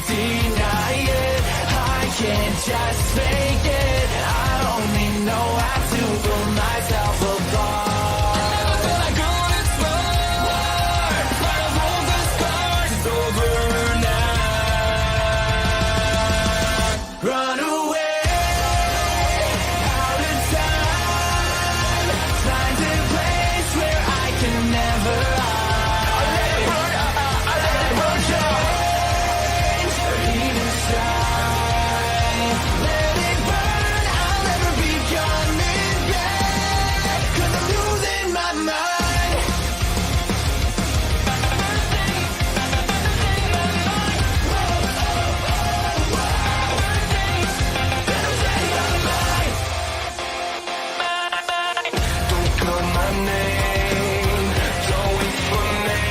deny it. I can't just fake it. I only know how to pull myself apart. I never felt like going this far, but I hold the scars. It's over now. Run away, out of time. Find a place where I can never hide. I let it burn, I let it burn, change or even try. Let it burn, I'll never be coming back, 'cause I'm losing my mind. Don't call my name, don't wait for me.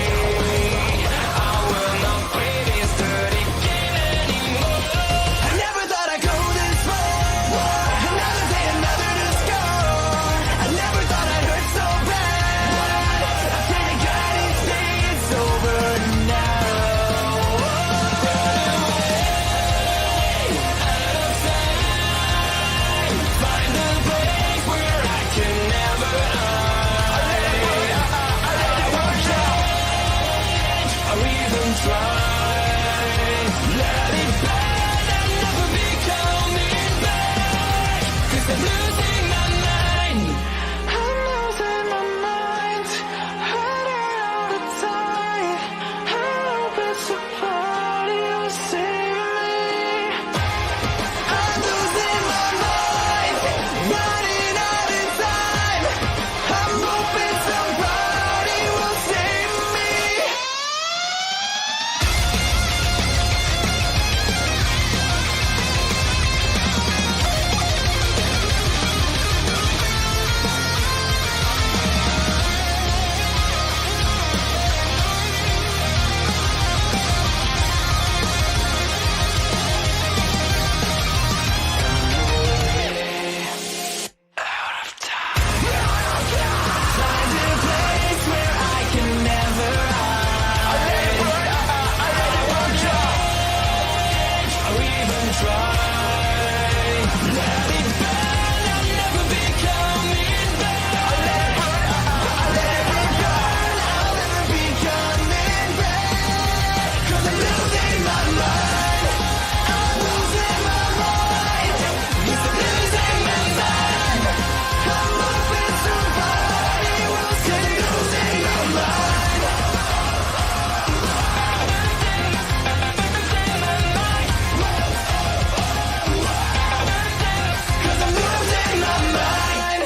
I will not play this dirty game anymore. I never thought I'd go this far. Another day, another to score. I never thought I'd hurt so bad. I pray to God each day it's over now. Find a place where I can never hide. I let it work, change or even try. Let it burn, I'll never be coming back, 'cause I'm losing my mind. I'm losing my mind, running out of time. I hope it's a party will save me. I'm losing my mind, running out of time. I'm hoping somebody will save me. Out of time. Find a place where I can never hide. I let it burn, I let it burn, change or even try. Let it burn, I'll never be coming back. I let it burn, I let it burn, I'll never be coming back, 'cause I'm losing my mind. I'm losing my mind. Yes, I'm losing my mind. I'm hoping somebody will say losing my mind. 'Cause I'm losing my mind.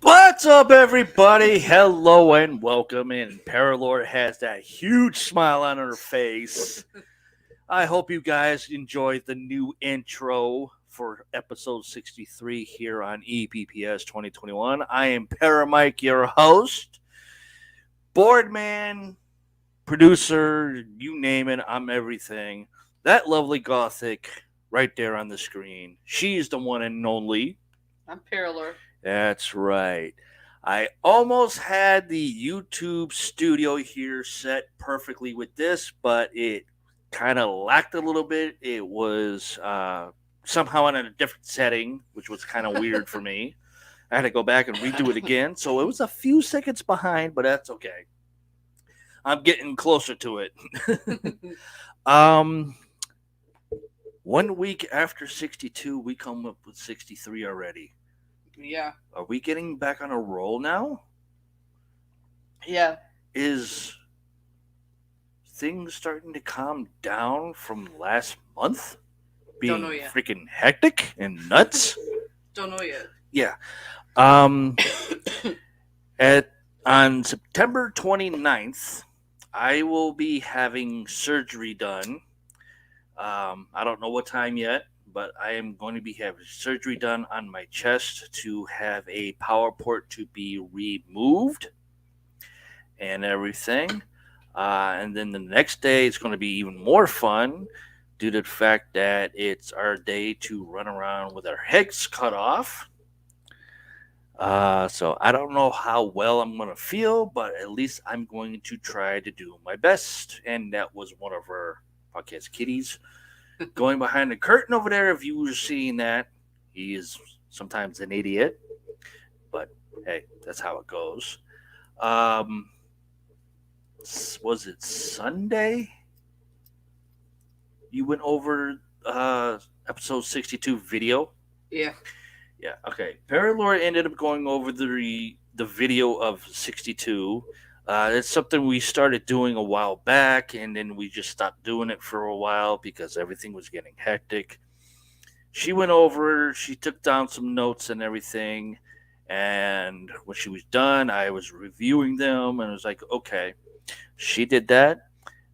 What's up, everybody? Hello and welcome in. Paralord has that huge smile on her face. I hope you guys enjoyed the new intro for episode 63 here on EPPS 2021. I am Paramike, your host, boardman, producer, you name it, I'm everything. That lovely Gothic right there on the screen. She's the one and only. I'm Paralor. That's right. I almost had the YouTube studio here set perfectly with this, but it kind of lacked a little bit. It was somehow in a different setting, which was kind of weird for me. I had to go back and redo it again. So it was a few seconds behind, but that's okay. I'm getting closer to it. 1 week after 62, we come up with 63 already. Yeah. Are we getting back on a roll now? Yeah. Is things starting to calm down from last month? Being Don't know yet. freaking hectic and nuts? Don't know yet. Yeah. On September 29th, I will be having surgery done. I don't know what time yet, but I am going to be having surgery done on my chest to have a power port to be removed and everything. And then the next day, it's going to be even more fun due to the fact that it's our day to run around with our heads cut off. So I don't know how well I'm going to feel, but at least I'm going to try to do my best. And that was one of our podcast kitties going behind the curtain over there. If you were seeing that, he is sometimes an idiot, but hey, that's how it goes. Um, was it Sunday? You went over episode 62 video. Yeah. Yeah. Okay. Parilor ended up going over the video of 62. It's something we started doing a while back, and then we just stopped doing it for a while because everything was getting hectic. She went over. She took down some notes and everything. And when she was done, I was reviewing them, and I was like, okay, she did that.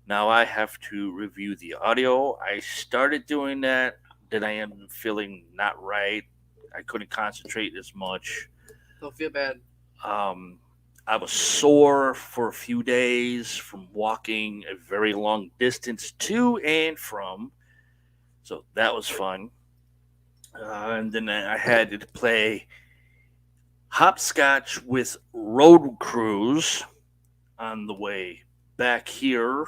Now I have to review the audio. I started doing that. Then I am feeling not right. I couldn't concentrate as much. Don't feel bad. Um, I was sore for a few days from walking a very long distance to and from. So that was fun. And then I had to play hopscotch with road crews on the way back here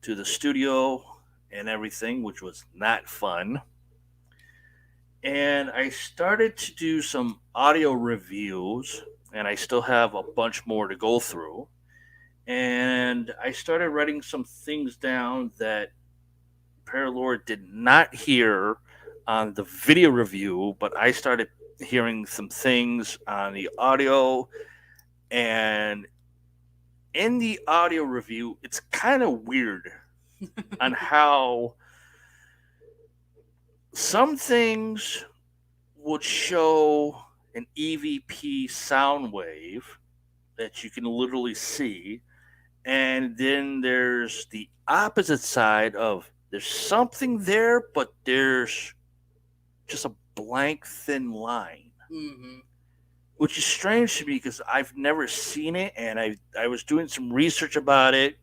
to the studio and everything, which was not fun. And I started to do some audio reviews, and I still have a bunch more to go through. And I started writing some things down that Paralord did not hear on the video review, but I started hearing some things on the audio. And in the audio review, it's kind of weird on how some things would show an EVP sound wave that you can literally see, and then there's the opposite side of there's something there, but there's just a blank thin line, Mm-hmm. which is strange to me because I've never seen it, and I was doing some research about it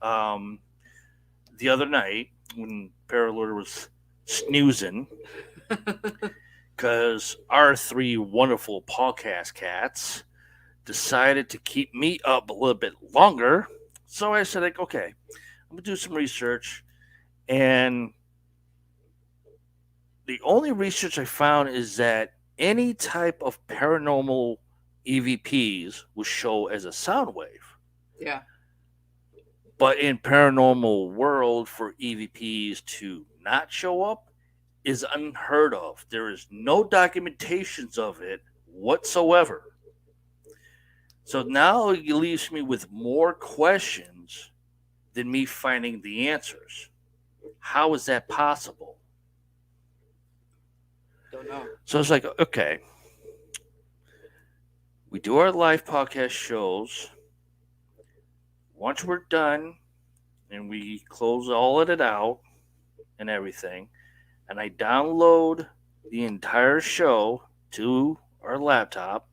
um, the other night when Paralord was snoozing because our three wonderful podcast cats decided to keep me up a little bit longer. So I said, like, okay, I'm gonna do some research, and the only research I found is that any type of paranormal EVPs will show as a sound wave. Yeah. But in paranormal world, for EVPs to not show up is unheard of. There is no documentations of it whatsoever. So now it leaves me with more questions than me finding the answers. How is that possible? Don't know. So it's like, okay, we do our live podcast shows. Once we're done and we close all of it out and everything, and I download the entire show to our laptop,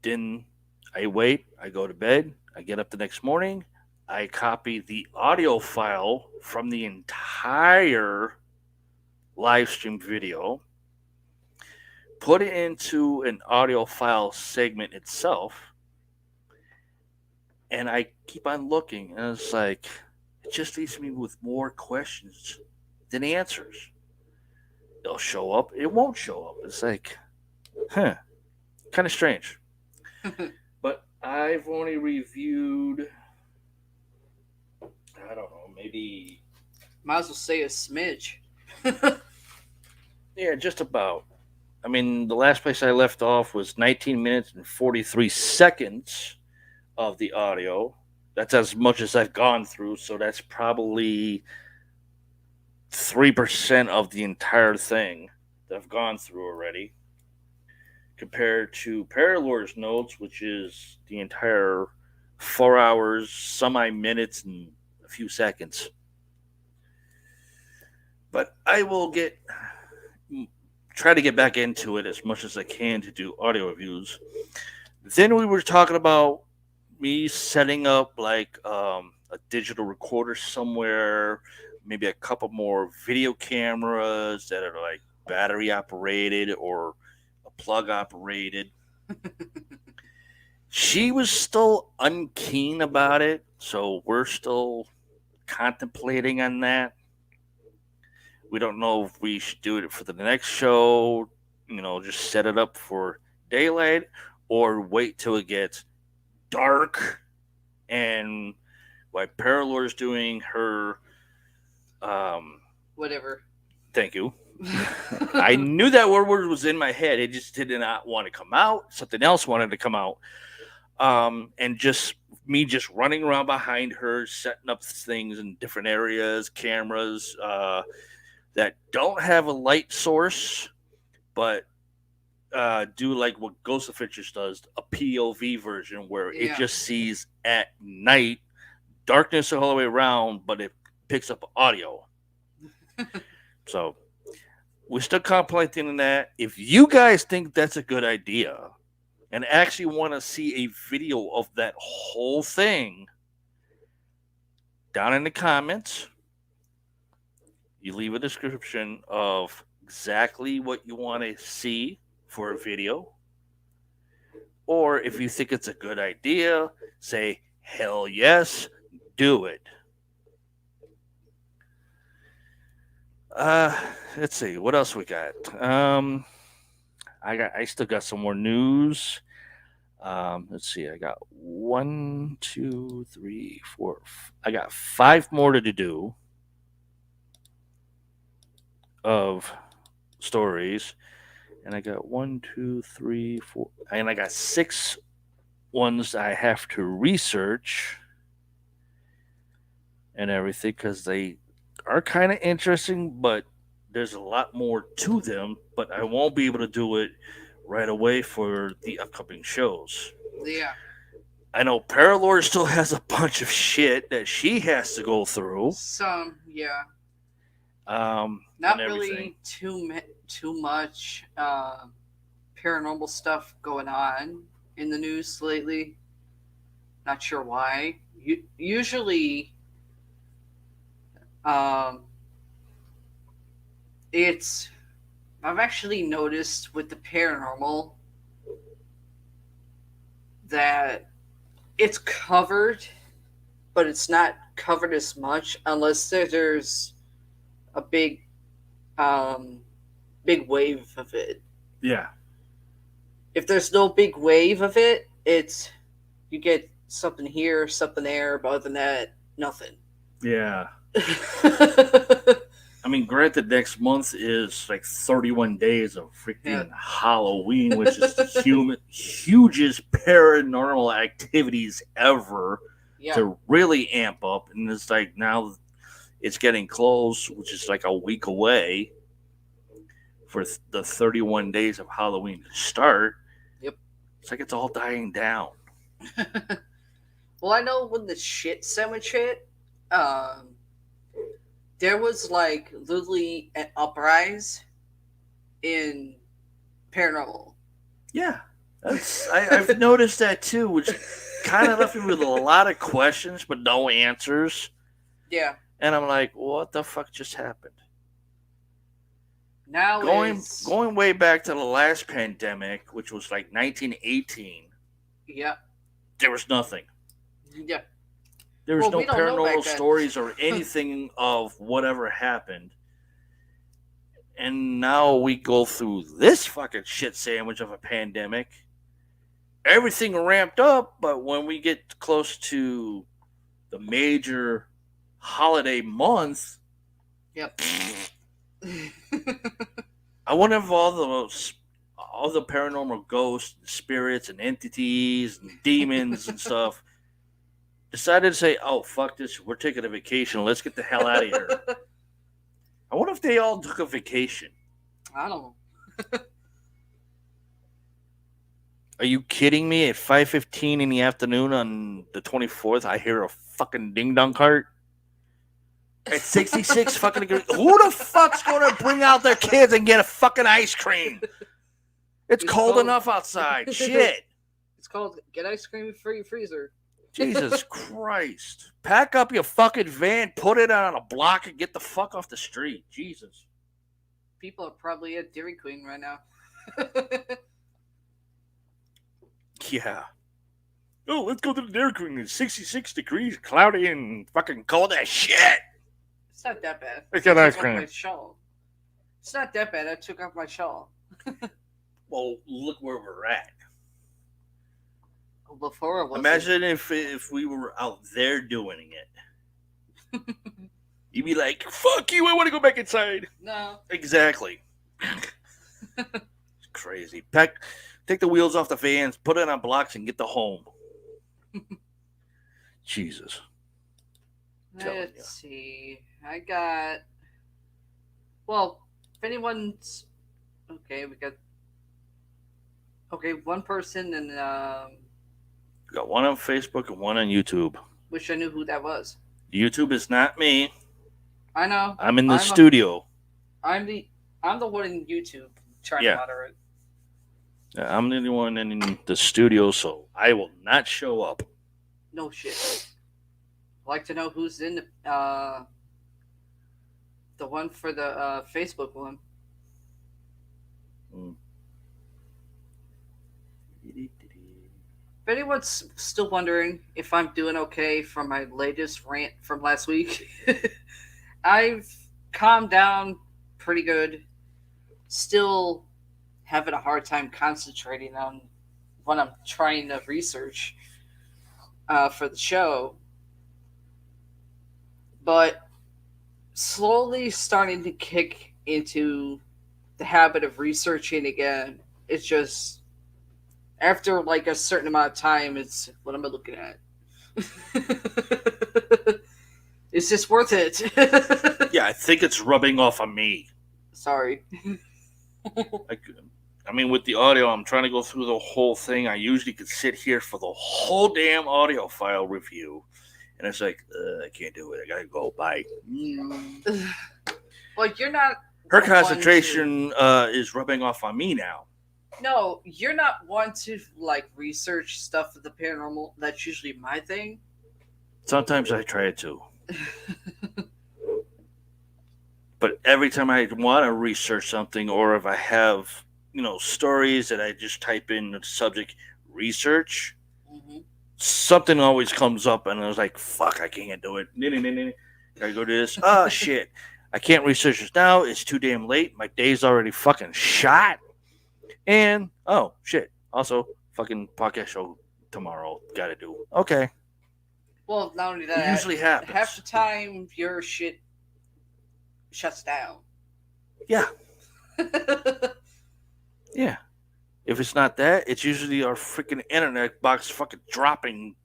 then I wait, I go to bed, I get up the next morning, I copy the audio file from the entire live stream video, put it into an audio file segment itself, and I keep on looking, and it's like, it just leaves me with more questions than answers. It'll show up, it won't show up. It's like, huh, kind of strange. But I've only reviewed, I don't know, maybe, Might as well say a smidge. yeah, just about. I mean, the last place I left off was 19 minutes and 43 seconds of the audio. That's as much as I've gone through, so that's probably 3% of the entire thing that I've gone through already. Compared to Paralor's notes, which is the entire 4 hours, semi minutes, and a few seconds. But I will try to get back into it as much as I can to do audio reviews. Then we were talking about me setting up like a digital recorder somewhere, maybe a couple more video cameras that are like battery operated or a plug operated. She was still unkeen about it, so we're still contemplating on that. We don't know if we should do it for the next show, just set it up for daylight, or wait till it gets dark and while Paralor's doing her Whatever. thank you. I knew that word was in my head. It just did not want to come out. Something else wanted to come out. And just me just running around behind her, setting up things in different areas, cameras that don't have a light source, but do like what Ghost of Fishes does, a POV version where it just sees at night, darkness all the way around, but it picks up audio. So we're still contemplating on that. If you guys think that's a good idea and actually want to see a video of that whole thing, down in the comments, you leave a description of exactly what you want to see for a video. Or if you think it's a good idea, say, hell yes, do it. Let's see, what else we got? I still got some more news. Let's see, I got 1, 2, 3, 4. I got 5 more to do of stories, and I got 1, 2, 3, 4, and I got 6 ones I have to research and everything because they are kind of interesting, but there's a lot more to them, but I won't be able to do it right away for the upcoming shows. Yeah. I know Paralore still has a bunch of shit that she has to go through. Some, yeah. Not really too much paranormal stuff going on in the news lately. Not sure why. Usually, I've actually noticed with the paranormal that it's covered, but it's not covered as much unless there's a big wave of it. Yeah. If there's no big wave of it, you get something here, something there, but other than that, nothing. Yeah. I mean, granted, next month is like 31 days of freaking Halloween, which is the hugest paranormal activities ever to really amp up. And it's like now it's getting close, which is like a week away for the 31 days of Halloween to start. Yep. It's like it's all dying down. Well, I know when the shit sandwich hit, there was like literally an uprise in paranormal. Yeah. I've noticed that too, which kind of left me with a lot of questions but no answers. Yeah. And I'm like, what the fuck just happened? Now going way back to the last pandemic, which was like 1918. Yeah. There was nothing. Yeah. There was no paranormal stories or anything of whatever happened. And now we go through this fucking shit sandwich of a pandemic. Everything ramped up, but when we get close to the major holiday month, yep. I wonder if all the paranormal ghosts, spirits, and entities, and demons and stuff decided to say, "Oh fuck this, we're taking a vacation. Let's get the hell out of here." I wonder if they all took a vacation. I don't know. Are you kidding me? At 5:15 in the afternoon on the 24th, I hear a fucking ding dong cart. At 66 fucking degrees. Who the fuck's gonna bring out their kids and get a fucking ice cream? It's cold enough outside. Shit. It's called get ice cream for your freezer. Jesus Christ. Pack up your fucking van, put it on a block, and get the fuck off the street. Jesus. People are probably at Dairy Queen right now. Yeah. Oh, let's go to the Dairy Queen. It's 66 degrees, cloudy, and fucking cold as shit. It's not that bad. Let's I get ice took off my cream. shawl. It's not that bad. I took off my shawl. Well, look where we're at. Before it was Imagine if we were out there doing it. You'd be like, fuck you, I want to go back inside. No. Exactly. It's crazy. Take the wheels off the vans, put it on blocks, and get the home. Jesus. Telling Let's ya. see. I got. Well, if anyone's. Okay, we got. Okay, one person, and We got one on Facebook and one on YouTube. wish I knew who that was. YouTube is not me. I know. I'm in the I'm studio. I'm the one in YouTube trying Yeah. to moderate. I'm the only one in the studio, so I will not show up. No shit. I'd like to know who's in the one for the Facebook one. Mm. If anyone's still wondering if I'm doing okay from my latest rant from last week, I've calmed down pretty good. Still having a hard time concentrating on what I'm trying to research for the show, but slowly starting to kick into the habit of researching again. It's just after like a certain amount of time, it's what am I looking at? It's just worth it. Yeah, I think it's rubbing off on me. Sorry. I mean, with the audio, I'm trying to go through the whole thing. I usually could sit here for the whole damn audio file review. And it's like, I can't do it. I gotta go. Bye. Well, you're not. Her the one concentration is rubbing off on me now. No, you're not one to like research stuff with the paranormal. That's usually my thing. Sometimes I try to. But every time I want to research something, or if I have, stories that I just type in the subject research, Mm-hmm. something always comes up, and I was like, fuck, I can't do it. Gotta go do this. Oh, shit. I can't research this now. It's too damn late. My day's already fucking shot. And, oh, shit. Also, fucking podcast show tomorrow. Gotta do. Okay. Well, not only It that, usually happens. half the time your shit shuts down. Yeah. Yeah. If it's not that, it's usually our freaking internet box fucking dropping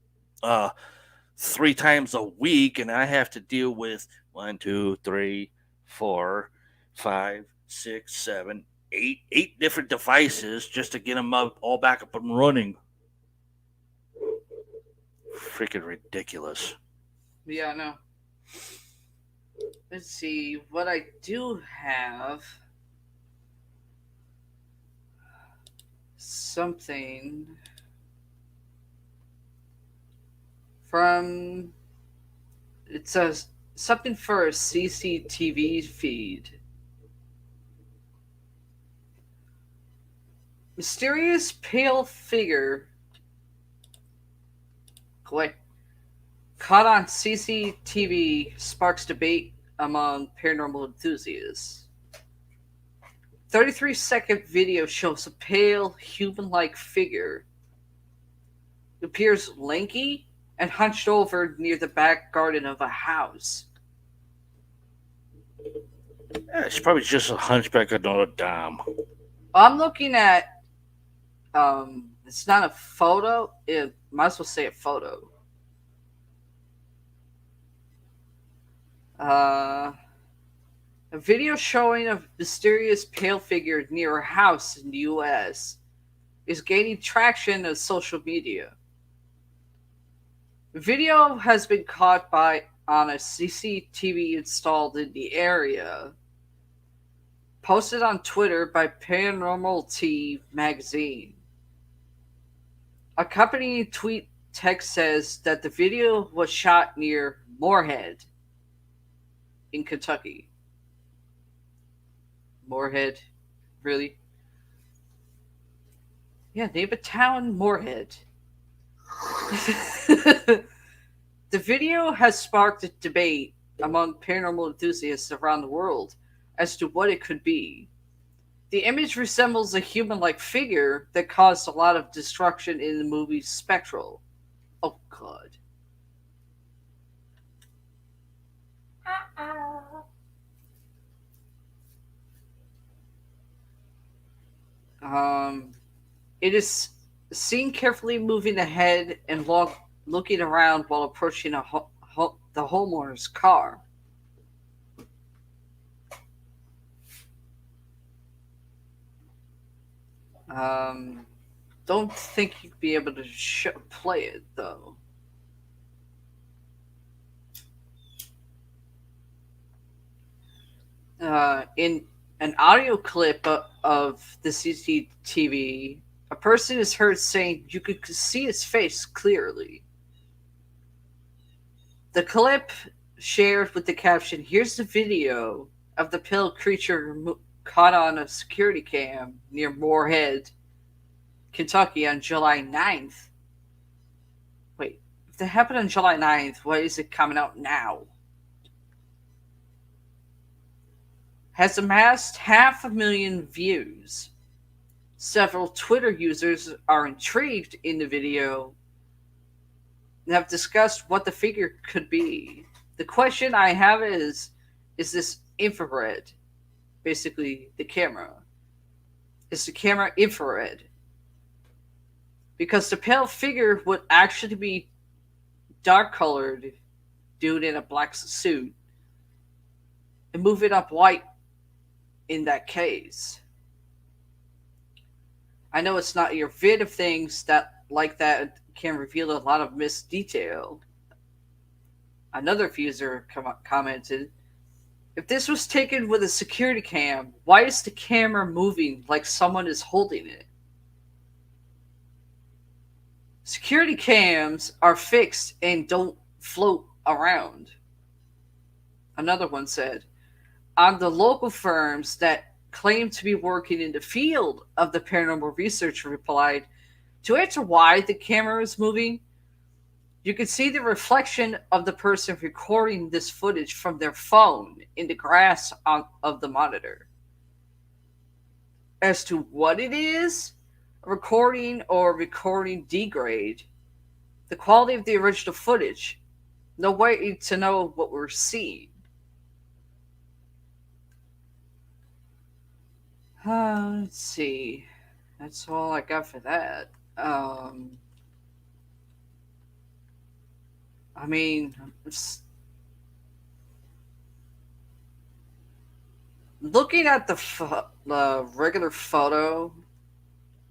3 times a week, and I have to deal with 1, 2, 3, 4, 5, 6, 7, 8 different devices just to get them up, all back up and running. Freaking ridiculous. Yeah, I know. Let's see what I do have. Something from it says something for a CCTV feed. Mysterious pale figure caught on CCTV sparks debate among paranormal enthusiasts. 33-second video shows a pale, human-like figure. It appears lanky and hunched over near the back garden of a house. Yeah, it's probably just a hunchback of Notre Dame. I'm looking at it's not a photo, it might as well say a photo. A video showing a mysterious pale figure near a house in the US is gaining traction on social media. The video has been caught on a CCTV installed in the area, posted on Twitter by Paranormal T magazine. Accompanying tweet text says that the video was shot near Moorhead in Kentucky. Moorhead? Really? Yeah, name a town, Moorhead. The video has sparked a debate among paranormal enthusiasts around the world as to what it could be. The image resembles a human like figure that caused a lot of destruction in the movie Spectral. Oh, God. Um, it is seen carefully moving ahead and looking around while approaching the homeowner's car. Um, don't think you'd be able to play it though. In an audio clip of the CCTV, a person is heard saying you could see his face clearly. The clip shared with the caption, "Here's the video of the pale creature caught on a security cam near Moorhead, Kentucky on July 9th." Wait, if that happened on July 9th, why is it coming out now? Has amassed 500,000 views. Several Twitter users are intrigued in the video and have discussed what the figure could be. The question I have is this infrared? Basically, the camera. Is the camera infrared? Because the pale figure would actually be dark colored, dude in a black suit, and moving up white in that case. I know it's not your vid of things that like that can reveal a lot of missed detail. Another user commented, "If this was taken with a security cam, why is the camera moving like someone is holding it?" Security cams are fixed and don't float around. Another one said, "On the local firms that claim to be working in the field of the paranormal research replied, to answer why the camera is moving, you can see the reflection of the person recording this footage from their phone in the grass of the monitor. As to what it is, recording or recording degrade the quality of the original footage. No way to know what we're seeing." Let's see. That's all I got for that. I mean, looking at the regular photo,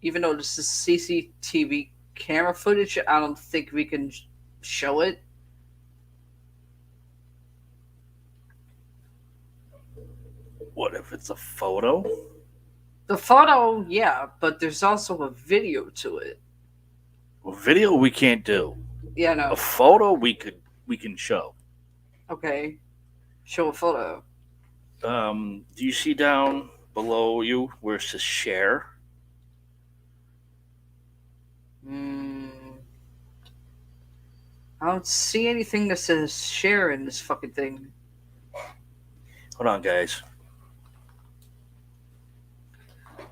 even though this is CCTV camera footage, I don't think we can show it. What if it's a photo? The photo, yeah, but there's also a video to it. Well, video we can't do. Yeah, no. A photo we can show. Okay. Show a photo. Do you see down below you where it says share? I don't see anything that says share in this fucking thing. Hold on, guys.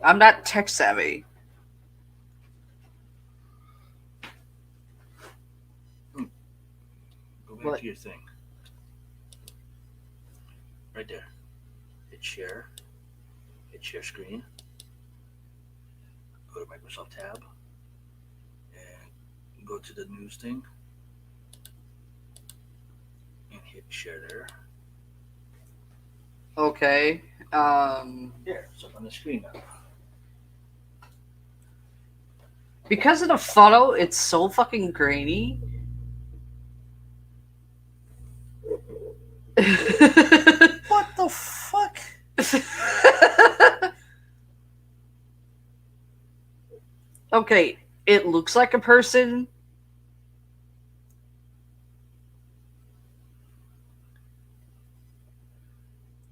I'm not tech savvy. Go back What? to your thing. Right there. Hit share. Hit share screen. Go to Microsoft tab. And go to the news thing. And hit share there. Okay. There, it's up on the screen now. Because of the photo, it's so fucking grainy. What the fuck? Okay, it looks like a person.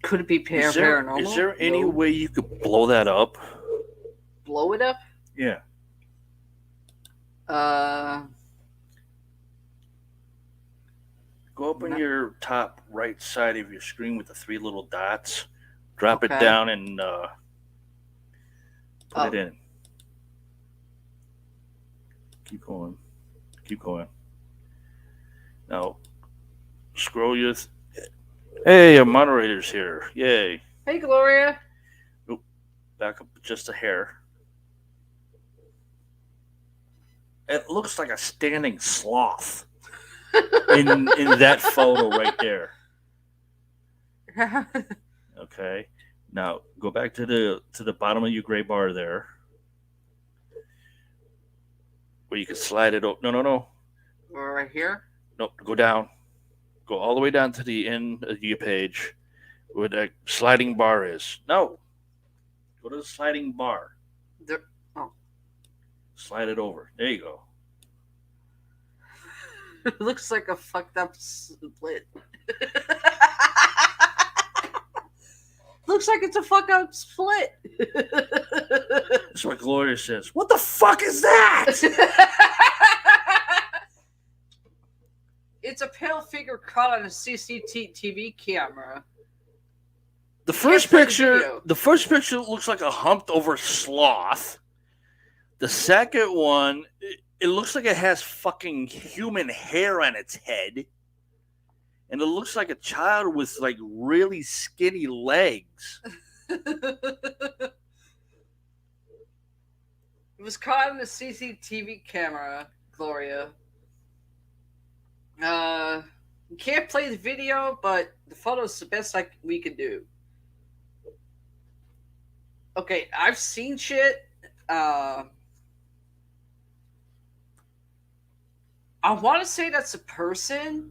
Could it be paranormal? Is there any No. way you could blow that up? Blow it up? Yeah. Uh, Go up on not, your top right side of your screen with the three little dots. Drop it okay. down and put it Oh, in. Keep going. Keep going. Now scroll your. Hey, a moderator's here. Yay. hey, Gloria. Oop, back up just a hair. It looks like a standing sloth in that photo right there. Okay. Now go back to the bottom of your gray bar there, where you can slide it. No, no, no, We're right here. no. Go down. Go all the way down to the end of your page, where the sliding bar is. No. Go to the sliding bar. There. Oh, Slide it over. There you go. it looks like a fucked up split. Looks like it's a fuck up split. That's what Gloria says. What the fuck is that? It's a pale figure caught on a CCTV camera. The Can't first play the picture, video. the first picture looks like a humped over sloth. The second one, it looks like it has fucking human hair on its head. And it looks like a child with like really skinny legs. It was caught on the CCTV camera, Gloria. You can't play the video, but the photo's the best we can do. Okay, I've seen shit. I want to say that's a person.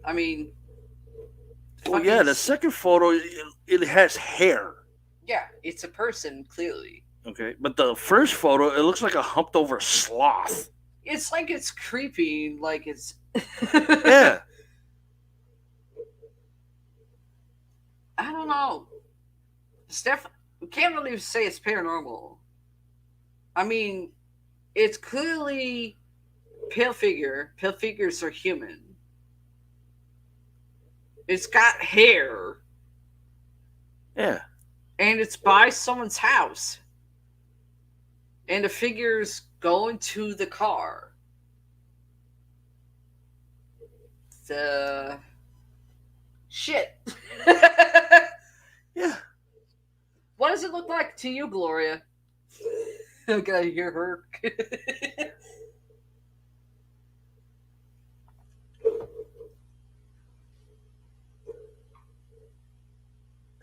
I mean, Oh yeah, the second photo, it has hair. yeah, it's a person clearly. Okay, but the first photo, it looks like a humped over sloth. It's like it's creepy, like it's. Yeah. I don't know. Steph, we can't really say it's paranormal. I mean, it's clearly pale figure. Pale figures are human. It's got hair. Yeah. And it's by someone's house. And the figure's going to the car. The shit. Yeah. What does it look like to you, Gloria? I gotta hear her.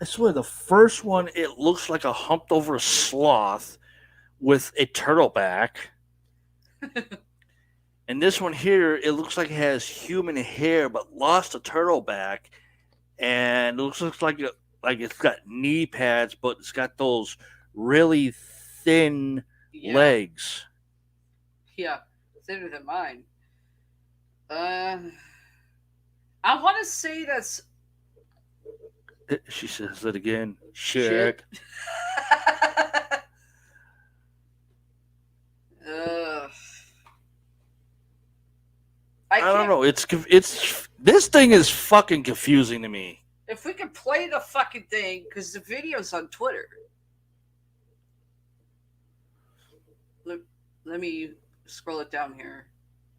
I swear, the first one, it looks like a humped over sloth with a turtleback. And this one here, it looks like it has human hair but lost a turtleback. And it looks like it's got knee pads, but it's got those really thin legs. Yeah, thinner than mine. I want to say that's. She says it again. Shit. I don't know. It's this thing is fucking confusing to me. If we could play the fucking thing, because the video's on Twitter. Let me scroll it down here.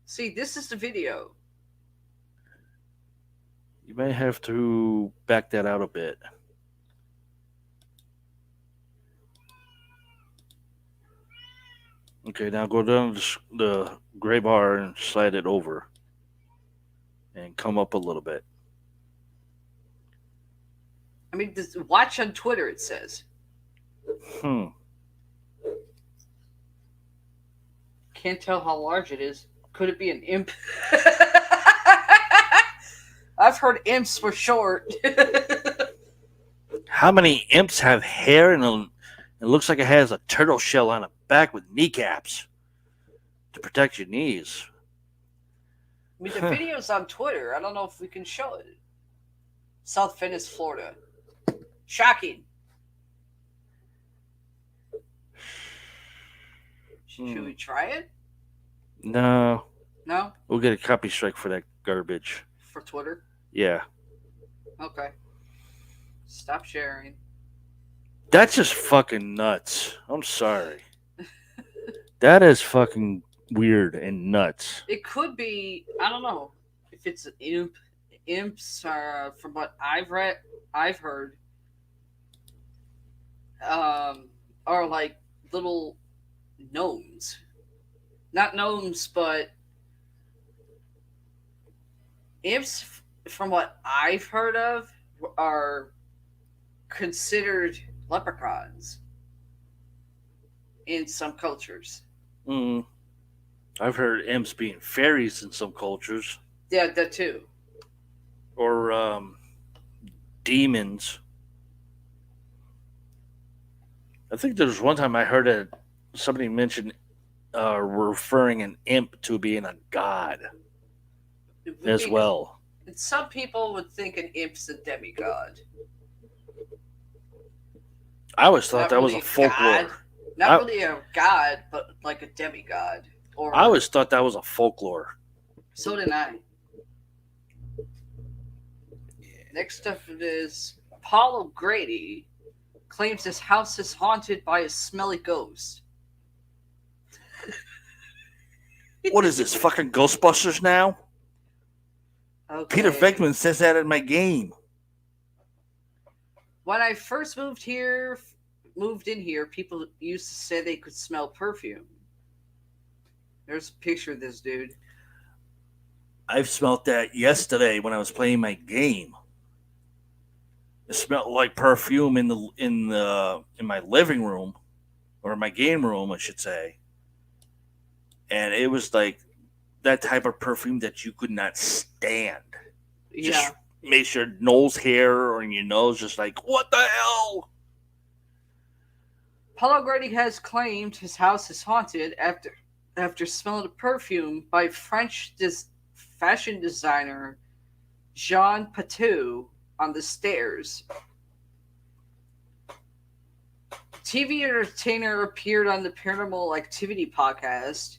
See, this is the video. You may have to back that out a bit. Okay, now go down the gray bar and slide it over. And come up a little bit. I mean, watch on Twitter, it says. Can't tell how large it is. Could it be an imp? I've heard imps were short. How many imps have hair and it looks like it has a turtle shell on its back with kneecaps to protect your knees? I mean, the video's on Twitter. I don't know if we can show it. South Venice, Florida. Shocking. Should we try it? No, No? we'll get a copy strike for that garbage. For Twitter? Yeah. Okay. Stop sharing. That's just fucking nuts. I'm sorry. That is fucking weird and nuts. It could be, I don't know, if it's an imp. Imps, from what I've heard, are like little gnomes. Not gnomes, but imps, from what I've heard of, are considered leprechauns in some cultures. Mm. I've heard imps being fairies in some cultures, Yeah, that too. or demons. I think there was one time I heard somebody mention referring an imp to being a god It would as be, well. some people would think an imp's a demigod. I always thought Not that was really a a folklore. god. Not I, really a god, but like a demigod. I Or always thought that was a folklore. so did I. Next up is Paul O'Grady claims his house is haunted by a smelly ghost. What is this, fucking Ghostbusters now? Okay. Peter Venkman says that in my game. When I first moved in here, people used to say they could smell perfume. There's a picture of this dude. I've smelt that yesterday when I was playing my game. It smelled like perfume in my living room, or my game room, I should say. And it was like that type of perfume that you could not stand. Yeah. Just makes your nose hair or your nose just like, what the hell? Paul O'Grady has claimed his house is haunted after smelling a perfume by French fashion designer Jean Patou on the stairs. TV entertainer appeared on the Paranormal Activity podcast,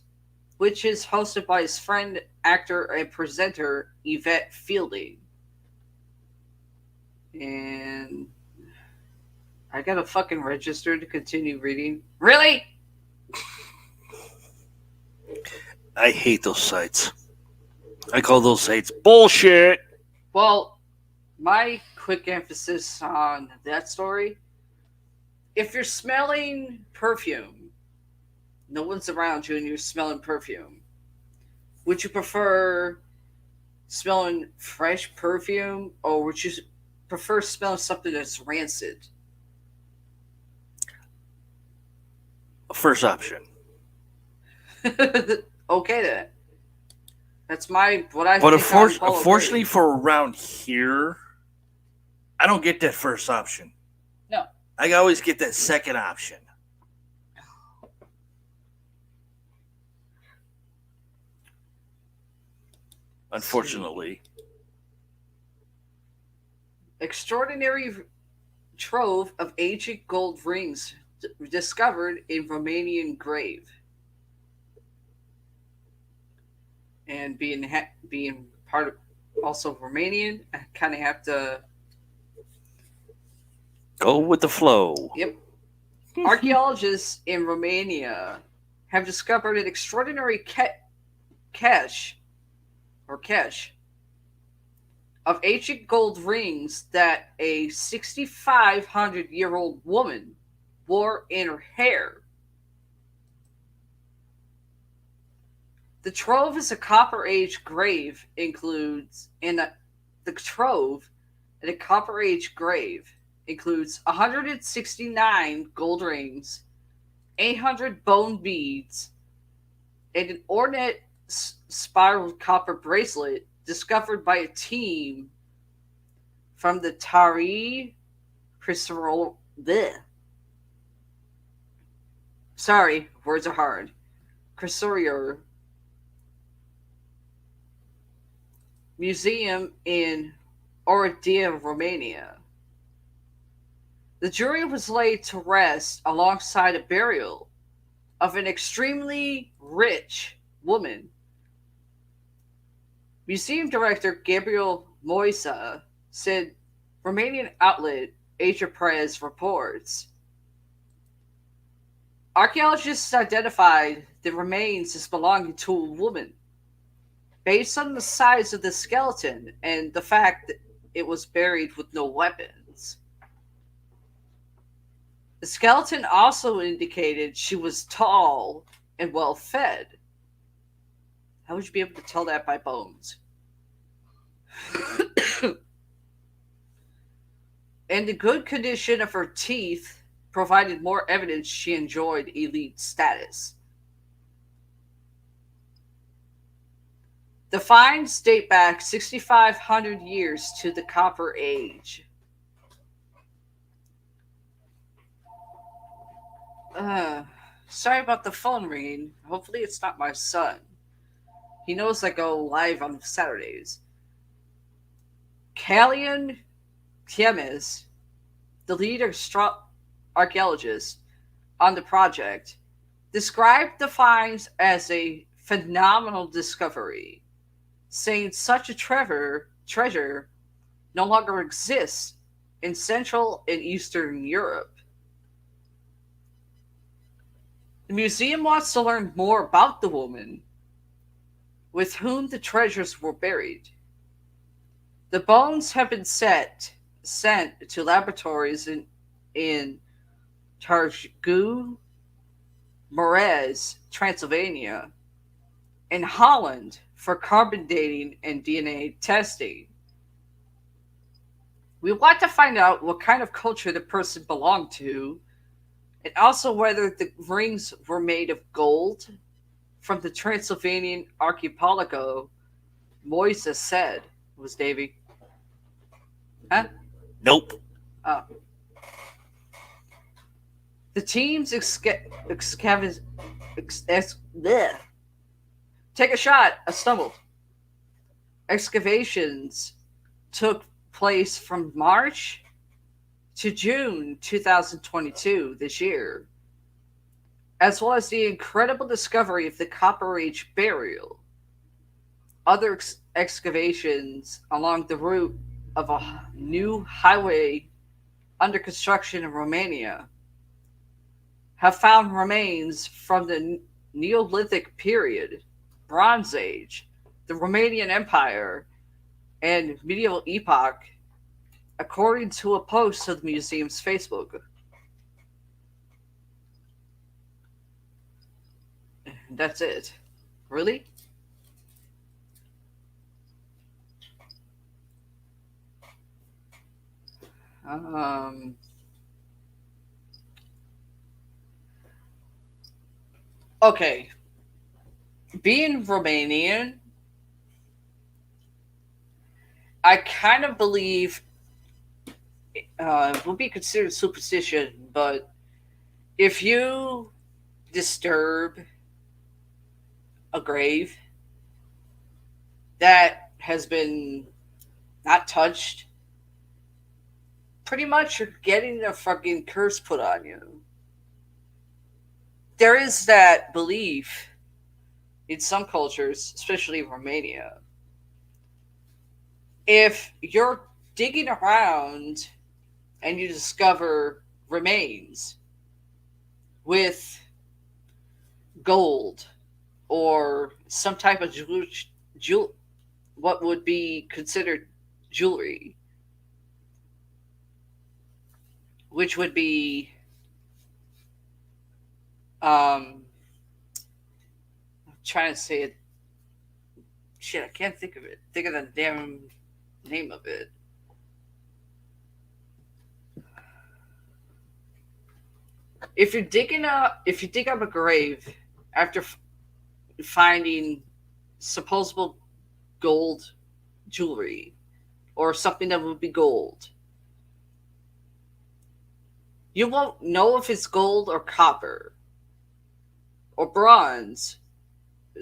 which is hosted by his friend, actor, and presenter Yvette Fielding. And I gotta fucking register to continue reading. Really? I hate those sites. I call those sites bullshit. Well, my quick emphasis on that story: if you're smelling perfume, no one's around you and you're smelling perfume, would you prefer smelling fresh perfume, or would you prefer smelling something that's rancid? First option. Okay then. That's what I But think on Paul unfortunately O'Grady. for around here, I don't get that first option. No. I always get that second option. Unfortunately. Extraordinary trove of ancient gold rings discovered in Romanian grave. And being part of also Romanian, I kind of have to. Go with the flow. Yep. Archaeologists in Romania have discovered an extraordinary cache of ancient gold rings that a 6,500-year-old woman wore in her hair. The trove is a Copper Age grave includes 169 gold rings, 800 bone beads, and an ornate spiral copper bracelet discovered by a team from the Tari Crisol. Sorry, words are hard. Crisorior Museum in Oradea, Romania. The jury was laid to rest alongside a burial of an extremely rich woman. Museum director Gabriel Moisa said Romanian outlet Asia Press reports archaeologists identified the remains as belonging to a woman based on the size of the skeleton and the fact that it was buried with no weapons. The skeleton also indicated she was tall and well fed. How would you be able to tell that by bones? And the good condition of her teeth provided more evidence she enjoyed elite status. The finds date back 6,500 years to the Copper Age. Sorry about the phone ringing. Hopefully it's not my son. He knows I go live on Saturdays. Kalian Tiemes, the lead archaeologist on the project, described the finds as a phenomenal discovery, saying such a treasure no longer exists in Central and Eastern Europe. The museum wants to learn more about the woman with whom the treasures were buried. The bones have been sent to laboratories in Targu, Mureș, Transylvania, and Holland for carbon dating and DNA testing. We want to find out what kind of culture the person belonged to, and also whether the rings were made of gold from the Transylvanian archipelago, Moisa said. Was Davy? Huh? Nope. Oh. The team's take a shot. I stumbled. Excavations took place from March to June 2022 this year, as well as the incredible discovery of the Copper Age burial. Other excavations along the route of a new highway under construction in Romania have found remains from the Neolithic period, Bronze Age, the Romanian Empire, and medieval epoch, according to a post on the museum's Facebook. That's it. Really? Okay. Being Romanian, I kind of believe would be considered superstition, but if you disturb a grave that has been not touched, pretty much you're getting a fucking curse put on you. There is that belief in some cultures, especially Romania. If you're digging around and you discover remains with gold or some type of what would be considered jewelry, which would be I'm trying to say it. Shit, I can't think of it. Think of the damn name of it. If you dig up a grave after finding supposable gold jewelry or something that would be gold, you won't know if it's gold or copper or bronze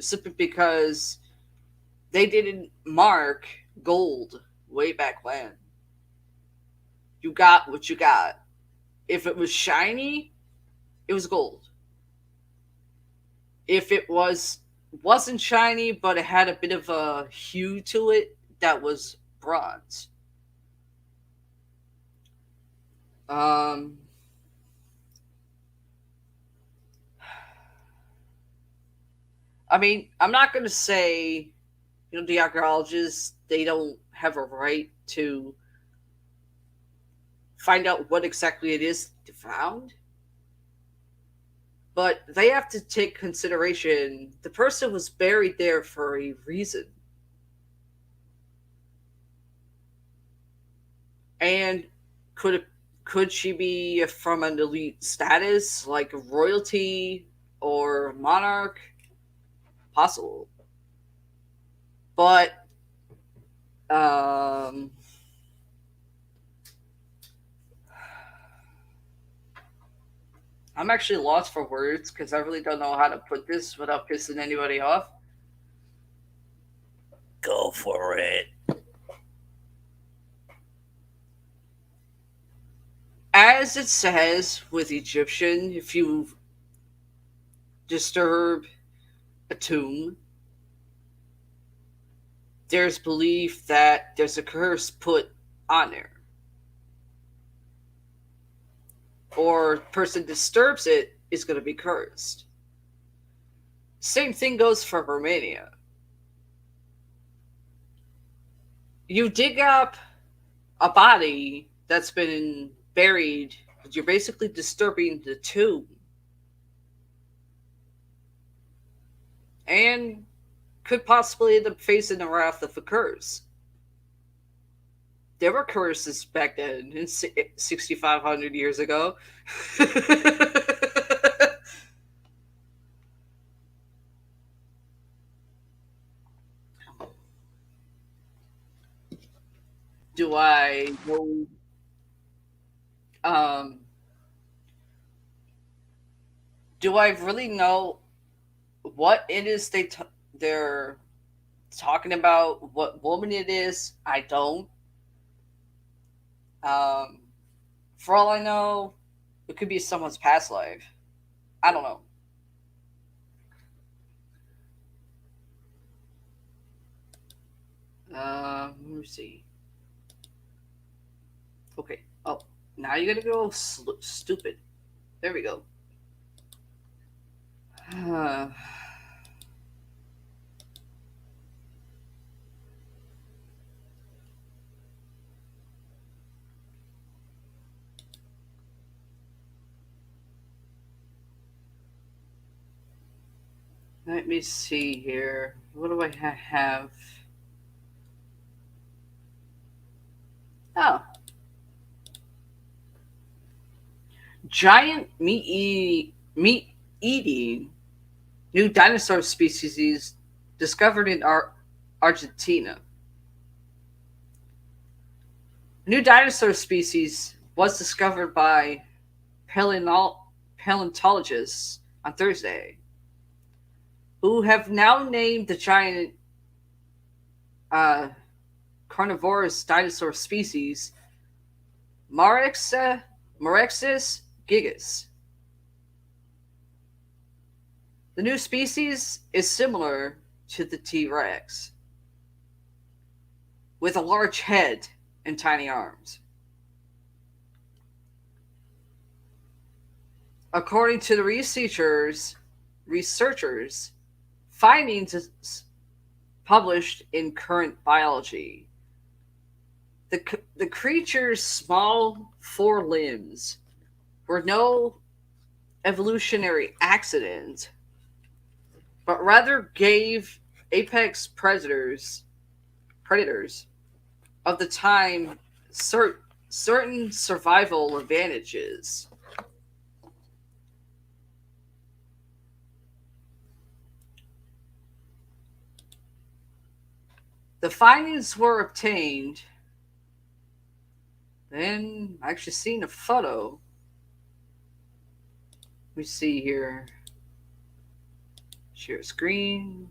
simply because they didn't mark gold way back when. You got what you got. If it was shiny, it was gold. If it was wasn't shiny, but it had a bit of a hue to it that was bronze. Um, I mean, I'm not going to say, the archaeologists, they don't have a right to find out what exactly it is they found, but they have to take consideration the person was buried there for a reason. And could could she be from an elite status, like royalty or monarch? Possible. But um, I'm actually lost for words because I really don't know how to put this without pissing anybody off. Go for it. As it says with Egyptian, if you disturb a tomb, there's belief that there's a curse put on there. Or person disturbs it is going to be cursed. Same thing goes for Romania. You dig up a body that's been buried, you're basically disturbing the tomb. And could possibly end up facing the wrath of a curse. There were curses back then, in 6,500 years ago. Do I know? Um, do I really know what it is they're talking about? What woman it is? I don't. Um, for all I know, it could be someone's past life. I don't know. Let me see. Okay. Oh, now you're gonna go stupid. There we go. Let me see here. What do I have? Oh, giant meat eating new dinosaur species discovered in Argentina. New dinosaur species was discovered by paleontologists on Thursday, who have now named the giant uh, carnivorous dinosaur species Marexus gigas. The new species is similar to the T Rex, with a large head and tiny arms. According to the researchers, findings published in Current Biology, the creature's small forelimbs were no evolutionary accident, but rather gave apex predators of the time certain survival advantages. The findings were obtained. Then I actually seen a photo. Let me see here. Share screen.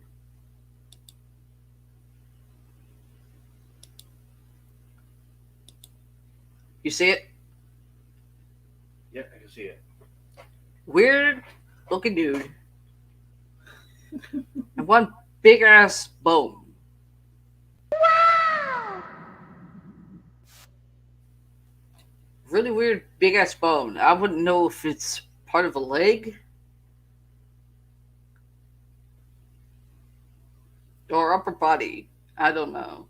You see it? Yeah, I can see it. Weird looking dude. and one big ass bone. Really weird big ass bone. I wouldn't know if it's part of a leg or upper body. I don't know.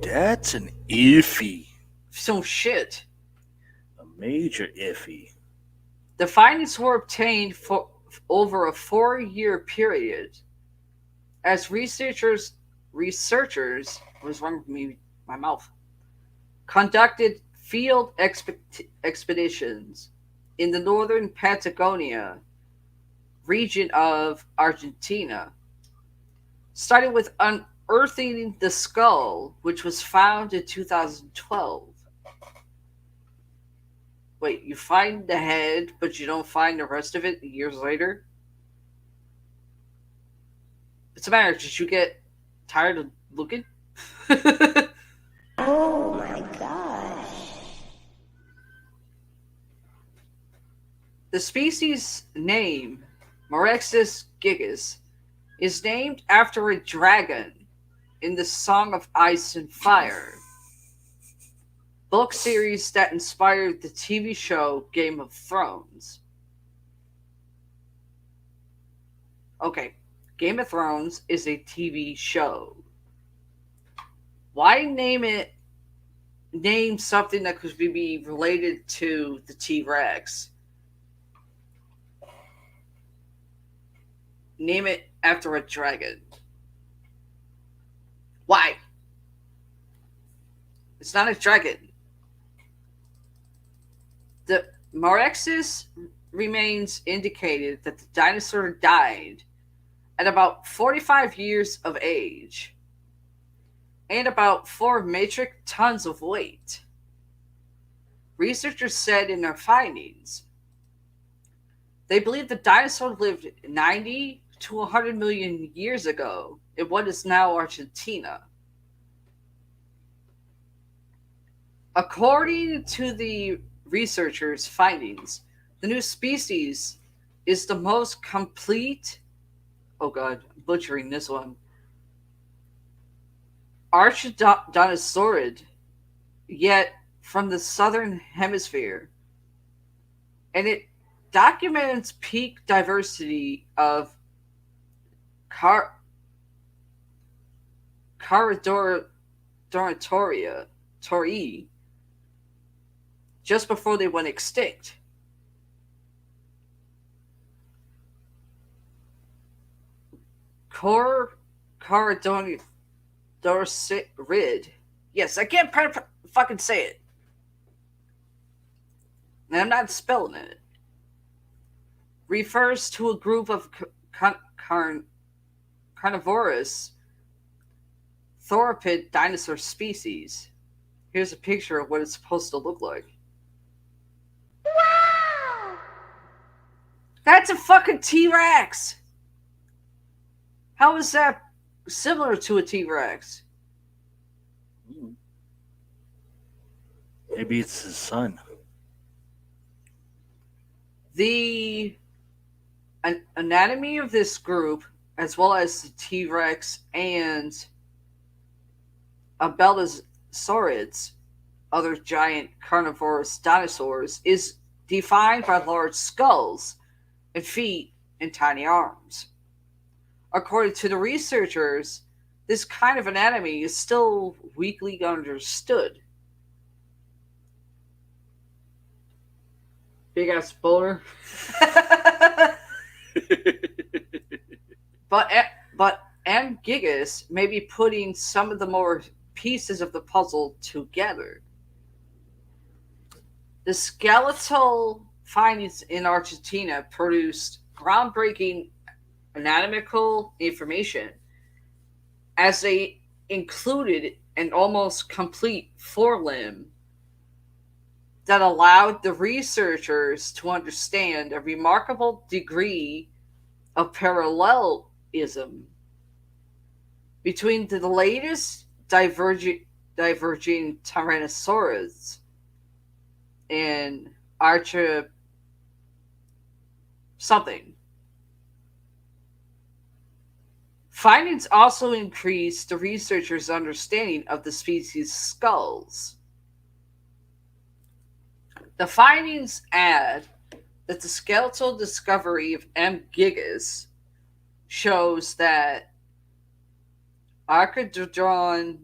That's an iffy, Some shit. a major iffy. The findings were obtained for over a 4-year period as researchers was wrong with me my mouth conducted field expeditions in the northern Patagonia region of Argentina, starting with unearthing the skull, which was found in 2012. Wait, you find the head, but you don't find the rest of it years later? What's the matter? Did you get tired of looking? Oh my gosh. The species name, Morexus gigas, is named after a dragon in the Song of Ice and Fire book series that inspired the TV show Game of Thrones. Okay, Game of Thrones is a TV show. Why name something that could be related to the T-Rex? Name it after a dragon. Why? It's not a dragon. The Morexus remains indicated that the dinosaur died at about 45 years of age and about 4 metric tons of weight. Researchers said in their findings they believe the dinosaur lived 90 to 100 million years ago in what is now Argentina. According to the researchers' findings, the new species is the most complete. Oh god, I'm butchering this one. Archodontosaurid, yet from the southern hemisphere, and it documents peak diversity of Caradoratoria torii just before they went extinct. Caradoratorid. Yes, I can't fucking say it. And I'm not spelling it. Refers to a group of carnivorous theropod dinosaur species. Here's a picture of what it's supposed to look like. Wow! That's a fucking T-Rex! How is that similar to a T-Rex? Maybe it's his son. The anatomy of this group, as well as the T-Rex and Abelisaurids, other giant carnivorous dinosaurs, is defined by large skulls and feet and tiny arms. According to the researchers, this kind of anatomy is still weakly understood. Big ass boulder. but M. Gigas may be putting some of the more pieces of the puzzle together. The skeletal findings in Argentina produced groundbreaking anatomical information as they included an almost complete forelimb that allowed the researchers to understand a remarkable degree of parallelism between the latest diverging Tyrannosaurus and archer something. Findings also increased the researchers' understanding of the species' skulls. The findings add that the skeletal discovery of M. gigas shows that Archaeodon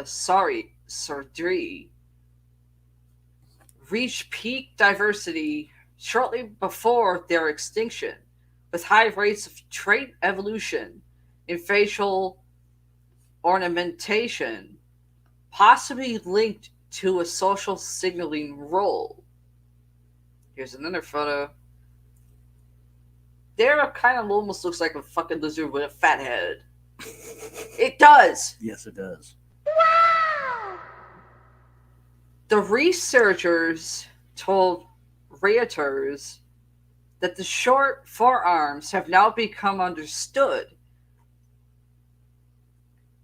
sardri reached peak diversity shortly before their extinction, with high rates of trait evolution in facial ornamentation, possibly linked to a social signaling role. Here's another photo. There kind of almost looks like a fucking lizard with a fat head. It does! Yes, it does. The researchers told Reuters that the short forearms have now become understood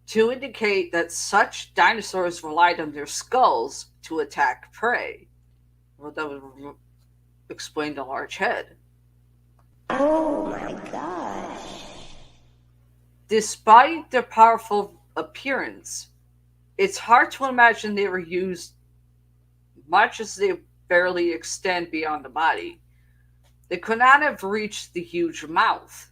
to indicate that such dinosaurs relied on their skulls to attack prey. Well, that would explain the large head. Oh my gosh. Despite their powerful appearance, it's hard to imagine they were used much as they barely extend beyond the body. They could not have reached the huge mouth.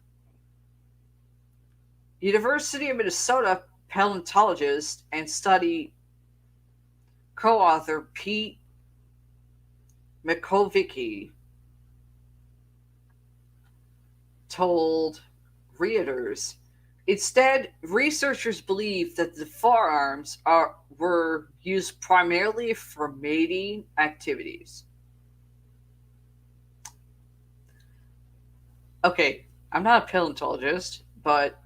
University of Minnesota paleontologist and study co-author Pete Mikovicki told Reuters, instead, researchers believe that the forearms were used primarily for mating activities. Okay, I'm not a paleontologist, but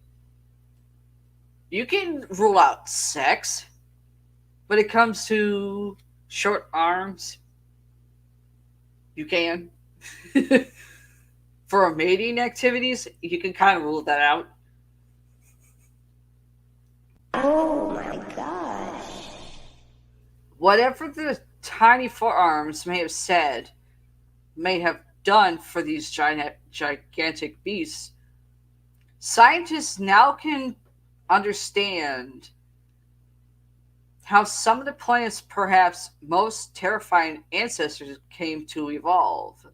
you can rule out sex when it comes to short arms. You can. For mating activities, you can kind of rule that out. Oh my gosh. Whatever the tiny forearms may have done for these gigantic beasts, scientists now can understand how some of the planet's perhaps most terrifying ancestors came to evolve.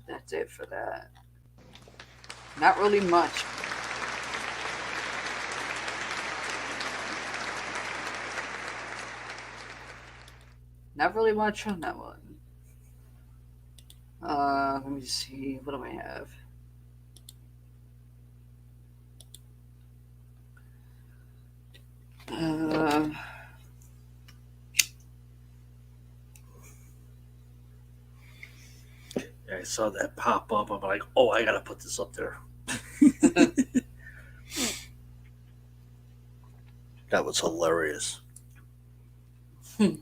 That's it for that. Not really much. Not really much on that one. Let me see. What do I have? Yeah, I saw that pop up. I'm like, oh, I gotta put this up there. That was hilarious. Good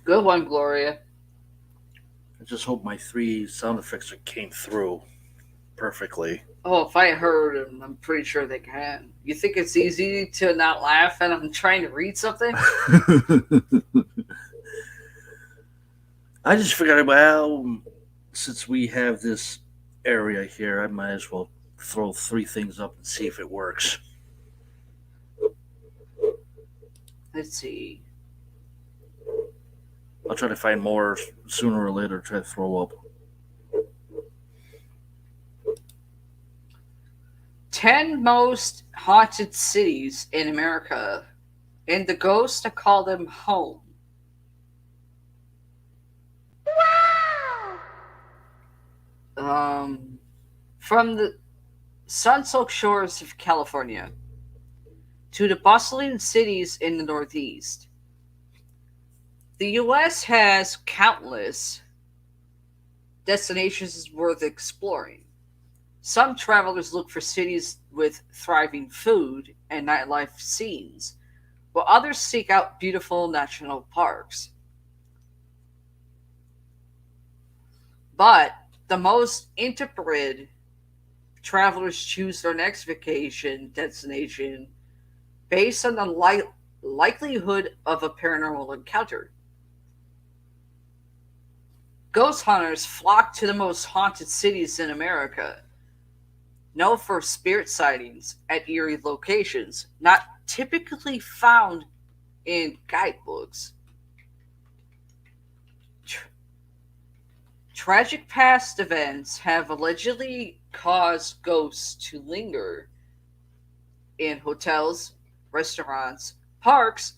one, Gloria. I just hope my 3 sound effects came through perfectly. Oh, if I heard them, I'm pretty sure they can. You think it's easy to not laugh and I'm trying to read something? I just figured, well, since we have this area here, I might as well throw 3 things up and see if it works. Let's see. I'll try to find more sooner or later to throw up. 10 most haunted cities in America, and the ghosts that call them home. From the sun-soaked shores of California to the bustling cities in the Northeast, the U.S. has countless destinations worth exploring. Some travelers look for cities with thriving food and nightlife scenes, while others seek out beautiful national parks. But the most intrepid travelers choose their next vacation destination based on the likelihood of a paranormal encounter. Ghost hunters flock to the most haunted cities in America, known for spirit sightings at eerie locations not typically found in guidebooks. Tr- Tragic past events have allegedly caused ghosts to linger in hotels, restaurants, parks,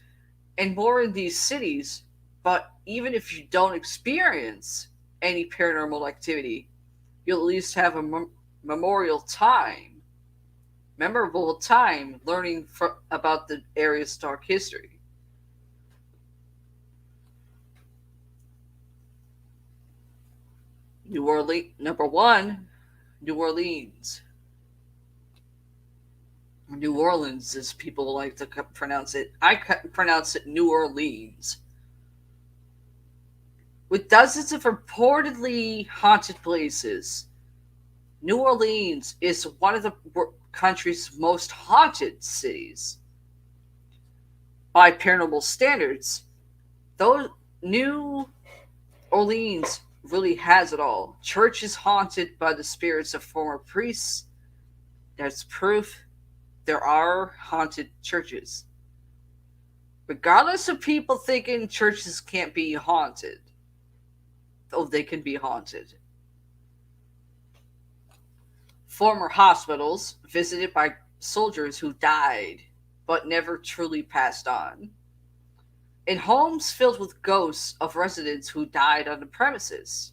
and more in these cities. But even if you don't experience any paranormal activity, you'll at least have a memorial time, memorable time learning about the area's dark history. New Orleans, number one, New Orleans. New Orleans, as people like to pronounce it. I pronounce it New Orleans. With dozens of reportedly haunted places, New Orleans is one of the country's most haunted cities. By paranormal standards, though New Orleans really has it all. Churches haunted by the spirits of former priests. That's proof there are haunted churches. Regardless of people thinking churches can't be haunted, though they can be haunted. Former hospitals visited by soldiers who died but never truly passed on. And homes filled with ghosts of residents who died on the premises.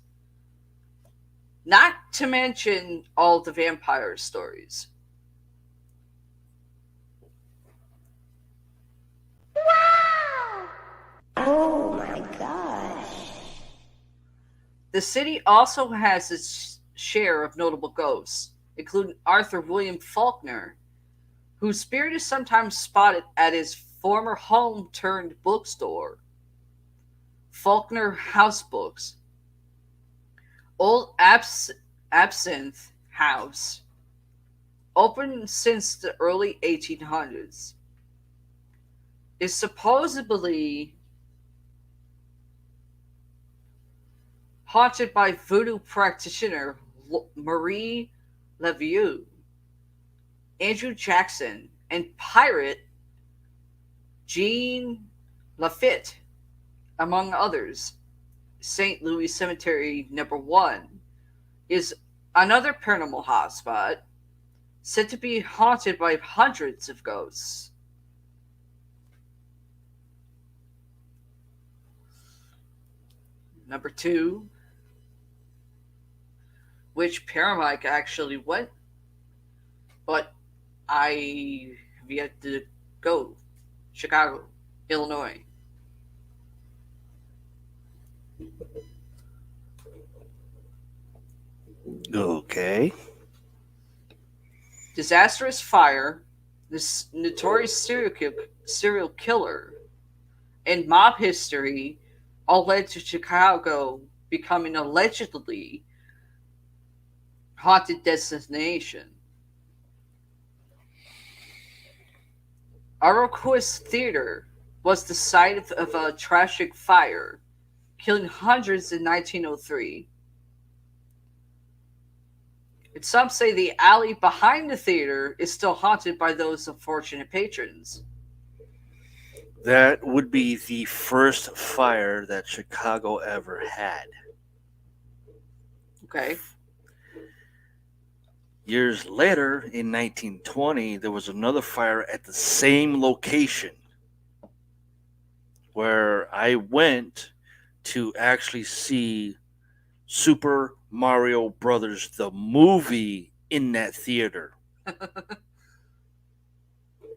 Not to mention all the vampire stories. Oh my gosh. The city also has its share of notable ghosts, including Arthur William Faulkner, whose spirit is sometimes spotted at his former home turned bookstore, Faulkner House Books. Old Absinthe House, open since the early 1800s, is supposedly haunted by voodoo practitioner Marie Laveau, Andrew Jackson, and pirate Jean Lafitte, among others. St. Louis Cemetery Number 1 is another paranormal hotspot said to be haunted by hundreds of ghosts. Number 2, which Paramike actually went, but I have yet to go. Chicago, Illinois. Okay. Disastrous fire, this notorious serial killer, and mob history all led to Chicago becoming allegedly haunted destination. Iroquois Theater was the site of a tragic fire, killing hundreds in 1903. And some say the alley behind the theater is still haunted by those unfortunate patrons. That would be the first fire that Chicago ever had. Okay. Years later, in 1920, there was another fire at the same location where I went to actually see Super Mario Brothers, the movie, in that theater.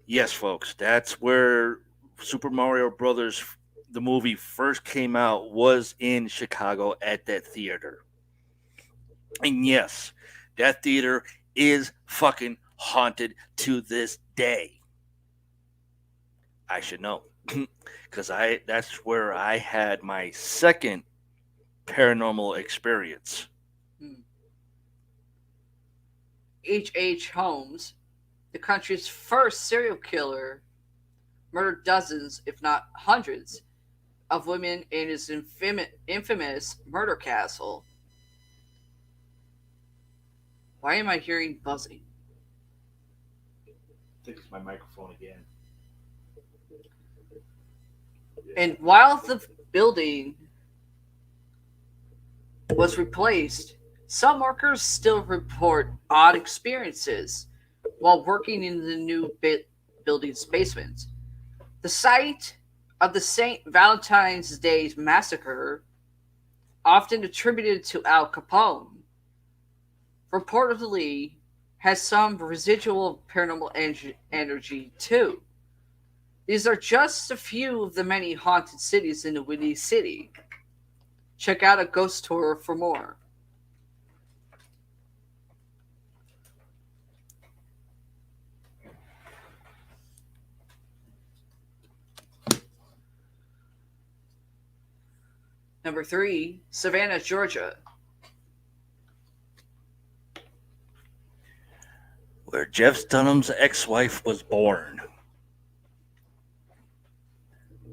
Yes, folks, that's where Super Mario Brothers, the movie, first came out, was in Chicago at that theater. And yes, that theater is fucking haunted to this day. I should know. Because that's where I had my second paranormal experience. H. Holmes, the country's first serial killer, murdered dozens, if not hundreds, of women in his infamous murder castle. Why am I hearing buzzing? I think it's my microphone again. And while the building was replaced, some workers still report odd experiences while working in the new building's basement. The site of the St. Valentine's Day massacre, often attributed to Al Capone, reportedly has some residual paranormal energy too. These are just a few of the many haunted cities in the Windy City. Check out a ghost tour for more. Number 3, Savannah, Georgia. Where Jeff Dunham's ex-wife was born.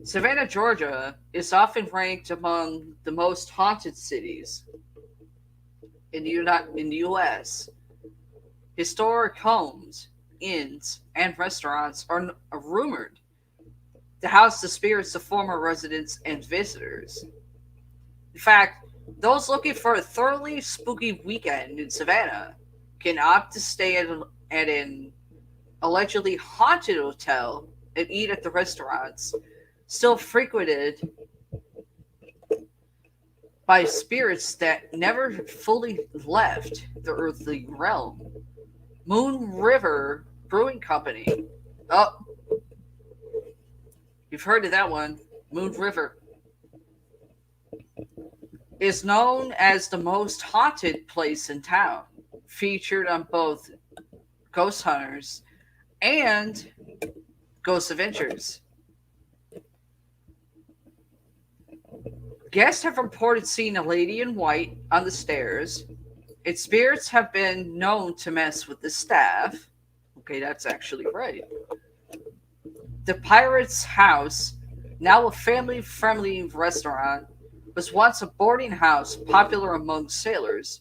Savannah, Georgia is often ranked among the most haunted cities in the U.S. Historic homes, inns, and restaurants are rumored to house the spirits of former residents and visitors. In fact, those looking for a thoroughly spooky weekend in Savannah can opt to stay at an allegedly haunted hotel and eat at the restaurants still frequented by spirits that never fully left the earthly realm. Moon River Brewing Company. Oh, you've heard of that one. Moon River is known as the most haunted place in town, featured on both Ghost Hunters and Ghost Adventures. Guests have reported seeing a lady in white on the stairs. Its spirits have been known to mess with the staff. Okay, that's actually right. The Pirate's House, now a family-friendly restaurant, was once a boarding house popular among sailors.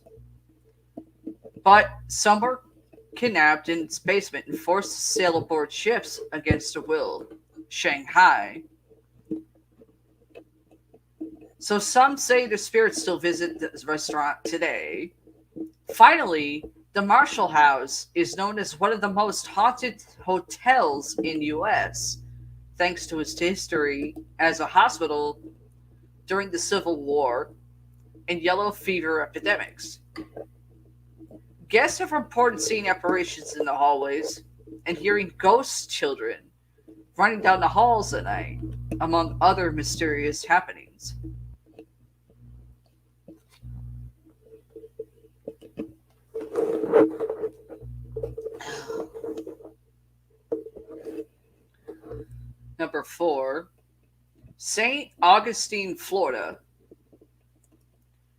But some were kidnapped in its basement and forced to sail aboard ships against their will. Shanghai. So some say the spirits still visit this restaurant today. Finally, the Marshall House is known as one of the most haunted hotels in the U.S., thanks to its history as a hospital during the Civil War and yellow fever epidemics. Guests have reported seeing apparitions in the hallways and hearing ghost children running down the halls at night, among other mysterious happenings. Number 4, St. Augustine, Florida.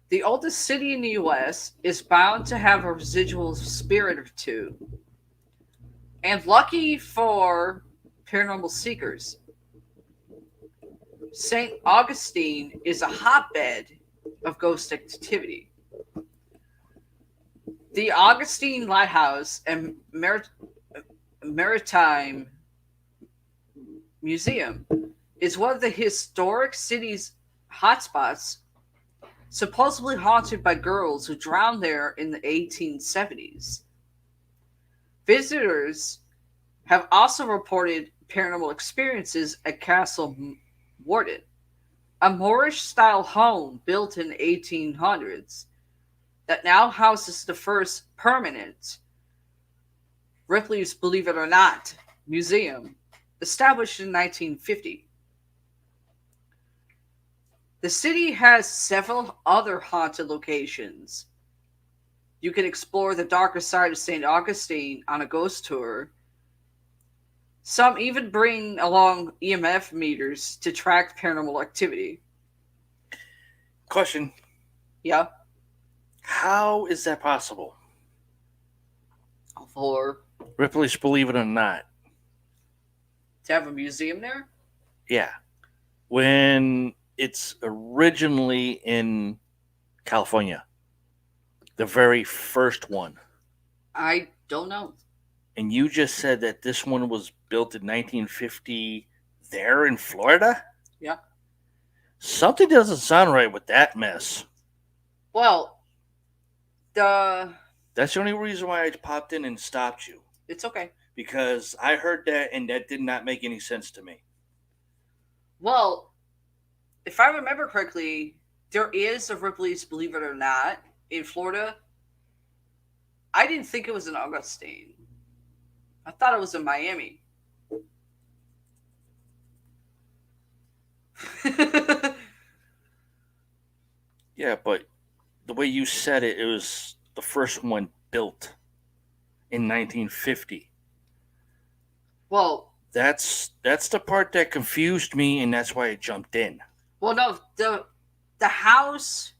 The oldest city in the U.S. is bound to have a residual spirit or two. And lucky for paranormal seekers, St. Augustine is a hotbed of ghost activity. The Augustine Lighthouse and Maritime Museum is one of the historic city's hotspots, supposedly haunted by girls who drowned there in the 1870s. Visitors have also reported paranormal experiences at Castle Warden, a Moorish-style home built in the 1800s that now houses the first permanent Ripley's Believe It or Not museum, established in 1950. The city has several other haunted locations. You can explore the darker side of St. Augustine on a ghost tour. Some even bring along EMF meters to track paranormal activity. Question. Yeah. How is that possible? For Ripley's Believe It or Not. To have a museum there? Yeah. When it's originally in California, the very first one. I don't know. And you just said that this one was built in 1950 there in Florida? Yeah. Something doesn't sound right with that mess. Well, the That's the only reason why I popped in and stopped you. it's okay. Because I heard that and that did not make any sense to me. Well, if I remember correctly, there is a Ripley's Believe It or Not in Florida. I didn't think it was in Augustine. I thought it was in Miami. Yeah, but the way you said it, it was the first one built in 1950. Well, That's the part that confused me, and that's why I jumped in. well, no, the house,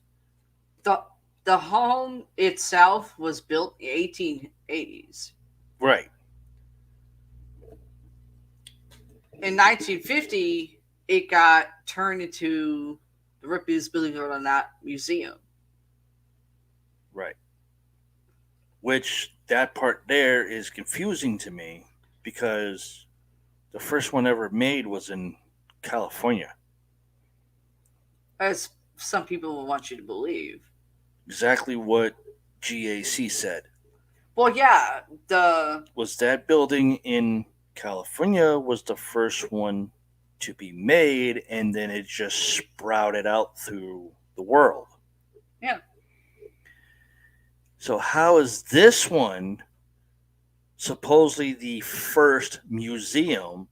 the home itself was built in 1880s. Right. In 1950, it got turned into the Ripley's Believe It or Not Museum. Right. Which that part there is confusing to me because the first one ever made was in California. As some people will want you to believe. Exactly what GAC said. Well, yeah, Was that building in California was the first one to be made, and then it just sprouted out through the world. Yeah. So how is this one supposedly the first museum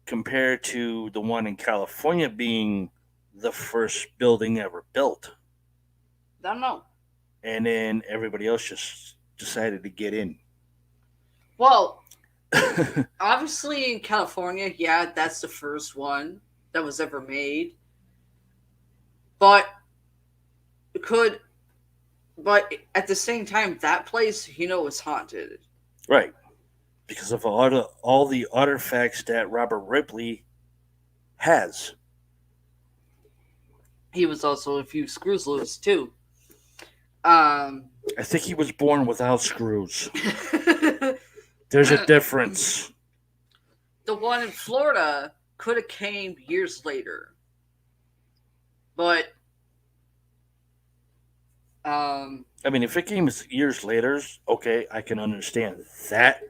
compared to the one in California being the first building ever built? I don't know. And then everybody else just decided to get in. Well, obviously in California, yeah, that's the first one that was ever made. But it could, but at the same time, that place, is haunted. Right. Because of all the artifacts that Robert Ripley has. He was also a few screws loose too. I think he was born without screws. There's a difference. The one in Florida could have came years later, but I mean, if it came years later, okay, I can understand that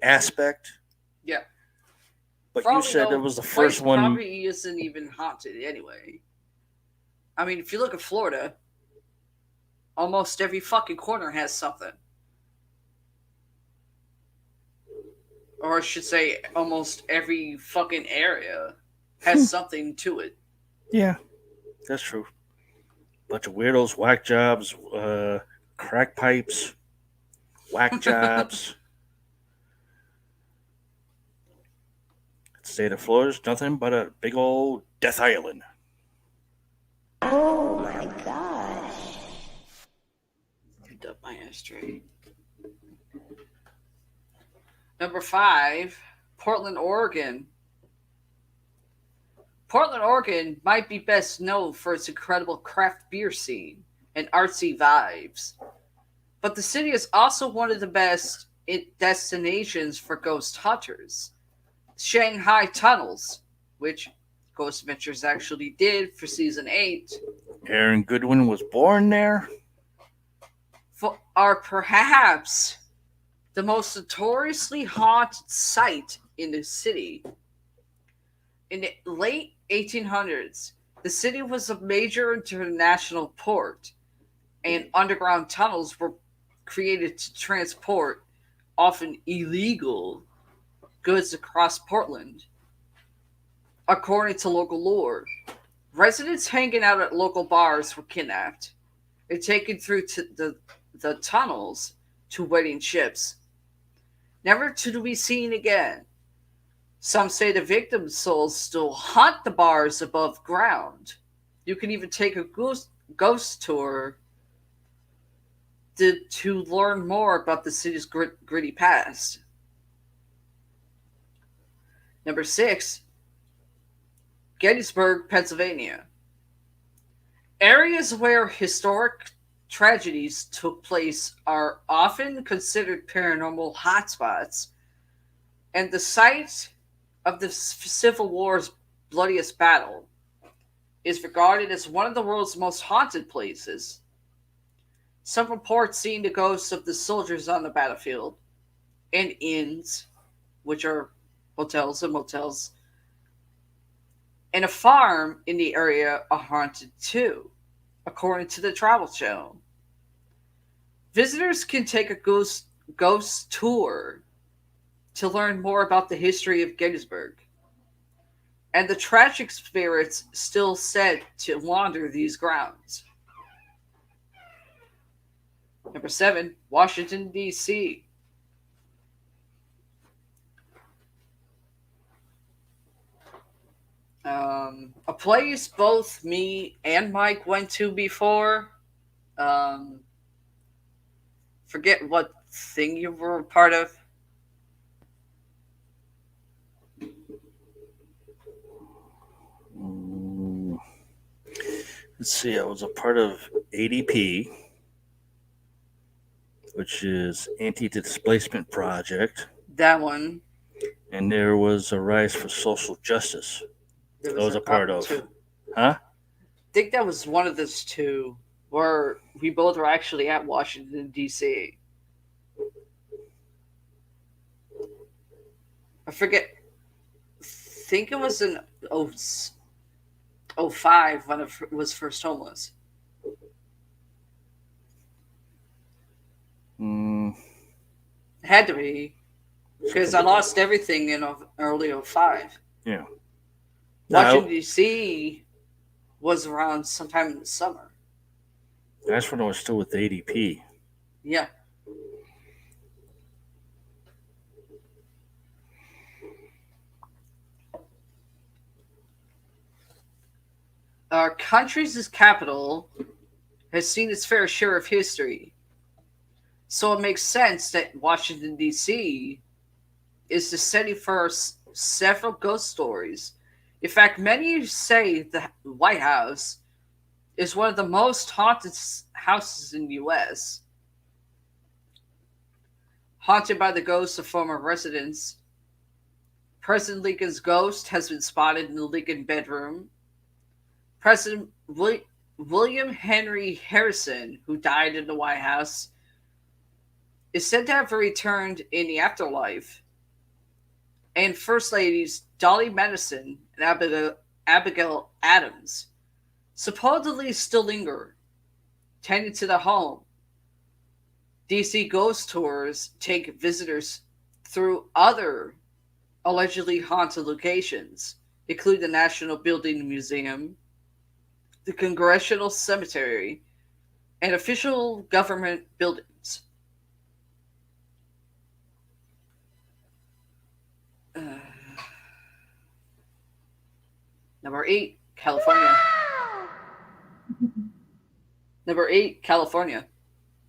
aspect. yeah. But For all you we said know, it was the place first one. Probably isn't even haunted anyway. I mean, if you look at Florida, almost every fucking corner has something. Or I should say, almost every fucking area has something to it. Yeah, that's true. Bunch of weirdos, whack jobs, crack pipes, whack jobs. State of Florida's nothing but a big old death island. Oh my gosh. Picked up my ashtray. Number 5, Portland, Oregon. Portland, Oregon might be best known for its incredible craft beer scene and artsy vibes. But the city is also one of the best destinations for ghost hunters. Shanghai Tunnels, which Ghost Adventures actually did for season 8, Aaron Goodwin was born there. are perhaps the most notoriously haunted site in the city. In the late 1800s, the city was a major international port, and underground tunnels were created to transport often illegal goods across Portland. According to local lore, residents hanging out at local bars were kidnapped and taken through to the tunnels to waiting ships, never to be seen again. Some say the victims' souls still haunt the bars above ground. You can even take a ghost tour to learn more about the city's gritty past. Number 6, Gettysburg, Pennsylvania. Areas where historic tragedies took place are often considered paranormal hotspots, and the site of the Civil War's bloodiest battle is regarded as one of the world's most haunted places. Some reports seeing the ghosts of the soldiers on the battlefield and inns, which are hotels and motels, and a farm in the area are haunted too, according to the Travel Channel. Visitors can take a ghost tour to learn more about the history of Gettysburg and the tragic spirits still said to wander these grounds. Number 7, Washington, D.C. A place both me and Mike went to before. Um, Forget what thing you were a part of. Let's see, I was a part of ADP, which is Anti-Displacement Project, That one. and there was a Rise for Social Justice. There I was a part couple of. too. Huh? I think that was one of those two where we both were actually at Washington, D.C. I forget. I think it was in 05 when it was first homeless. Mm, It had to be because I lost everything in early 05. yeah. Washington, No, D.C. was around sometime in the summer. that's when I was still with ADP. Yeah. Our country's capital has seen its fair share of history, so it makes sense that Washington, D.C. is the setting for several ghost stories. In fact, many say the White House is one of the most haunted houses in the U.S., haunted by the ghosts of former residents. President Lincoln's ghost has been spotted in the Lincoln bedroom. President William Henry Harrison, who died in the White House, is said to have returned in the afterlife. And First Ladies Dolly Madison and Abigail Adams supposedly still linger, tending to the home. DC ghost tours take visitors through other allegedly haunted locations, including the National Building Museum, the Congressional Cemetery, and official government buildings. Number 8, California. Number 8, California.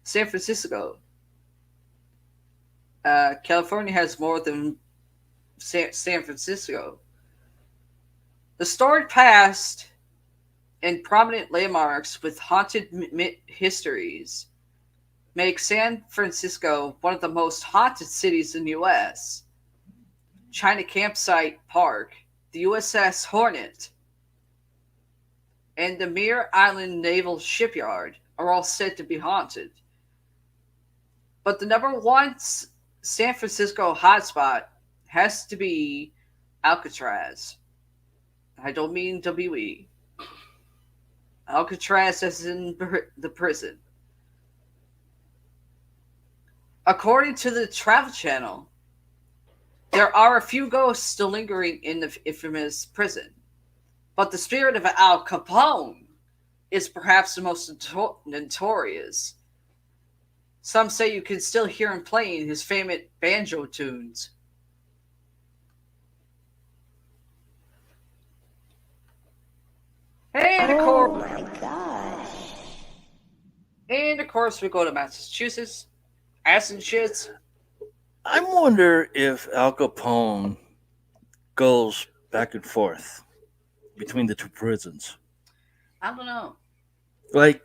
San Francisco. California has more than San Francisco. The storied past and prominent landmarks with haunted histories make San Francisco one of the most haunted cities in the U.S. China Campsite Park, the USS Hornet, and the Mere Island Naval Shipyard are all said to be haunted. But the number one San Francisco hotspot has to be Alcatraz. I don't mean WE. Alcatraz as in the prison. According to the Travel Channel, there are a few ghosts still lingering in the infamous prison, but the spirit of Al Capone is perhaps the most notorious. Some say you can still hear him playing his famous banjo tunes. And of Oh course, my gosh. we go to Massachusetts. Ass and shits. I wonder if Al Capone goes back and forth between the two prisons. I don't know. Like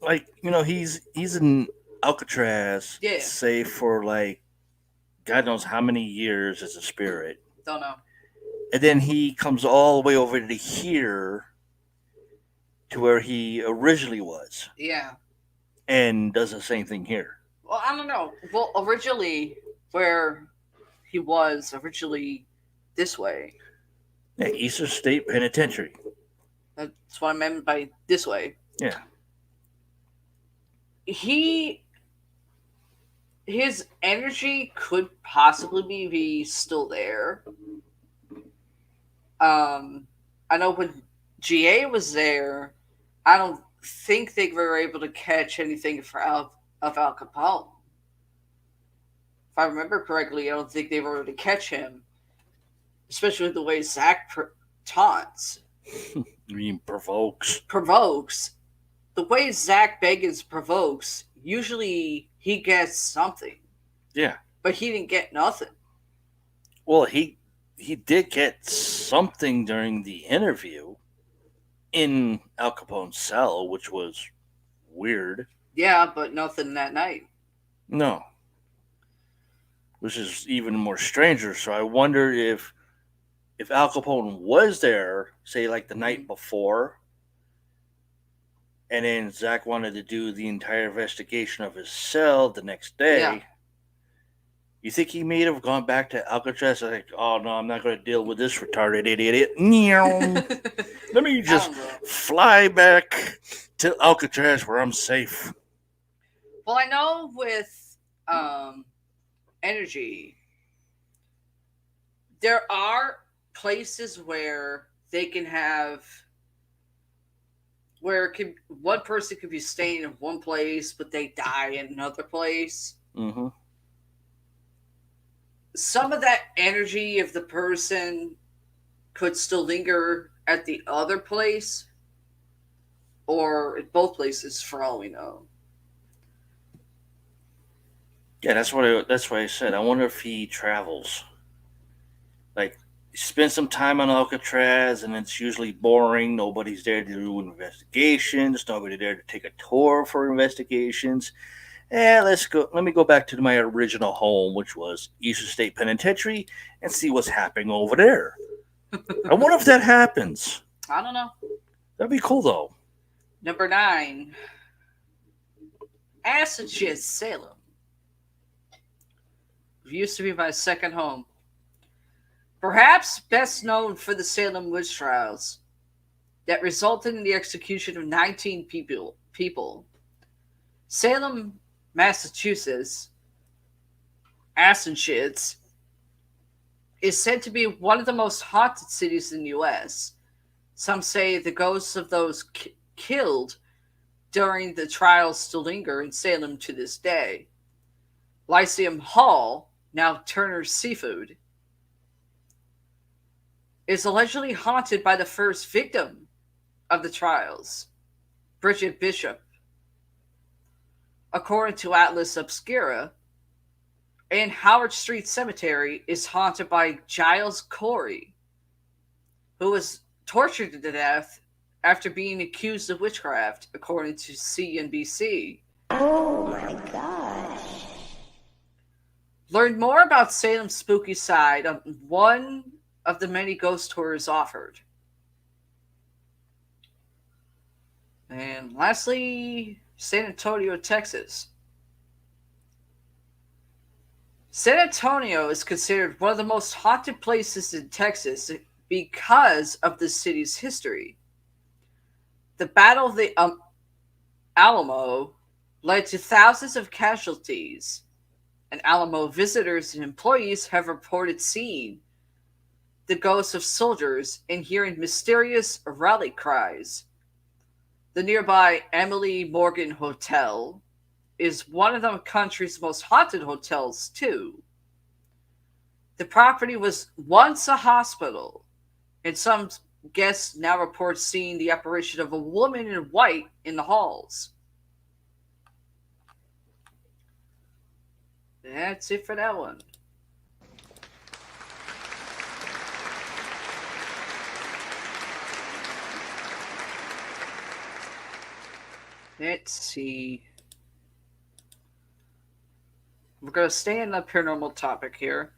he's in Alcatraz, Yeah. say for like God knows how many years as a spirit, Don't know. and then he comes all the way over to here to where he originally was, Yeah. and does the same thing here. Well, I don't know. Well, originally, where he was originally this way. Yeah, Eastern State Penitentiary. That's what I meant by this way. Yeah. His energy could possibly be still there. I know when GA was there, I don't think they were able to catch anything of Al Capone. If I remember correctly, I don't think they were able to catch him, especially with the way Zach taunts, I mean, provokes. The way Zach Bagans provokes, usually he gets something, Yeah. but he didn't get nothing. Well, he did get something during the interview in Al Capone's cell, which was weird. Yeah, but nothing that night. No. Which is even more stranger. So I wonder if Al Capone was there, say like the night before, and then Zach wanted to do the entire investigation of his cell the next day. Yeah. You think he may have gone back to Alcatraz and like, oh no, I'm not going to deal with this retarded idiot. Let me just fly back to Alcatraz where I'm safe. Well, I know with energy, there are places where they can have one person could be staying in one place, but they die in another place. Mm-hmm. Some of that energy of the person could still linger at the other place or at both places, for all we know. Yeah, that's why I said. I wonder if he travels. Like, spend some time on Alcatraz, and it's usually boring. Nobody's there to do investigations. Nobody there to take a tour for investigations. Let me go back to my original home, which was Eastern State Penitentiary, and see what's happening over there. I wonder if that happens. I don't know. That'd be cool, though. Number 9. Massachusetts, Salem. It used to be my second home. Perhaps best known for the Salem witch trials that resulted in the execution of 19 people. Salem, Massachusetts, is said to be one of the most haunted cities in the U.S. Some say the ghosts of those killed during the trials still linger in Salem to this day. Lyceum Hall, now Turner's Seafood, is allegedly haunted by the first victim of the trials, Bridget Bishop. According to Atlas Obscura, and Howard Street Cemetery is haunted by Giles Corey, who was tortured to death after being accused of witchcraft, according to CNBC. Oh my gosh. Learn more about Salem's spooky side on one of the many ghost tours offered. And lastly, San Antonio, Texas. San Antonio is considered one of the most haunted places in Texas because of the city's history. The Battle of the Alamo led to thousands of casualties, and Alamo visitors and employees have reported seeing the ghosts of soldiers and hearing mysterious rally cries. The nearby Emily Morgan Hotel is one of the country's most haunted hotels, too. The property was once a hospital, and some guests now report seeing the apparition of a woman in white in the halls. That's it for that one. Let's see. We're going to stay in the paranormal topic here.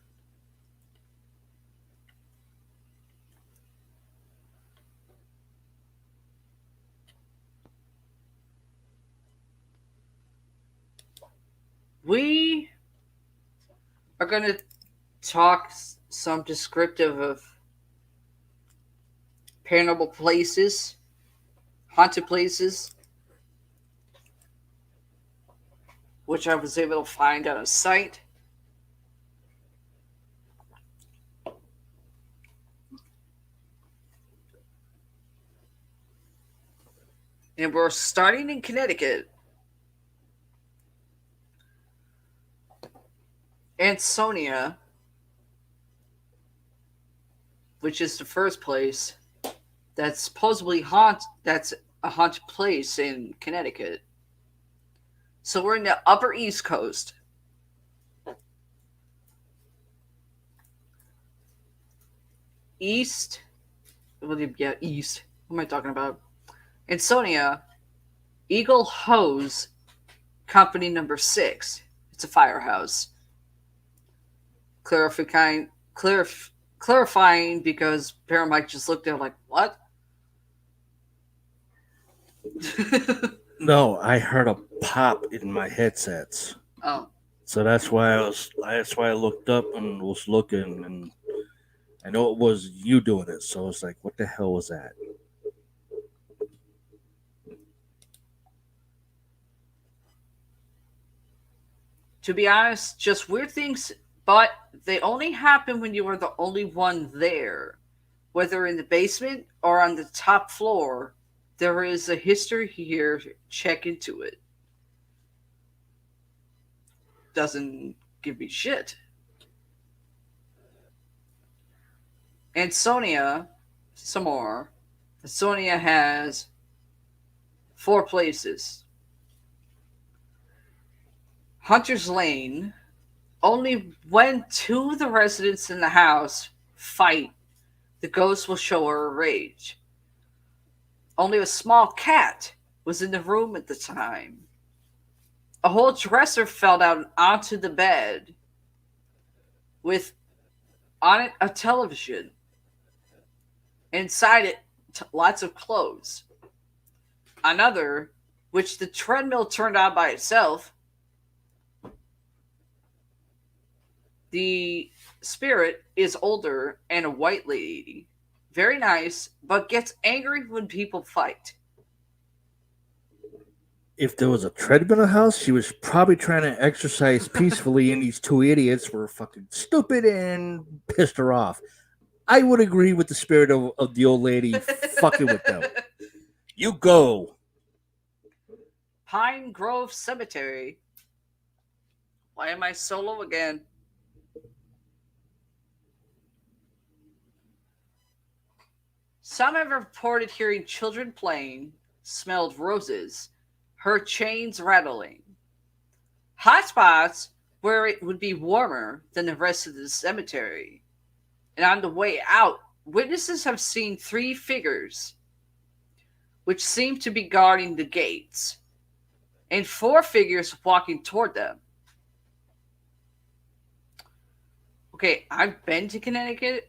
We are going to talk some descriptive of paranormal places, haunted places, which I was able to find on a site. And we're starting in Connecticut. Ansonia, which is the first place that's supposedly that's a haunted place in Connecticut. So we're in the Upper East Coast. East. East. What am I talking about? Ansonia, Eagle Hose Company number 6. It's a firehouse. Clarifying because Paramike just looked at it like, what? No, I heard a pop in my headsets. Oh. So that's why I looked up and was looking, and I know it was you doing it, so it's like, what the hell was that? To be honest, just weird things, but they only happen when you are the only one there. Whether in the basement or on the top floor, there is a history here. Check into it. Doesn't give me shit. Ansonia, some more. Ansonia has 4 places. Hunter's Lane, only when 2 of the residents in the house fight, the ghost will show her rage. Only a small cat was in the room at the time. A whole dresser fell down onto the bed with on it a television. Inside it, lots of clothes. Another, which the treadmill turned on by itself. The spirit is older and a white lady. Very nice, but gets angry when people fight. If there was a treadmill in the house, she was probably trying to exercise peacefully, and these 2 idiots were fucking stupid and pissed her off. I would agree with the spirit of the old lady fucking with them. You go. Pine Grove Cemetery. Why am I solo again? Some have reported hearing children playing, smelled roses, heard chains rattling. Hotspots where it would be warmer than the rest of the cemetery. And on the way out, witnesses have seen 3 figures, which seem to be guarding the gates, and 4 figures walking toward them. Okay, I've been to Connecticut.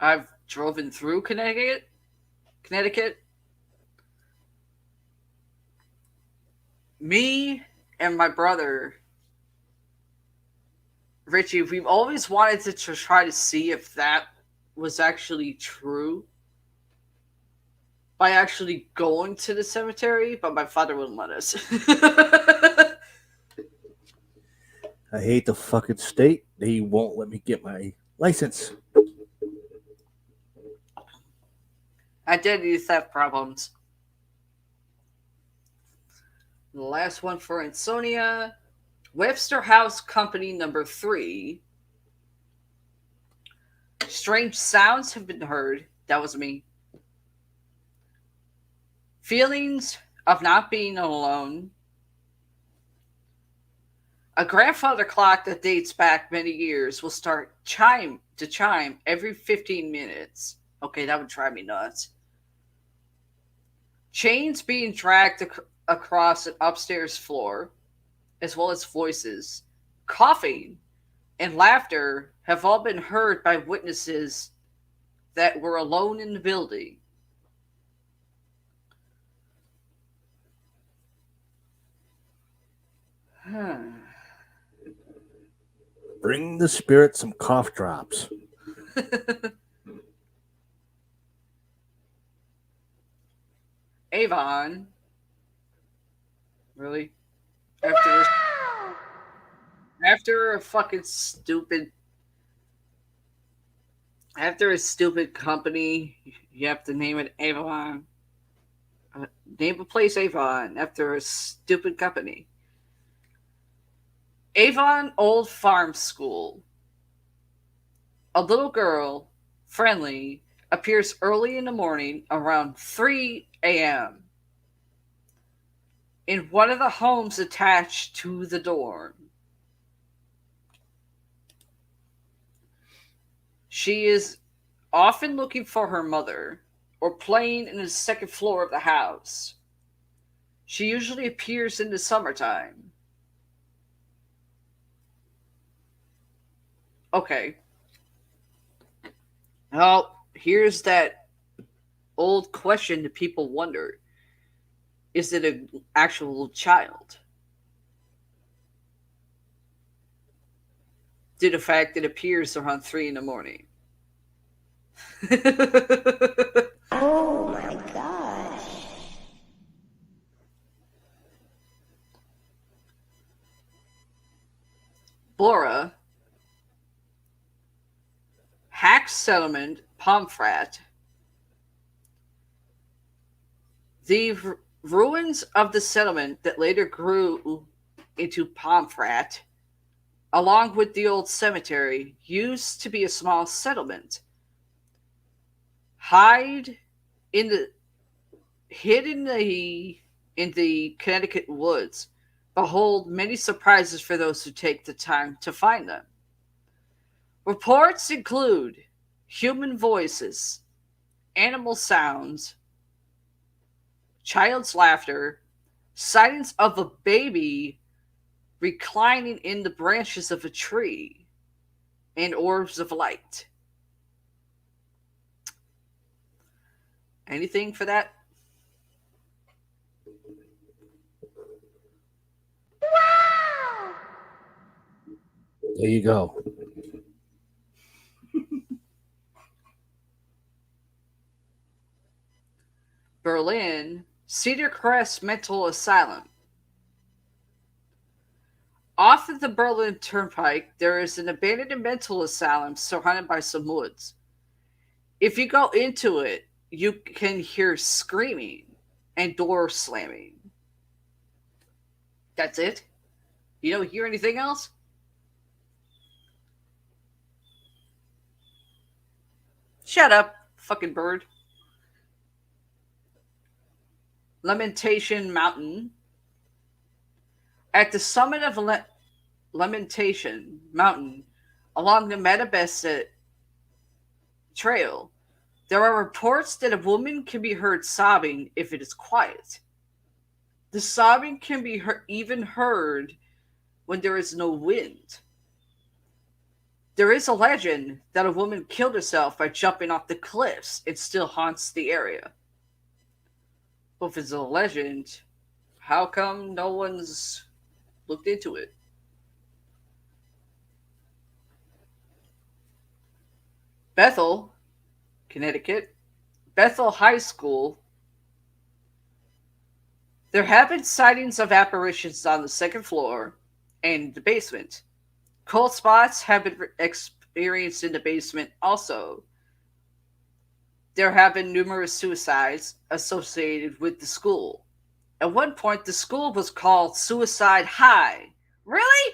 I've driven through Connecticut. Me and my brother, Richie, we've always wanted to try to see if that was actually true by actually going to the cemetery, but my father wouldn't let us. I hate the fucking state. They won't let me get my license. Identity theft problems. The last one for Ansonia. Webster House Company number 3. Strange sounds have been heard. That was me. Feelings of not being alone. A grandfather clock that dates back many years will start chime every 15 minutes. Okay, that would drive me nuts. Chains being dragged across an upstairs floor, as well as voices, coughing, and laughter have all been heard by witnesses that were alone in the building. Bring the spirit some cough drops. Avon, really? After after a fucking stupid after a stupid company, you have to name it Avon. Name a place Avon after a stupid company. Avon Old Farm School. A little girl, friendly, appears early in the morning around 3 a.m. in one of the homes attached to the dorm. She is often looking for her mother or playing in the second floor of the house. She usually appears in the summertime. Okay. Well, here's that old question that people wonder. Is it an actual child? Due to the fact that it appears around 3 in the morning. Oh my gosh. Bora, Hack Settlement, Pomfret. The ruins of the settlement that later grew into Pomfret, along with the old cemetery, used to be a small settlement. Hide in the hid in the Connecticut woods, but hold many surprises for those who take the time to find them. Reports include human voices, animal sounds, child's laughter, sightings of a baby reclining in the branches of a tree, and orbs of light. Anything for that? There you go. Berlin, Cedar Crest Mental Asylum. Off of the Berlin Turnpike, there is an abandoned mental asylum surrounded by some woods. If you go into it, you can hear screaming and door slamming. That's it? You don't hear anything else? Shut up, fucking bird. Lamentation Mountain. At the summit of Lamentation Mountain, along the Metabessa Trail, there are reports that a woman can be heard sobbing if it is quiet. The sobbing can be even heard when there is no wind. There is a legend that a woman killed herself by jumping off the cliffs. It still haunts the area. But if it's a legend, how come no one's looked into it? Bethel, Connecticut. Bethel High School. There have been sightings of apparitions on the second floor and the basement. Cold spots have been experienced in the basement also. There have been numerous suicides associated with the school. At one point, the school was called Suicide High. Really?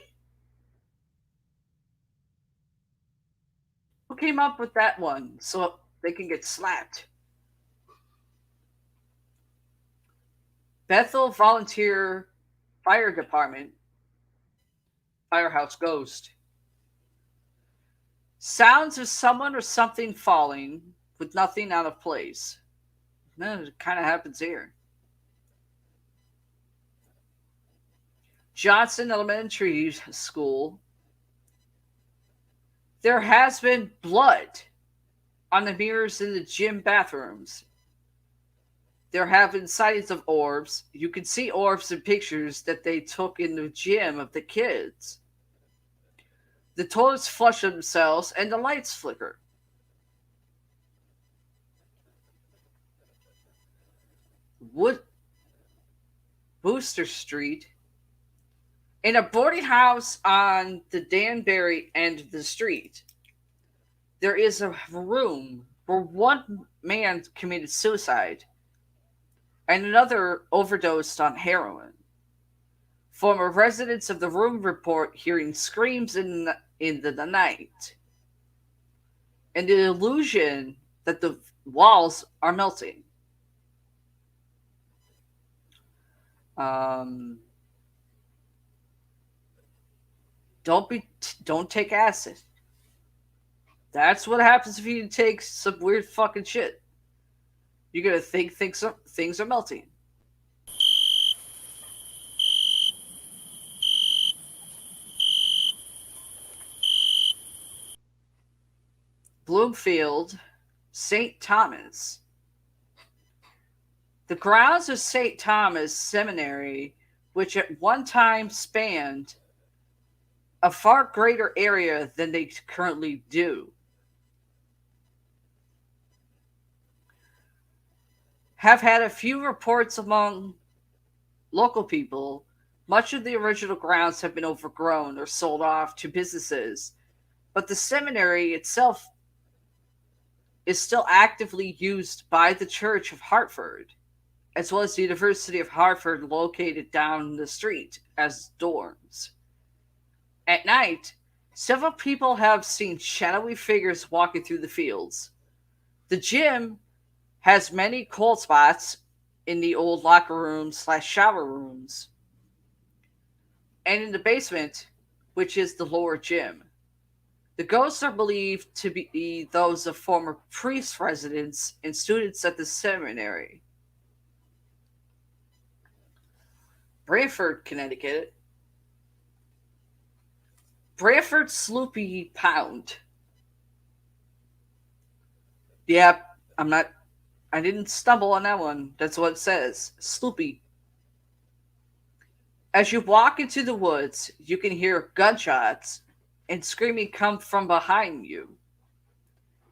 Who came up with that one so they can get slapped? Bethel Volunteer Fire Department. Firehouse Ghost. Sounds of someone or something falling with nothing out of place. It kind of happens here. Johnson Elementary School, there has been blood on the mirrors in the gym bathrooms. There have been sightings of orbs. You can see orbs in pictures that they took in the gym of the kids. The toilets flush themselves and the lights flicker. Wood Booster Street. In a boarding house on the Danbury end of the street, there is a room where one man committed suicide and another overdosed on heroin. Former residents of the room report hearing screams in the night and the illusion that the walls are melting. Don't take acid. That's what happens if you take some weird fucking shit. You're gonna think things are melting. Bloomfield, St. Thomas. The grounds of St. Thomas Seminary, which at one time spanned a far greater area than they currently do, have had a few reports among local people. Much of the original grounds have been overgrown or sold off to businesses, but the seminary itself is still actively used by the Church of Hartford, as well as the University of Hartford, located down the street, as dorms. At night, several people have seen shadowy figures walking through the fields. The gym has many cold spots in the old locker rooms / shower rooms, and in the basement, which is the lower gym. The ghosts are believed to be those of former priest residents and students at the seminary. Branford, Connecticut. Branford Sloopy Pound. Yeah, I didn't stumble on that one. That's what it says. Sloopy. As you walk into the woods, you can hear gunshots and screaming come from behind you.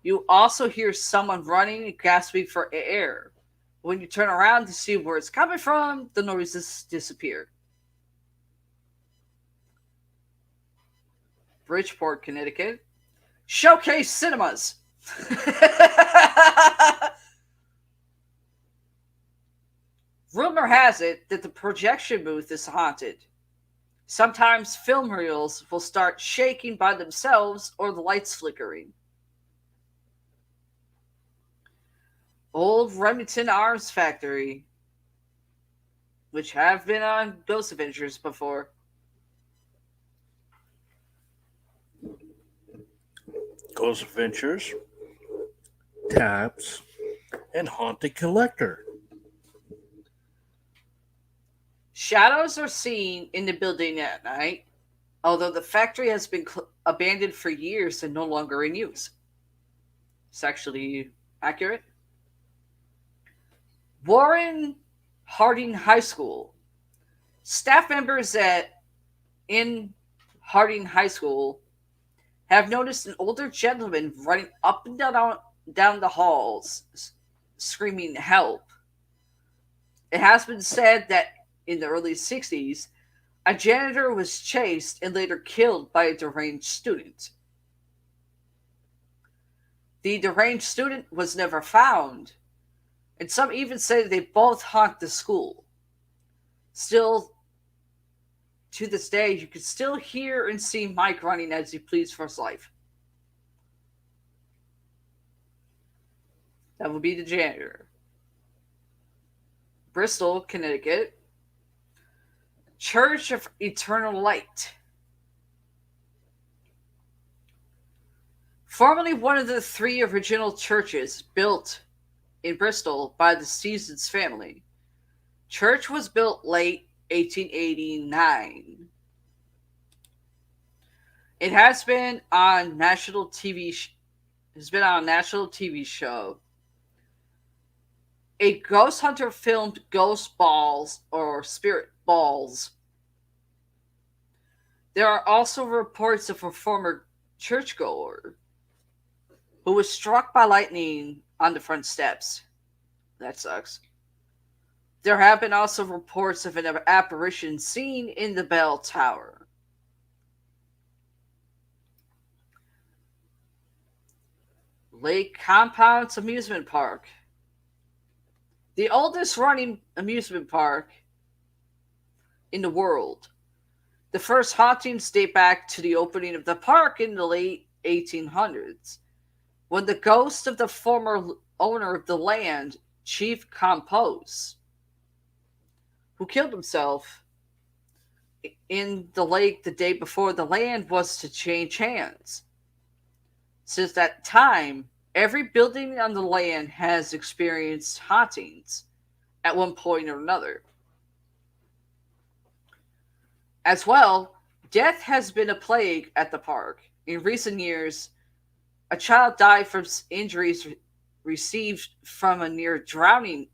You also hear someone running and gasping for air. When you turn around to see where it's coming from, the noises disappear. Bridgeport, Connecticut. Showcase Cinemas. Rumor has it that the projection booth is haunted. Sometimes film reels will start shaking by themselves or the lights flickering. Old Remington Arms Factory, which have been on Ghost Adventures before. Ghost Adventures, Taps, and Haunted Collector. Shadows are seen in the building at night, although the factory has been abandoned for years and no longer in use. It's actually accurate. Warren Harding High School. Staff members in Harding High School have noticed an older gentleman running up and down the halls, screaming help. It has been said that in the early 60s, a janitor was chased and later killed by a deranged student. The deranged student was never found, and some even say they both haunt the school. Still, to this day, you can still hear and see Mike running as he pleads for his life. That would be the janitor. Bristol, Connecticut. Church of Eternal Light. Formerly one of the 3 original churches built in Bristol by the Seasons family, church was built late 1889. It has been on national TV. Has been on a national TV show. A ghost hunter filmed ghost balls or spirit balls. There are also reports of a former churchgoer who was struck by lightning on the front steps. That sucks. There have been also reports of an apparition seen in the bell tower. Lake Compounds Amusement Park. The oldest running amusement park in the world. The first hauntings date back to the opening of the park in the late 1800s, when the ghost of the former owner of the land, Chief Compose, who killed himself in the lake the day before the land was to change hands. Since that time, every building on the land has experienced hauntings at one point or another. As well, death has been a plague at the park. In recent years, a child died from injuries received from a near drowning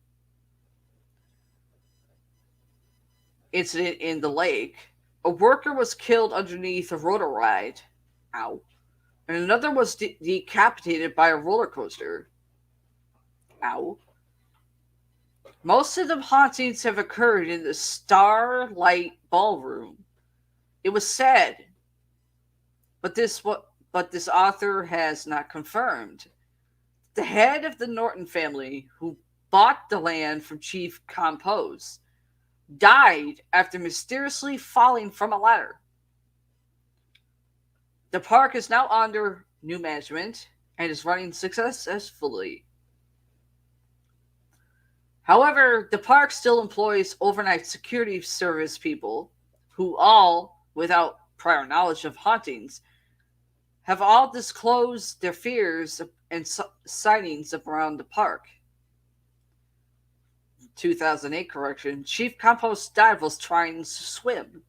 incident in the lake. A worker was killed underneath a rotor ride. Ow. And another was decapitated by a roller coaster. Ow. Most of the hauntings have occurred in the Starlight Ballroom. It was said, but this author has not confirmed. The head of the Norton family, who bought the land from Chief Compose, died after mysteriously falling from a ladder. The park is now under new management and is running successfully. However, the park still employs overnight security service people who all, without prior knowledge of hauntings, have all disclosed their fears and sightings around the park. 2008 correction, Chief Compose died while trying to swim.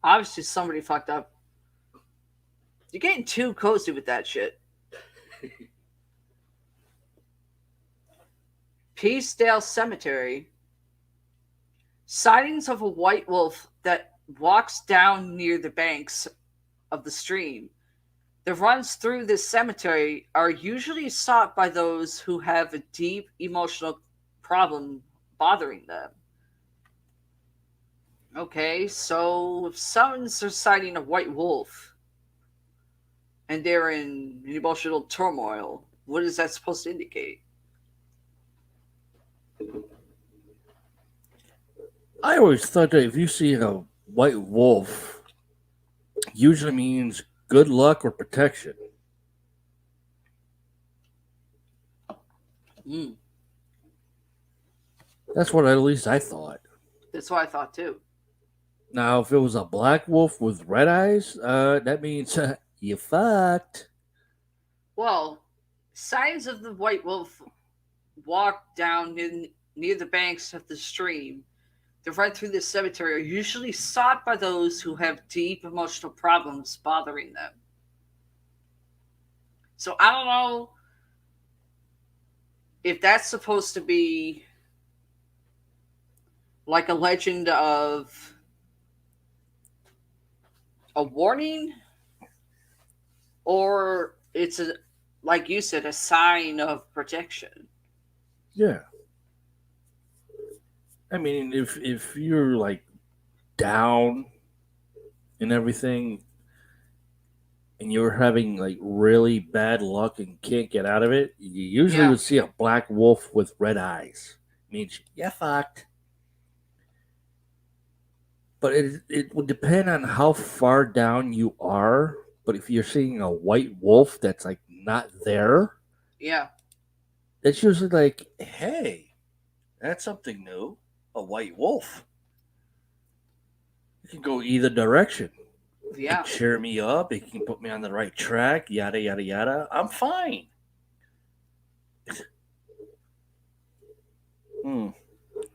Obviously somebody fucked up. You're getting too cozy with that shit. Peacedale Cemetery. Sightings of a white wolf that walks down near the banks of the stream that runs through this cemetery are usually sought by those who have a deep emotional problem bothering them. Okay, so if someone's citing a white wolf and they're in emotional turmoil, what is that supposed to indicate? I always thought that if you see a white wolf, usually means good luck or protection. Mm, That's what at least I thought. that's what I thought too. Now, if it was a black wolf with red eyes, that means you fucked. Well, signs of the white wolf walk down near the banks of the stream that run through the cemetery are usually sought by those who have deep emotional problems bothering them. So I don't know if that's supposed to be like a legend of a warning, or it's a, like you said, a sign of protection. Yeah. I mean, if you're like down and everything, and you're having like really bad luck and can't get out of it, you usually Yeah. would see a black wolf with red eyes. Means you fucked. But it would depend on how far down you are. But if you're seeing a white wolf that's like not there, Yeah. it's usually like, Hey, that's something new. A white wolf. it can go either direction. It Yeah. can cheer me up. It can put me on the right track. Yada yada yada. I'm fine.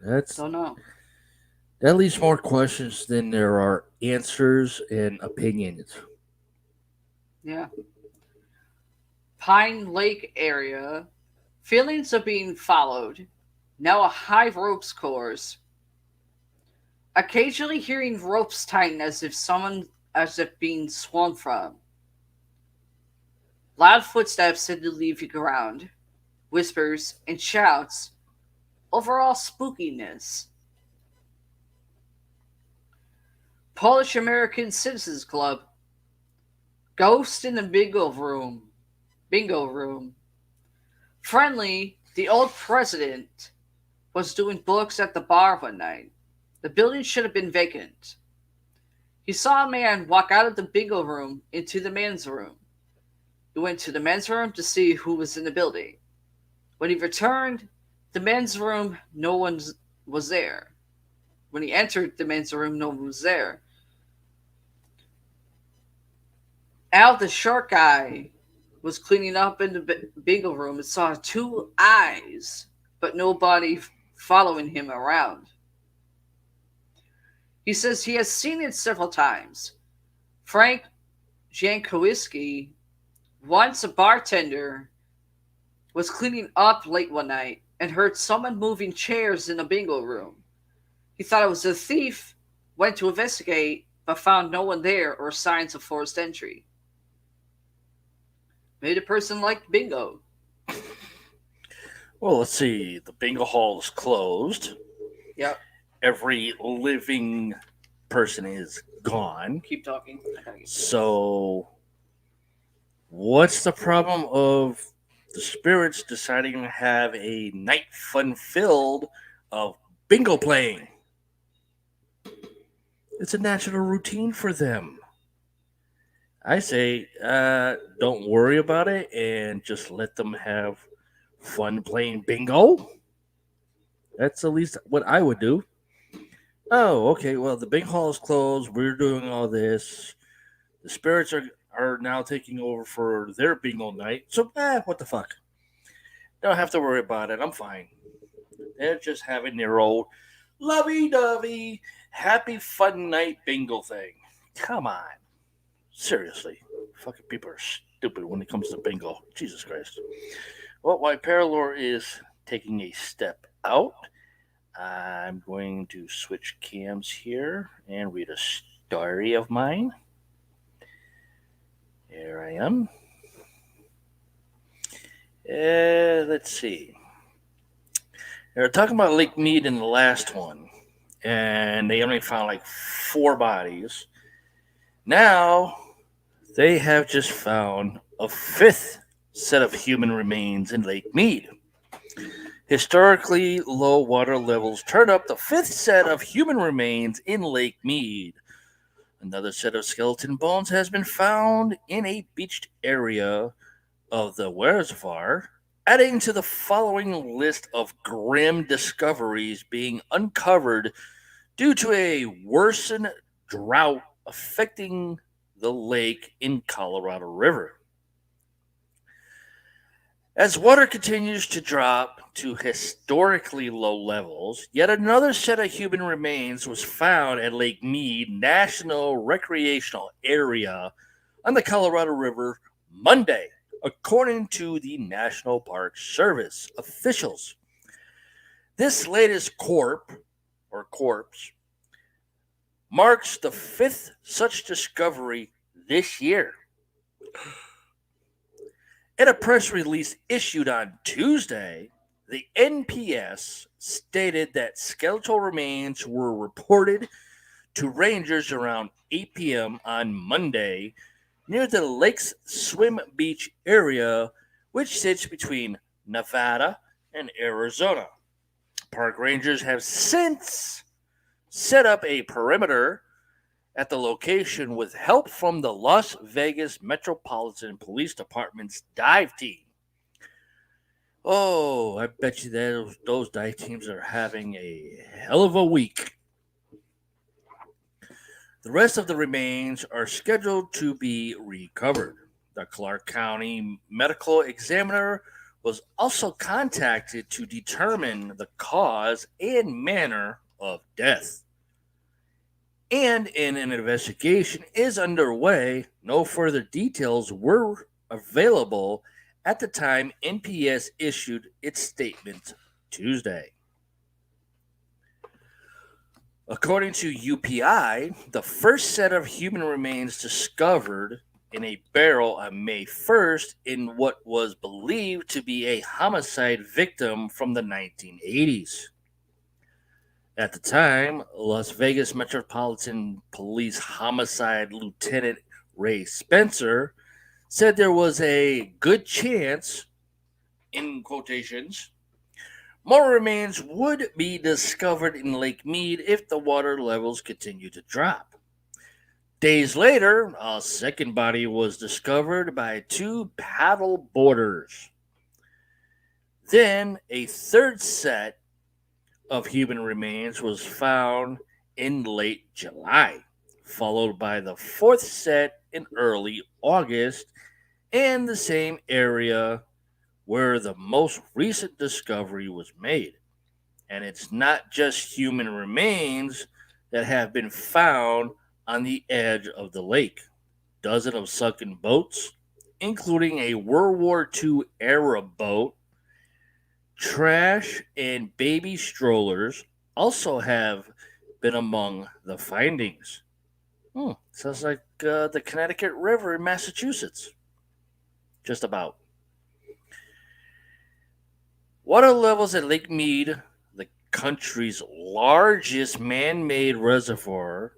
Don't know. That leaves more questions than there are answers and opinions. Yeah. Pine Lake area. Feelings of being followed. Now a high ropes course. Occasionally hearing ropes tighten as if being swung from. Loud footsteps in the leafy ground. Whispers and shouts. Overall spookiness. Polish American Citizens Club. Ghost in the bingo room. Bingo room. Friendly, the old president was doing books at the bar one night. The building should have been vacant. He saw a man walk out of the bingo room into the men's room. He went to the men's room to see who was in the building. When he returned, the men's room, no one was there. When he entered the men's room, no one was there. Al, the short guy, was cleaning up in the bingo room and saw two eyes, but nobody following him around. He says he has seen it several times. Frank Jankowski, once a bartender, was cleaning up late one night and heard someone moving chairs in the bingo room. He thought it was a thief, went to investigate, but found no one there or signs of forced entry. Maybe the person liked bingo. Well, let's see. The bingo hall is closed. Yep. Every living person is gone. Keep talking. So, what's the problem of the spirits deciding to have a night fun filled of bingo playing? It's a natural routine for them. I say, don't worry about it and just let them have fun playing bingo. That's at least what I would do. Oh, okay. Well, the big hall is closed. We're doing all this. The spirits are now taking over for their bingo night. So, what the fuck? Don't have to worry about it. I'm fine. They're just having their old lovey-dovey, happy fun night bingo thing. Come on. Seriously. Fucking people are stupid when it comes to bingo. Jesus Christ. Well, while Paralore is taking a step out, I'm going to switch cams here and read a story of mine. Here I am. Let's see. They were talking about Lake Mead in the last one, and they only found like 4 bodies. Now, they have just found a 5th set of human remains in Lake Mead. Historically low water levels turned up the 5th set of human remains in Lake Mead. Another set of skeleton bones has been found in a beached area of the reservoir, adding to the following list of grim discoveries being uncovered due to a worsened drought affecting the lake in Colorado River. As water continues to drop to historically low levels, yet another set of human remains was found at Lake Mead National Recreational Area on the Colorado River Monday, according to the National Park Service officials. This latest corpse marks the 5th such discovery this year. In a press release issued on Tuesday, the NPS stated that skeletal remains were reported to rangers around 8 p.m. on Monday near the Lake's Swim Beach area, which sits between Nevada and Arizona. Park rangers have since set up a perimeter at the location with help from the Las Vegas Metropolitan Police Department's dive team. Oh, I bet you that those dive teams are having a hell of a week. The rest of the remains are scheduled to be recovered. The Clark County Medical Examiner was also contacted to determine the cause and manner of death. And an investigation is underway. No further details were available at the time NPS issued its statement Tuesday. According to UPI, the first set of human remains discovered in a barrel on May 1st in what was believed to be a homicide victim from the 1980s. At the time, Las Vegas Metropolitan Police Homicide Lieutenant Ray Spencer said there was a good chance, in quotations, more remains would be discovered in Lake Mead if the water levels continue to drop. Days later, a second body was discovered by two paddle boarders. Then, a third set of human remains was found in late July, followed by the fourth set in early August in the same area where the most recent discovery was made. And it's not just human remains that have been found on the edge of the lake. Dozens of sunken boats, including a World War II era boat, trash, and baby strollers also have been among the findings. Sounds like the Connecticut River in Massachusetts. Just about. Water levels at Lake Mead, the country's largest man-made reservoir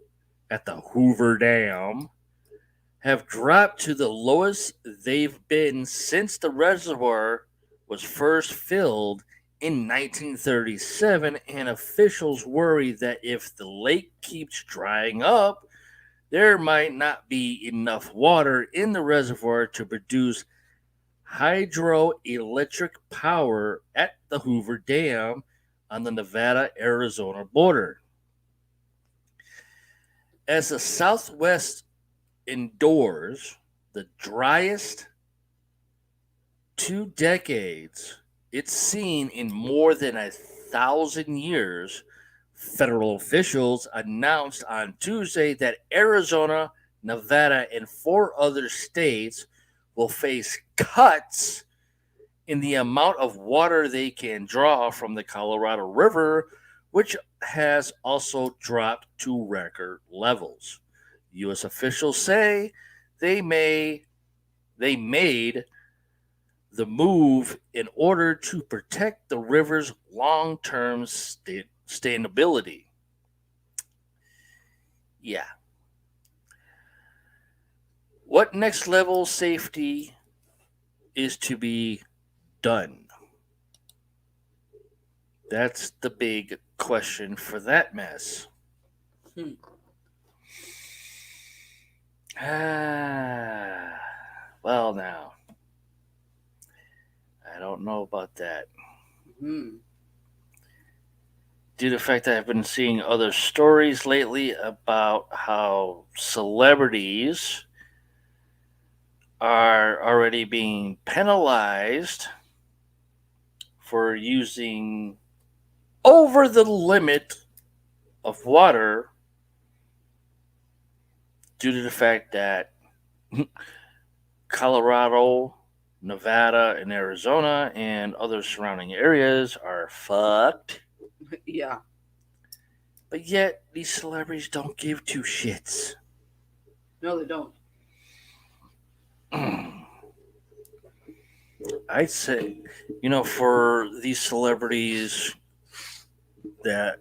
at the Hoover Dam, have dropped to the lowest they've been since the reservoir was first filled in 1937, and officials worry that if the lake keeps drying up, there might not be enough water in the reservoir to produce hydroelectric power at the Hoover Dam on the Nevada-Arizona border. As the Southwest endures the driest 2 decades it's seen in more than 1,000 years, federal officials announced on Tuesday that Arizona, Nevada, and 4 other states will face cuts in the amount of water they can draw from the Colorado River, which has also dropped to record levels. U.S. officials say they made the move in order to protect the river's long-term sustainability. Yeah. What next level safety is to be done? That's the big question for that mess. Well, now, I don't know about that. Due to the fact that I've been seeing other stories lately about how celebrities are already being penalized for using over the limit of water due to the fact that Colorado, Nevada, and Arizona and other surrounding areas are fucked. Yeah. But yet, these celebrities don't give two shits. No, they don't. I'd say, for these celebrities that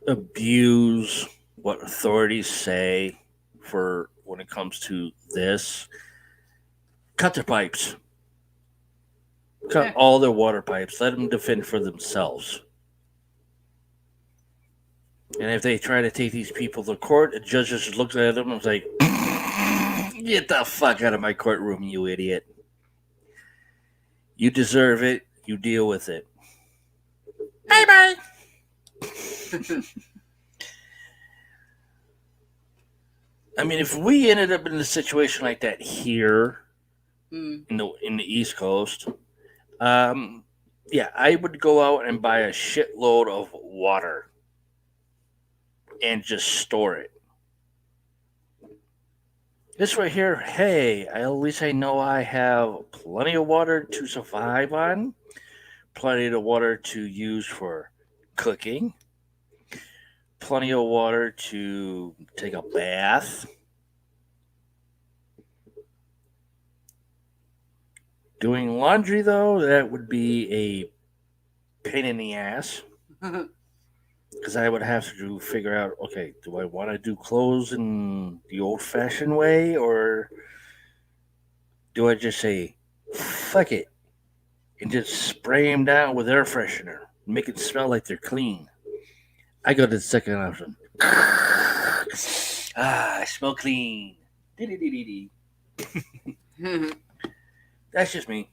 abuse what authorities say for when it comes to this, cut their pipes. Cut all their water pipes. Let them defend for themselves. And if they try to take these people to court, the judge just looks at them and is like, get the fuck out of my courtroom, you idiot. You deserve it. You deal with it. Bye-bye. I mean, if we ended up in a situation like that here in the East Coast, Um, yeah, I would go out and buy a shitload of water and just store it. This right here, hey, at least I know I have plenty of water to survive on, plenty of water to use for cooking, plenty of water to take a bath. Doing laundry, though, that would be a pain in the ass because I would have to figure out, okay, do I want to do clothes in the old fashioned way, or do I just say, fuck it, and just spray them down with air freshener, make it smell like they're clean? I go to the second option. I smell clean. Dee-dee-dee-dee-dee. That's just me.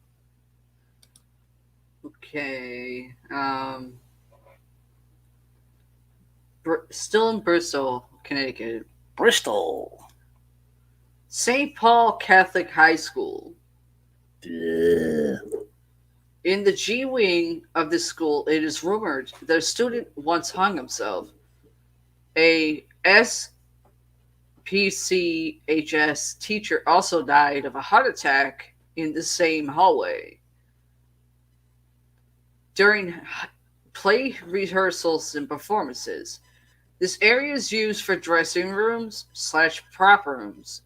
Okay. Still in Bristol, Connecticut. Bristol. St. Paul Catholic High School. Ugh. In the G wing of this school, it is rumored that a student once hung himself. A SPCHS teacher also died of a heart attack in the same hallway. During play rehearsals and performances, this area is used for dressing rooms / prop rooms,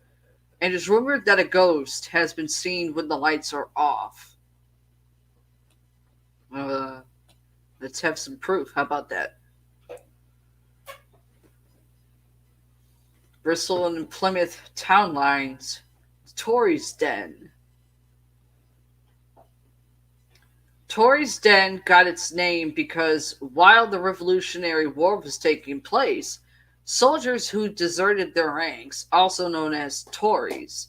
and is rumored that a ghost has been seen when the lights are off. Let's have some proof. How about that? Bristol and Plymouth town lines, Tory's Den. Tory's Den got its name because while the Revolutionary War was taking place, soldiers who deserted their ranks, also known as Tories,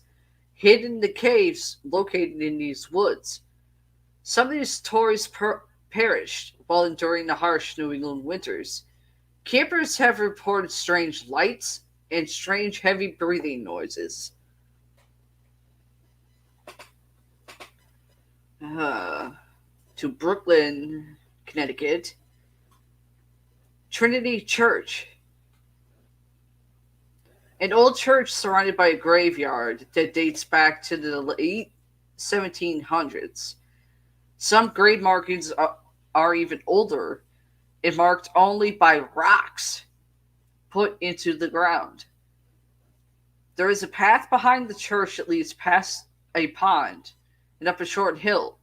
hid in the caves located in these woods. Some of these Tories perished while enduring the harsh New England winters. Campers have reported strange lights and strange heavy breathing noises. To Brooklyn, Connecticut. Trinity Church. An old church surrounded by a graveyard that dates back to the late 1700s. Some grave markings are even older and marked only by rocks put into the ground. There is a path behind the church that leads past a pond and up a short hill.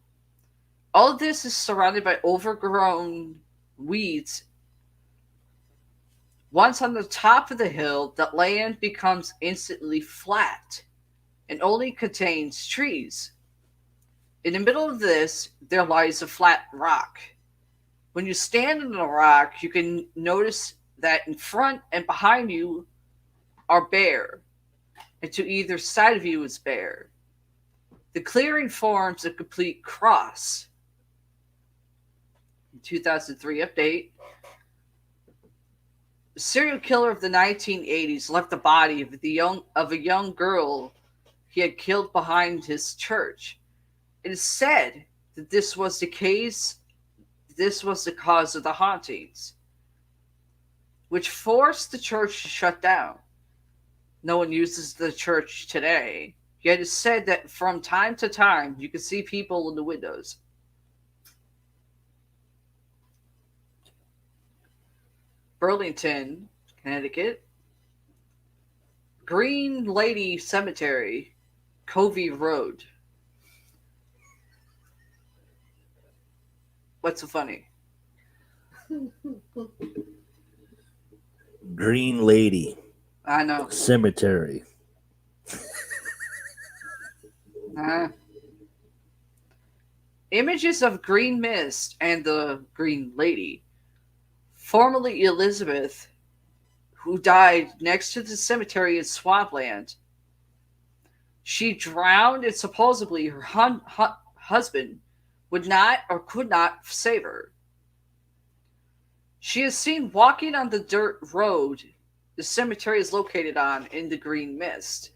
All of this is surrounded by overgrown weeds. Once on the top of the hill, the land becomes instantly flat and only contains trees. In the middle of this, there lies a flat rock. When you stand on the rock, you can notice that in front and behind you are bare, and to either side of you is bare. The clearing forms a complete cross. 2003 update. The serial killer of the 1980s left the body of a young girl he had killed behind his church. It is said that this was the cause of the hauntings, which forced the church to shut down. No one uses the church today, yet it's said that from time to time you can see people in the windows. Burlington, Connecticut. Green Lady Cemetery, Covey Road. What's so funny? Green Lady I know. Cemetery. Images of green mist and the Green Lady, formerly Elizabeth, who died next to the cemetery in Swampland. She drowned and supposedly her husband would not or could not save her. She is seen walking on the dirt road the cemetery is located on in the green mist.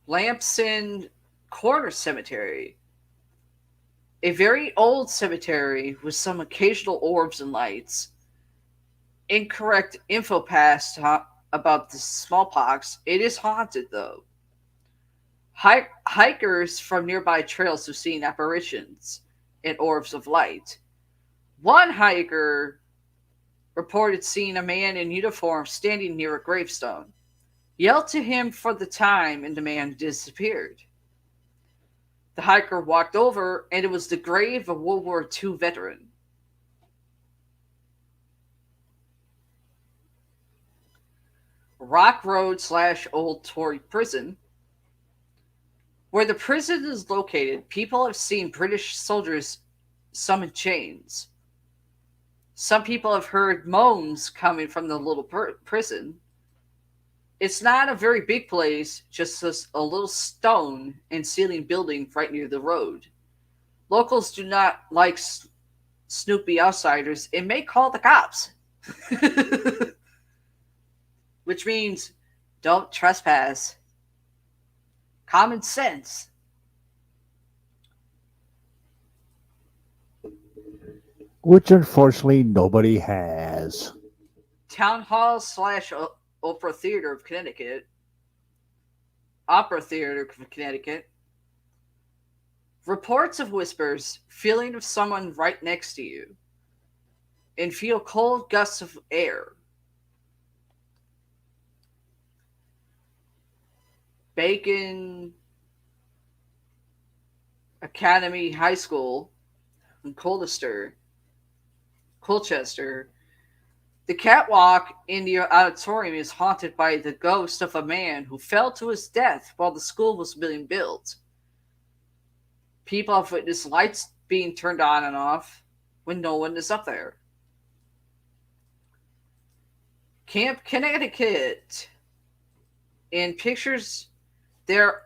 Lamson corner cemetery, a very old cemetery with some occasional orbs and lights. Incorrect info passed about the smallpox. It is haunted, though. Hikers from nearby trails have seen apparitions and orbs of light. One hiker reported seeing a man in uniform standing near a gravestone, yelled to him for the time, and the man disappeared. The hiker walked over, and it was the grave of a World War II veteran. Rock Road / Old Tory Prison. Where the prison is located, people have seen British soldiers, some in chains. Some people have heard moans coming from the little prison. It's not a very big place, just a little stone and ceiling building right near the road. Locals do not like snoopy outsiders and may call the cops. Which means don't trespass. Common sense. Which unfortunately nobody has. Town Hall / Opera Theater of Connecticut. Opera Theater of Connecticut. Reports of whispers, feeling of someone right next to you, and feel cold gusts of air. Bacon Academy High School in Colchester. The catwalk in the auditorium is haunted by the ghost of a man who fell to his death while the school was being built. People have witnessed lights being turned on and off when no one is up there. Camp Connecticut. In pictures there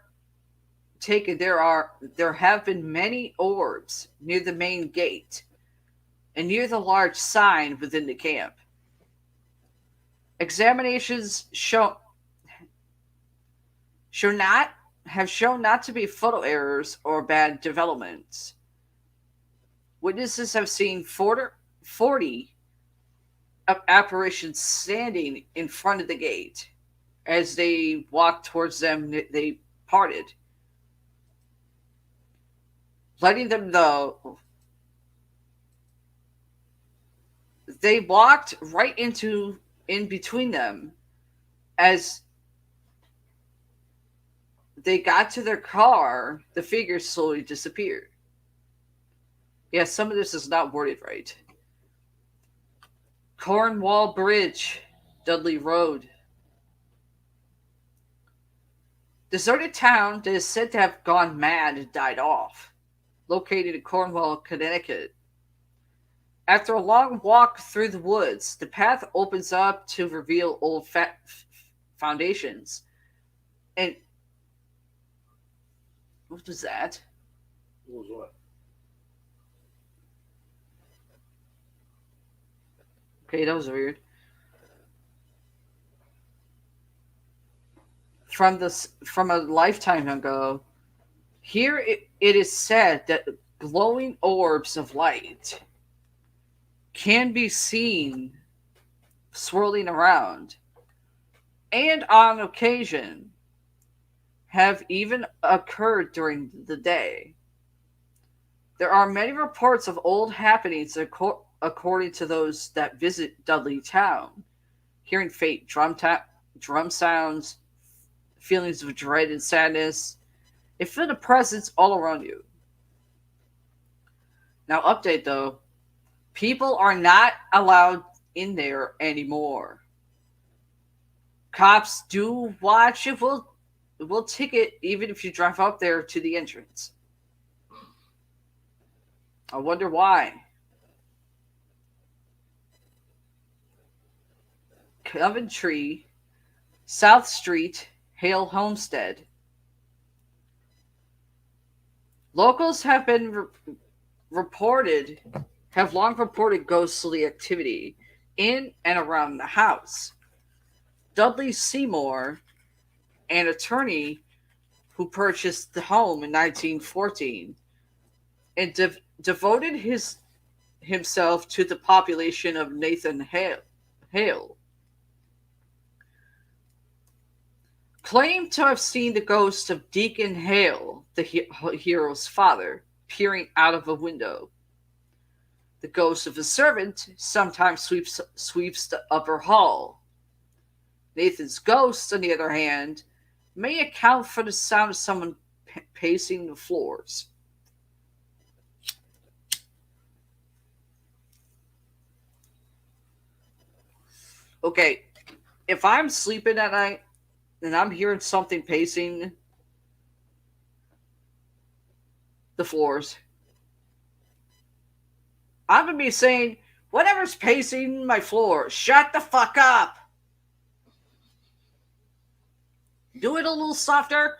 have been many orbs near the main gate and near the large sign within the camp. Examinations have shown not to be photo errors or bad developments. Witnesses have seen 40 apparitions standing in front of the gate. As they walked towards them, they parted, letting them know. They walked right in between them. As they got to their car, the figures slowly disappeared. Yeah, some of this is not worded right. Cornwall Bridge, Dudley Road. Deserted town that is said to have gone mad and died off, located in Cornwall, Connecticut. After a long walk through the woods, the path opens up to reveal old foundations. And what was that? What was what? Okay, that was weird. From a lifetime ago, here it is said that glowing orbs of light can be seen swirling around, and on occasion have even occurred during the day. There are many reports of old happenings according to those that visit Dudley Town, hearing faint drum sounds, feelings of dread and sadness. They feel the presence all around you. Now, update though. People are not allowed in there anymore. Cops do watch it. Will ticket even if you drive up there to the entrance. I wonder why. Coventry, South Street, Hale Homestead. Locals have been have long reported ghostly activity in and around the house. Dudley Seymour, an attorney who purchased the home in 1914 and devoted himself to the population of Nathan Hale. Claimed to have seen the ghost of Deacon Hale, the hero's father, peering out of a window. The ghost of a servant sometimes sweeps the upper hall. Nathan's ghost, on the other hand, may account for the sound of someone pacing the floors. Okay, if I'm sleeping at night and I'm hearing something pacing the floors, I'm gonna be saying, whatever's pacing my floor, shut the fuck up. Do it a little softer.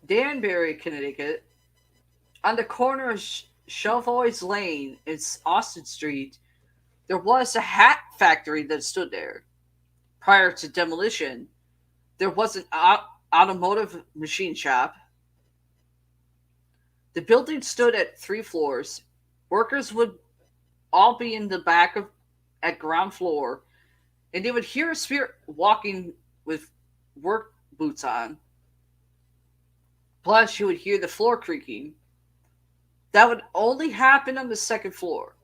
Danbury, Connecticut, on the corner of Chauvoy's Lane and Austin Street, there was a hat factory that stood there. Prior to demolition, there was an automotive machine shop. The building stood at 3 floors. Workers would all be in the back at ground floor, and they would hear a spirit walking with work boots on. Plus, you would hear the floor creaking. That would only happen on the 2nd floor.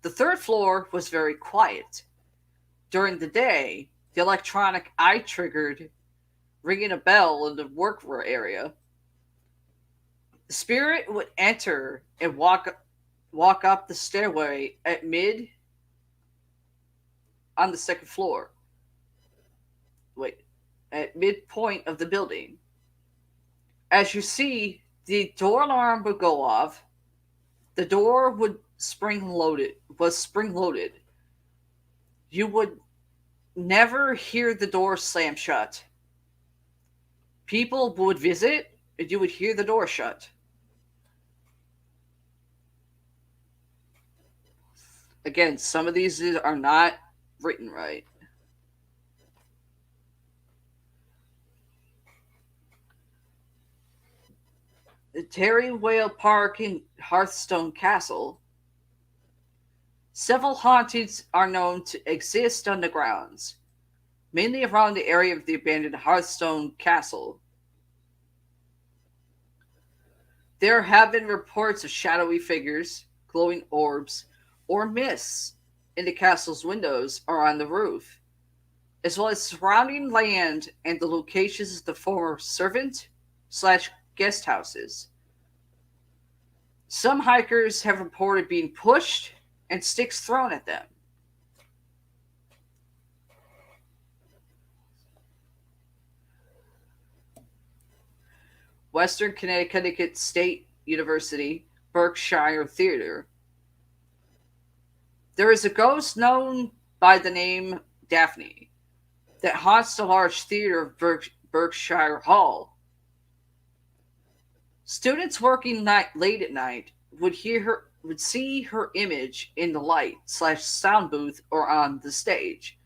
The 3rd floor was very quiet. During the day, the electronic eye triggered ringing a bell in the work area. The spirit would enter and walk up the stairway at on the 2nd floor. At midpoint of the building. As you see, the door alarm would go off. The door was spring loaded. You would never hear the door slam shut. People would visit, and you would hear the door shut. Again, some of these are not written right. The Terry Whale Park in Hearthstone Castle. Several hauntings are known to exist on the grounds, mainly around the area of the abandoned Hearthstone Castle. There have been reports of shadowy figures, glowing orbs, or mists in the castle's windows or on the roof, as well as surrounding land and the locations of the former servant/guest houses. Some hikers have reported being pushed and sticks thrown at them. Western Connecticut State University, Berkshire Theater. There is a ghost known by the name Daphne that haunts the large theater of Berkshire Hall. Students working late at night would see her image in the light/sound booth or on the stage.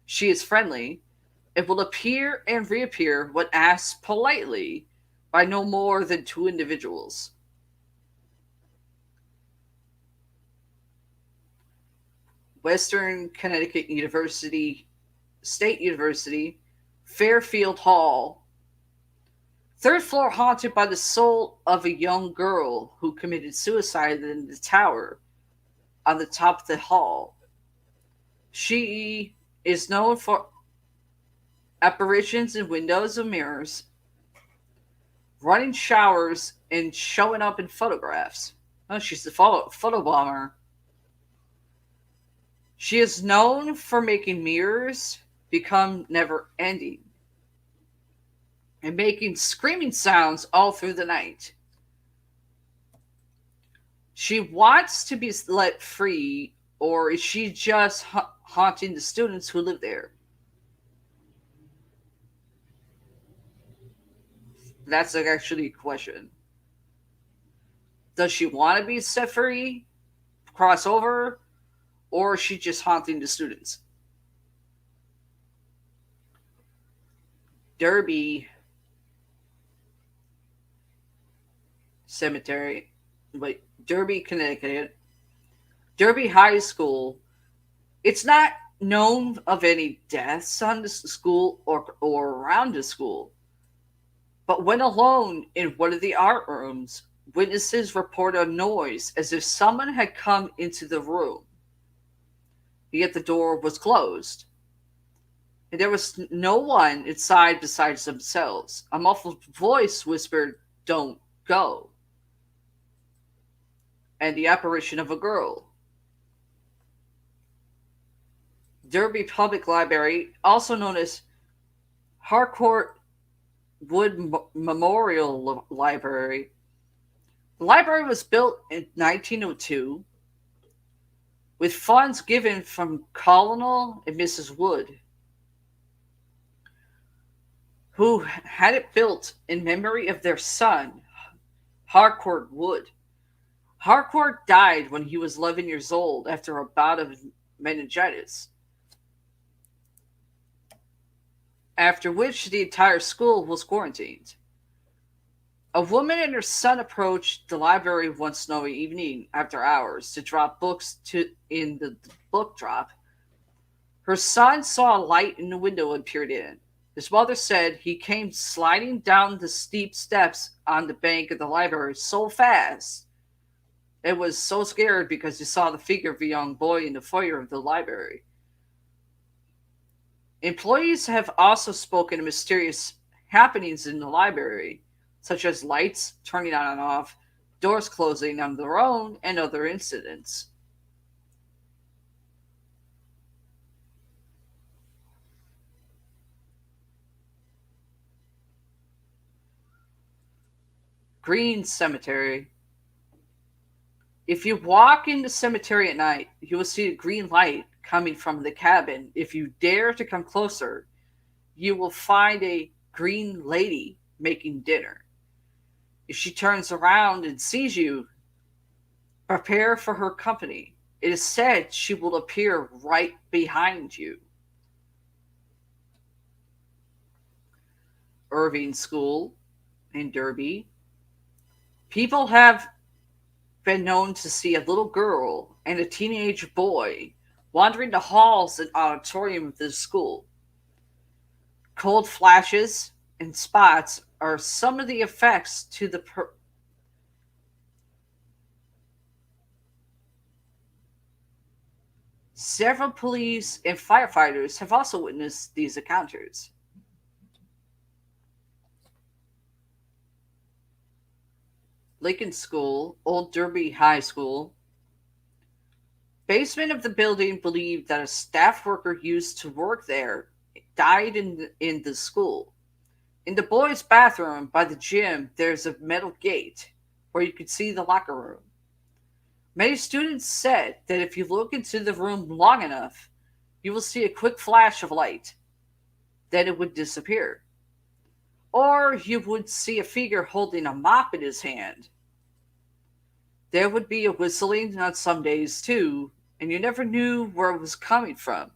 She is friendly and will appear and reappear when asked politely by no more than 2 individuals. Western Connecticut State University, Fairfield Hall. 3rd floor haunted by the soul of a young girl who committed suicide in the tower on the top of the hall. She is known for apparitions in windows and mirrors, running showers, and showing up in photographs. Oh, she's the photo bomber. She is known for making mirrors become never ending and making screaming sounds all through the night. She wants to be let free, or is she just haunting the students who live there? That's actually a question. Does she want to be set free, cross over, or is she just haunting the students? Derby Cemetery, wait, Derby, Connecticut, Derby High School. It's not known of any deaths on the school or around the school, but when alone in one of the art rooms, witnesses report a noise as if someone had come into the room, yet the door was closed. And there was no one inside besides themselves. A muffled voice whispered, "Don't go." And the apparition of a girl. Derby Public Library, also known as Harcourt Wood Memorial Library. The library was built in 1902 with funds given from Colonel and Mrs. Wood, who had it built in memory of their son, Harcourt Wood. Harcourt died when he was 11 years old after a bout of meningitis, after which the entire school was quarantined. A woman and her son approached the library one snowy evening after hours to drop books in the book drop. Her son saw a light in the window and peered in. His mother said he came sliding down the steep steps on the bank of the library so fast and was so scared because he saw the figure of a young boy in the foyer of the library. Employees have also spoken of mysterious happenings in the library, such as lights turning on and off, doors closing on their own, and other incidents. Green Cemetery. If you walk in the cemetery at night, you will see a green light coming from the cabin. If you dare to come closer, you will find a green lady making dinner. If she turns around and sees you, prepare for her company. It is said she will appear right behind you. Irving School in Derby. People have been known to see a little girl and a teenage boy wandering the halls and auditorium of the school. Cold flashes and spots are some of the effects to the Several police and firefighters have also witnessed these encounters. Lincoln School, Old Derby High School. Basement of the building believed that a staff worker used to work there died in the school. In the boys' bathroom by the gym, there's a metal gate where you could see the locker room. Many students said that if you look into the room long enough, you will see a quick flash of light. Then it would disappear. Or you would see a figure holding a mop in his hand. There would be a whistling on some days too, and you never knew where it was coming from.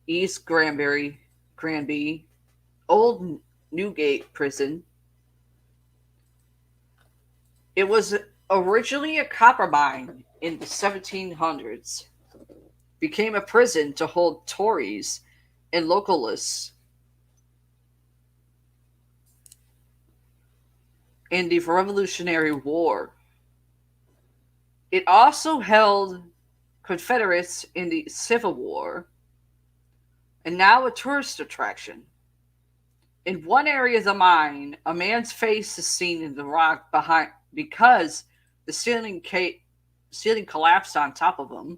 East Granby, Old Newgate Prison. It was originally a copper mine in the 1700s. Became a prison to hold Tories and localists. In the Revolutionary War. It also held Confederates in the Civil War, and now a tourist attraction. In one area of the mine, a man's face is seen in the rock behind because the ceiling collapsed on top of him.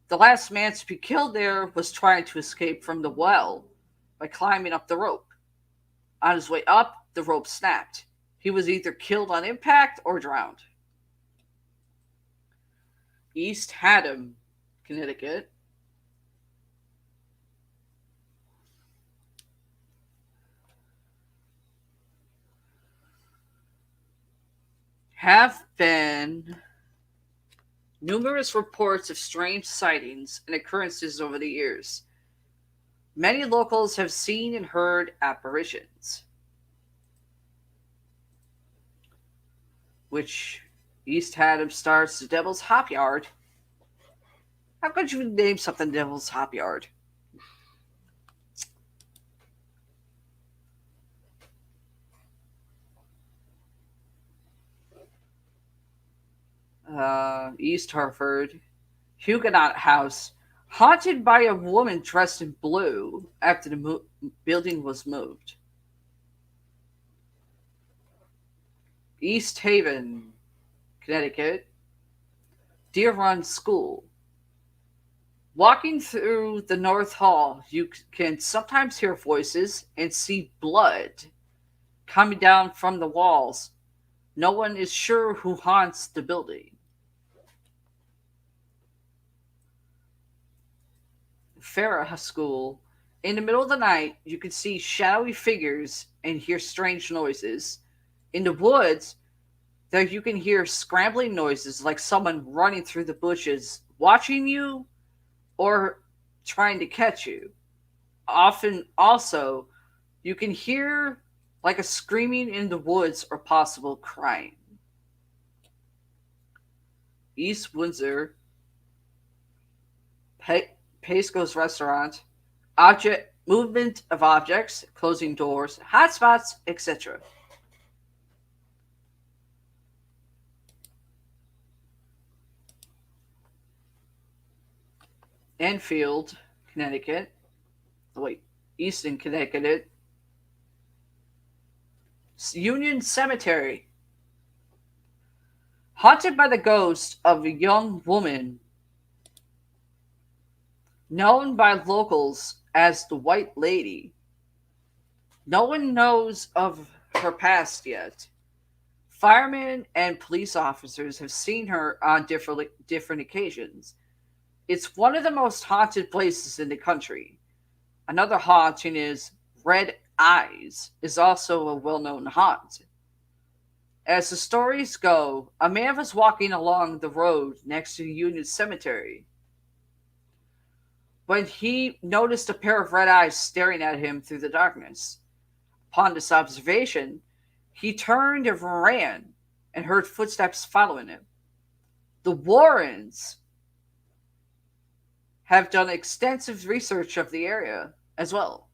The last man to be killed there was trying to escape from the well by climbing up the rope. On his way up, the rope snapped. He was either killed on impact or drowned. East Haddam, Connecticut. have been numerous reports of strange sightings and occurrences over the years. Many locals have seen and heard apparitions, which East Haddam starts the Devil's Hop Yard. How could you name something Devil's Hop Yard? East Hartford, Huguenot House, haunted by a woman dressed in blue after the building was moved. East Haven, Connecticut, Deer Run School. Walking through the North Hall, you can sometimes hear voices and see blood coming down from the walls. No one is sure who haunts the building. Farrah School. In the middle of the night, you can see shadowy figures and hear strange noises. In the woods, there you can hear scrambling noises like someone running through the bushes, watching you or trying to catch you. Often, also, you can hear like a screaming in the woods or possible crying. East Windsor, Pasco's Restaurant, object movement of objects, closing doors, hotspots, etc. Enfield, Connecticut. Oh, wait, Easton, Connecticut. Union Cemetery. Haunted by the ghost of a young woman known by locals as the White Lady. No one knows of her past yet. Firemen and police officers have seen her on different occasions. It's one of the most haunted places in the country. Another haunting is Red Eyes, is also a well-known haunt. As the stories go, a man was walking along the road next to Union Cemetery when he noticed a pair of red eyes staring at him through the darkness. Upon this observation, he turned and ran and heard footsteps following him. The Warrens have done extensive research of the area as well.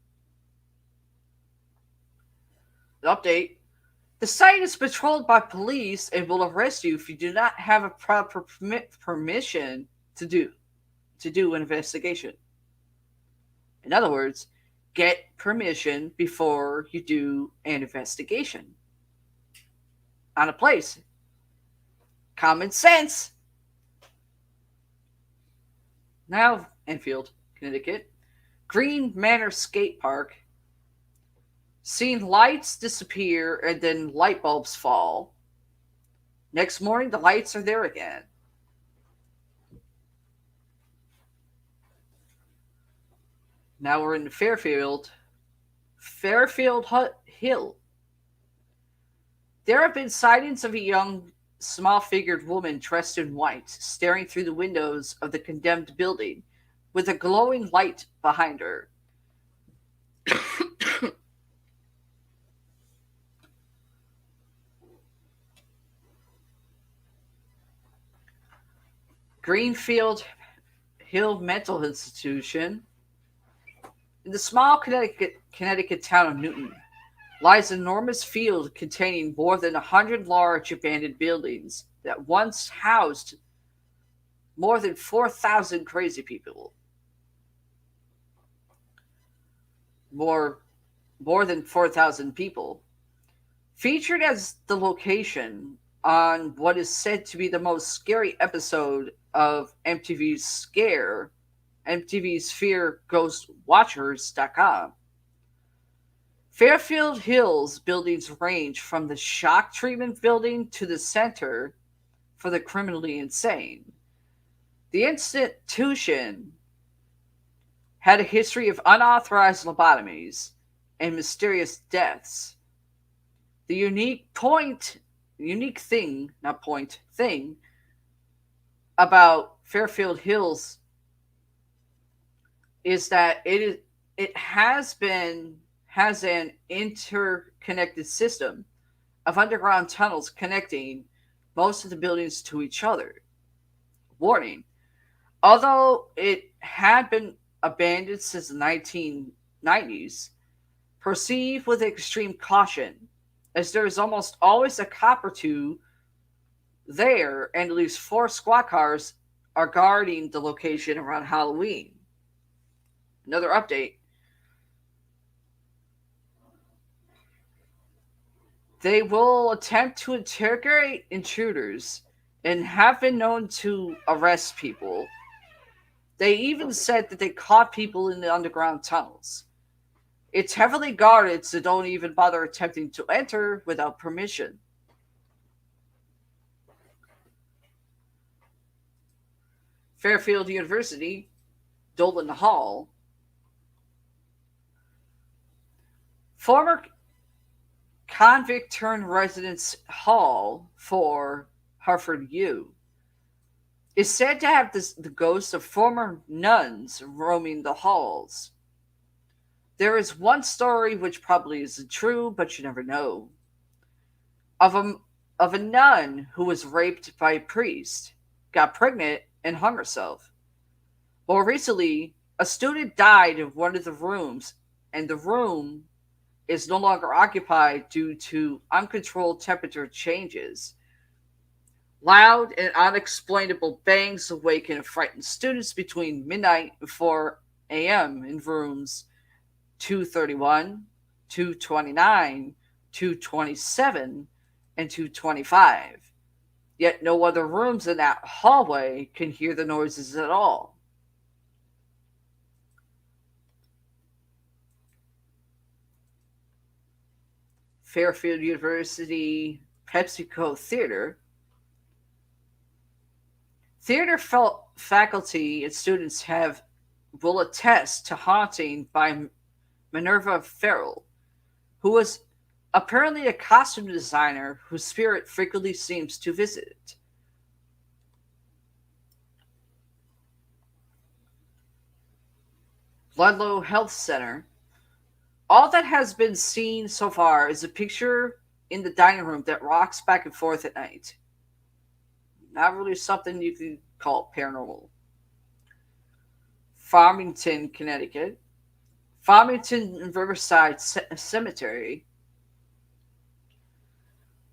An update. The site is patrolled by police and will arrest you if you do not have a proper permission to do an investigation. In other words, get permission before you do an investigation on a place. Common sense. Now, Enfield, Connecticut. Green Manor Skate Park. Seen lights disappear and then light bulbs fall. Next morning, the lights are there again. Now we're in Fairfield. Fairfield Hill. There have been sightings of a young, small-figured woman dressed in white, staring through the windows of the condemned building, with a glowing light behind her. Greenfield Hill Mental Institution. In the small Connecticut town of Newton lies an enormous field containing more than 100 large abandoned buildings that once housed more than 4,000 crazy people. More than 4,000 people. Featured as the location on what is said to be the most scary episode of MTV's Scare, MTV's FearGhostWatchers.com. Fairfield Hills buildings range from the shock treatment building to the Center for the Criminally Insane. The institution had a history of unauthorized lobotomies and mysterious deaths. The unique point unique thing, not point, thing about Fairfield Hills is that it has an interconnected system of underground tunnels connecting most of the buildings to each other. Warning: although it had been abandoned since the 1990s, proceed with extreme caution, as there is almost always a cop or two there, and at least 4 squad cars are guarding the location around Halloween. Another update: they will attempt to interrogate intruders and have been known to arrest people. They even said that they caught people in the underground tunnels. It's heavily guarded, so don't even bother attempting to enter without permission. Fairfield University, Dolan Hall. Former convict turned residence hall for Harvard U is said to have the ghosts of former nuns roaming the halls. There is one story which probably isn't true, but you never know, of a nun who was raped by a priest, got pregnant, and hung herself. More recently, a student died in one of the rooms, and the room is no longer occupied due to uncontrolled temperature changes. Loud and unexplainable bangs awaken and frighten students between midnight and 4 a.m. in rooms 231, 229, 227, and 225. Yet no other rooms in that hallway can hear the noises at all. Fairfield University PepsiCo Theater. Theater faculty and students will attest to haunting by Minerva Farrell, who was apparently a costume designer whose spirit frequently seems to visit. Ludlow Health Center. All that has been seen so far is a picture in the dining room that rocks back and forth at night. Not really something you could call paranormal. Farmington, Connecticut. Farmington and Riverside Cemetery.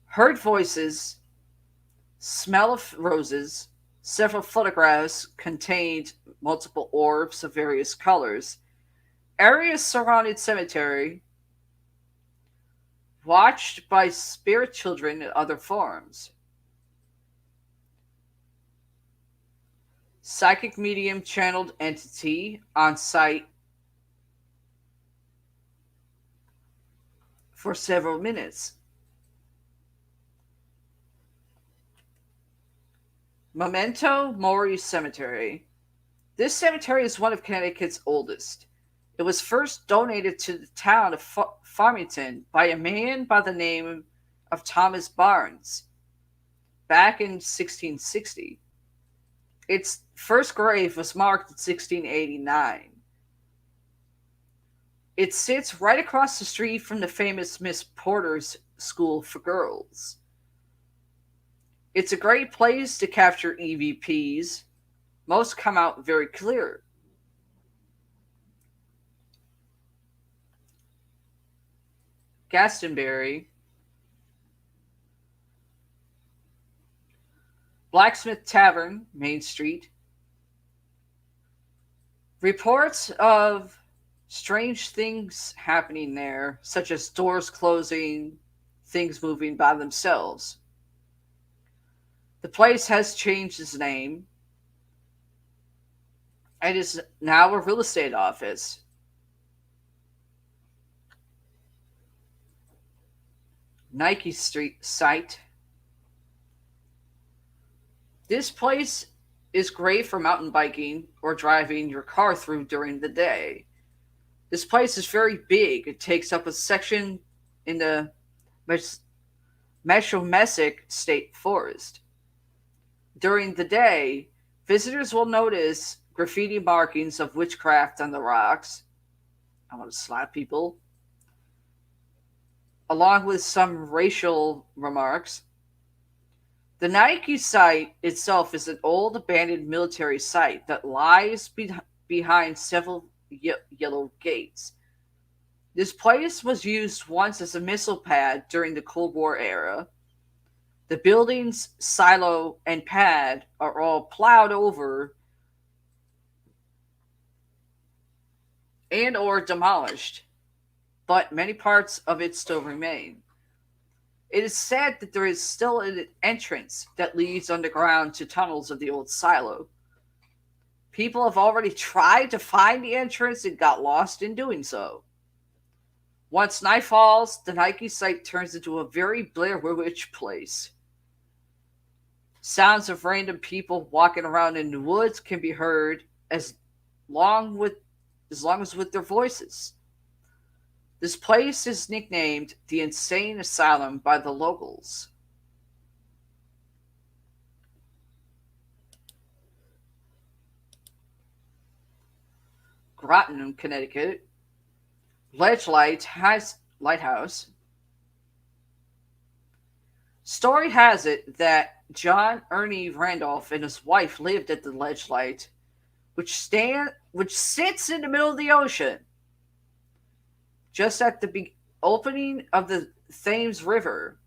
Heard voices, smell of roses, several photographs contained multiple orbs of various colors. Areas surrounding cemetery, watched by spirit children and other forms. Psychic medium channeled entity on site for several minutes. Memento Mori Cemetery. This cemetery is one of Connecticut's oldest. It was first donated to the town of Farmington by a man by the name of Thomas Barnes back in 1660. Its first grave was marked in 1689. It sits right across the street from the famous Miss Porter's School for Girls. It's a great place to capture EVPs. Most come out very clear. Gastonbury. Blacksmith Tavern, Main Street. Reports of strange things happening there, such as doors closing, things moving by themselves. The place has changed its name and is now a real estate office. Nike Street site. This place is great for mountain biking or driving your car through during the day. This place is very big. It takes up a section in the Meshomesk State Forest. During the day, visitors will notice graffiti markings of witchcraft on the rocks. I want to slap people. Along with some racial remarks. The Nike site itself is an old abandoned military site that lies behind several yellow gates. This place was used once as a missile pad during the Cold War era. The buildings, silo, and pad are all plowed over and or demolished, but many parts of it still remain. It is said that there is still an entrance that leads underground to tunnels of the old silo. People have already tried to find the entrance and got lost in doing so. Once night falls, the Nike site turns into a very Blair Witch place. Sounds of random people walking around in the woods can be heard as long as with their voices. This place is nicknamed the Insane Asylum by the locals. Groton, Connecticut. Ledge Lighthouse. Story has it that John Ernie Randolph and his wife lived at the Ledge Light, which sits in the middle of the ocean, just at the opening of the Thames River.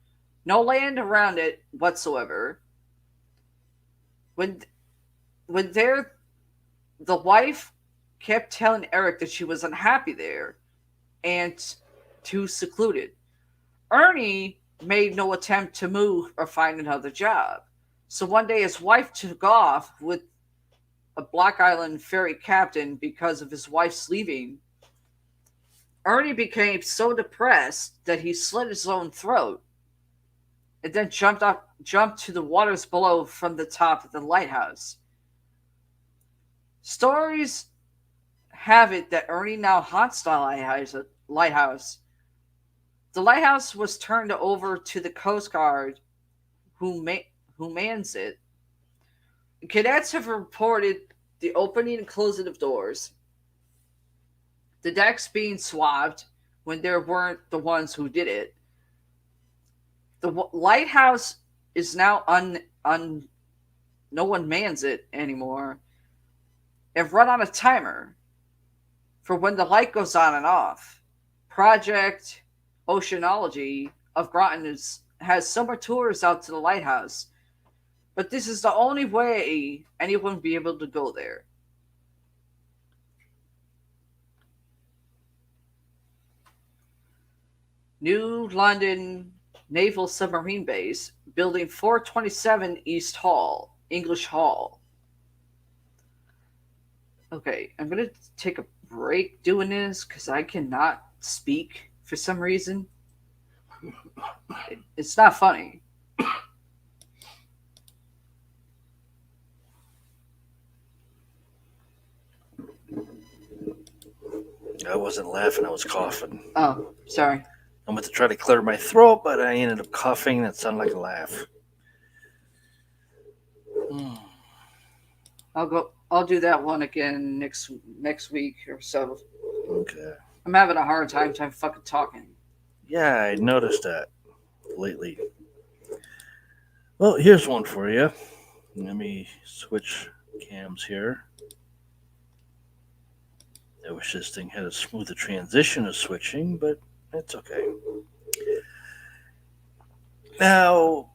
No land around it whatsoever. When there, the wife kept telling Eric that she was unhappy there and too secluded. Ernie made no attempt to move or find another job. So one day his wife took off with a Block Island ferry captain because of his wife's leaving. Ernie became so depressed that he slit his own throat and then jumped to the waters below from the top of the lighthouse. Stories have it that Ernie now haunts the lighthouse. The lighthouse was turned over to the Coast Guard, who mans it. Cadets have reported the opening and closing of doors, the decks being swabbed when there weren't the ones who did it. The lighthouse is now no one mans it anymore, and run on a timer for when the light goes on and off. Project Oceanology of Groton has summer tours out to the lighthouse, but this is the only way anyone will be able to go there. New London Naval Submarine Base, Building 427 East Hall, English Hall. Okay, I'm going to take a break doing this because I cannot speak for some reason. It's not funny. I wasn't laughing, I was coughing. Oh, sorry. I went to try to clear my throat, but I ended up coughing. That sounded like a laugh. I'll do that one again next week or so. Okay. I'm having a hard time fucking talking. Yeah, I noticed that lately. Well, here's one for you. Let me switch cams here. I wish this thing had a smoother transition of switching, but it's okay. Now,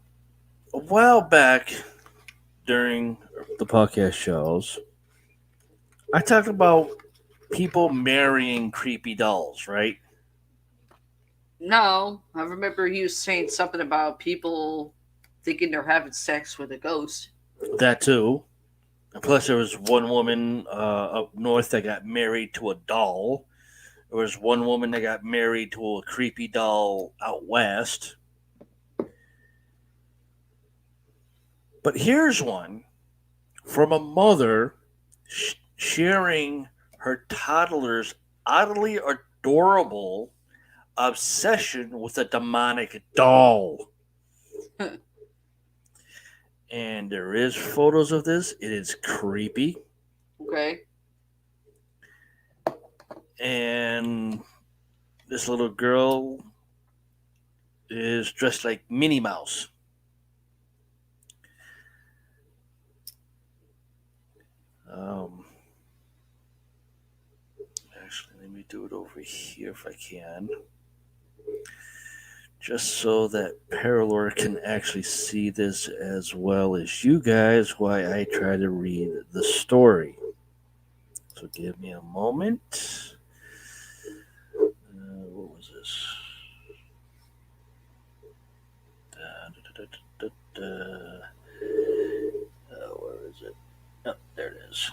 a while back during the podcast shows, I talked about people marrying creepy dolls, right? No, I remember you saying something about people thinking they're having sex with a ghost. That too. And plus, there was one woman up north that got married to a doll. There was one woman that got married to a creepy doll out west. But here's one from a mother sharing her toddler's oddly adorable obsession with a demonic doll. And there is photos of this. It is creepy. Okay. And this little girl is dressed like Minnie Mouse. Um, Actually, let me do it over here if I can. Just so that Paralore can actually see this as well as you guys while I try to read the story. So give me a moment. What was this? Where is it? Oh, there it is.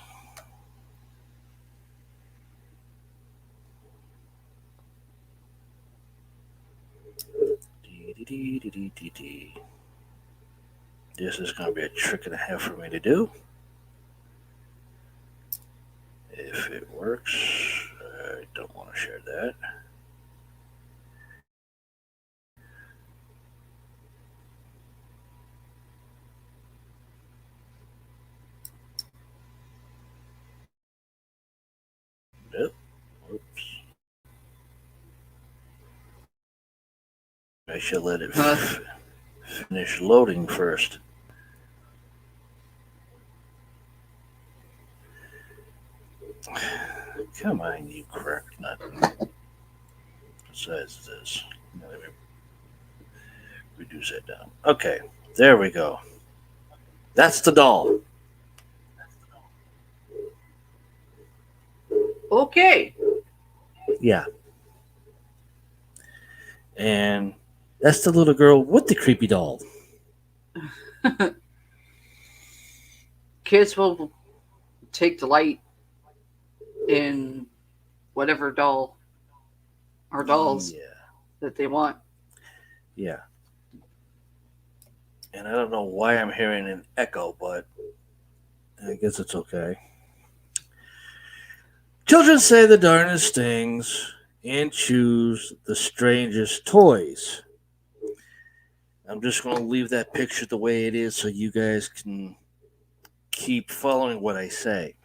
This is going to be a trick and a half for me to do. If it works, I don't want to share that. Nope. Whoops. I should let it finish loading first. Come on, you crack nut. Besides this, let me reduce that down. Okay, there we go. That's the doll. Okay. Yeah. And that's the little girl with the creepy doll. Kids will take delight in whatever doll or dolls Yeah. that they want. Yeah. And I don't know why I'm hearing an echo, but I guess it's okay. Children say the darndest things and choose the strangest toys. I'm just going to leave that picture the way it is so you guys can keep following what I say.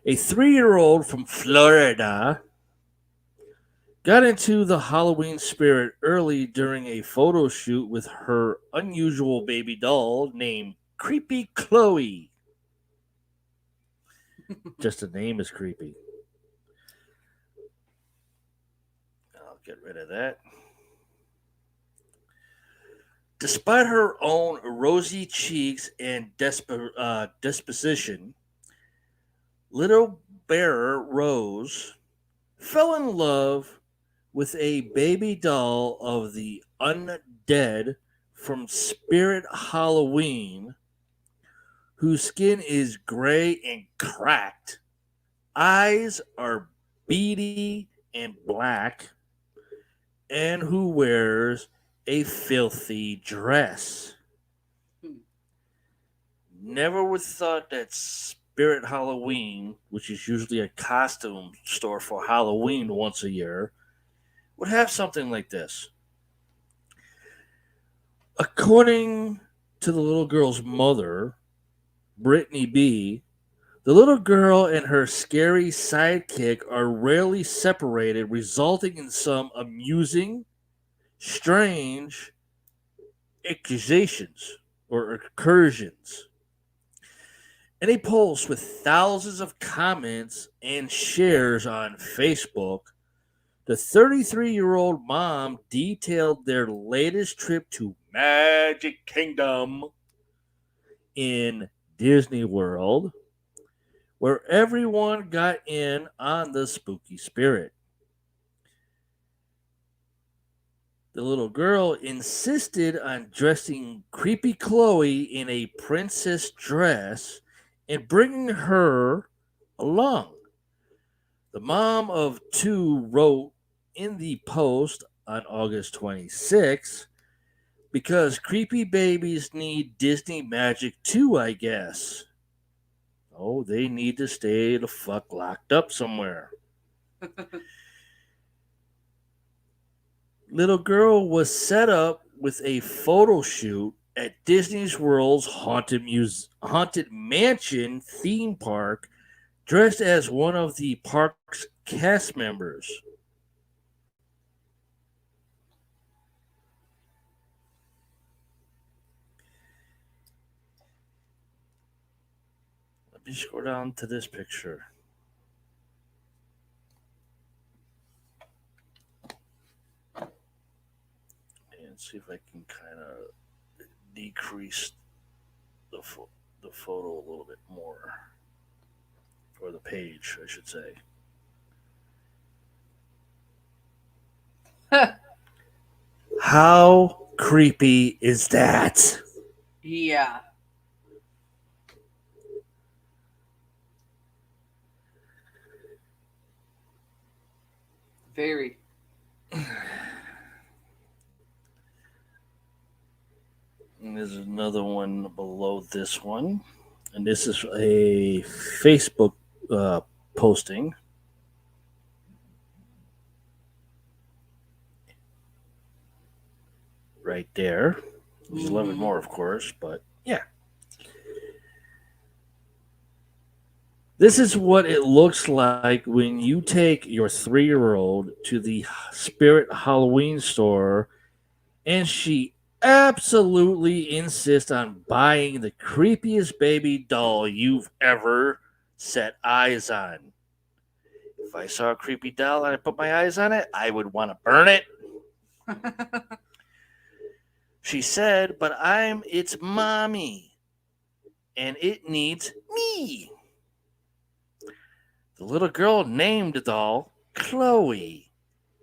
A 3-year-old from Florida got into the Halloween spirit early during a photo shoot with her unusual baby doll named Creepy Chloe. Just the name is creepy. I'll get rid of that. Despite her own rosy cheeks and disposition, little bearer Rose fell in love with a baby doll of the undead from Spirit Halloween, whose skin is gray and cracked, eyes are beady and black, and who wears a filthy dress. Never would thought that Spirit Halloween, which is usually a costume store for Halloween once a year, would have something like this. According to the little girl's mother, Brittany B., the little girl and her scary sidekick are rarely separated, resulting in some amusing, strange accusations or incursions. In a post with thousands of comments and shares on Facebook, the 33-year-old mom detailed their latest trip to Magic Kingdom in Disney World, where everyone got in on the spooky spirit. The little girl insisted on dressing creepy Chloe in a princess dress and bringing her along. The mom of two wrote in the post on August 26th, because creepy babies need Disney magic too, I guess. Oh, they need to stay the fuck locked up somewhere. Little girl was set up with a photo shoot at Disney's World's Haunted Mansion theme park, dressed as one of the park's cast members. Let me scroll down to this picture. And see if I can kind of decrease the photo a little bit more. Or the page, I should say. How creepy is that? Yeah. Very. And there's another one below this one. And this is a Facebook posting. Right there. There's 11 more, of course, but yeah. This is what it looks like when you take your 3-year-old to the Spirit Halloween store and she absolutely insists on buying the creepiest baby doll you've ever set eyes on. If I saw a creepy doll and I put my eyes on it, I would want to burn it. She said, but I'm its mommy, and it needs me. The little girl named the doll Chloe,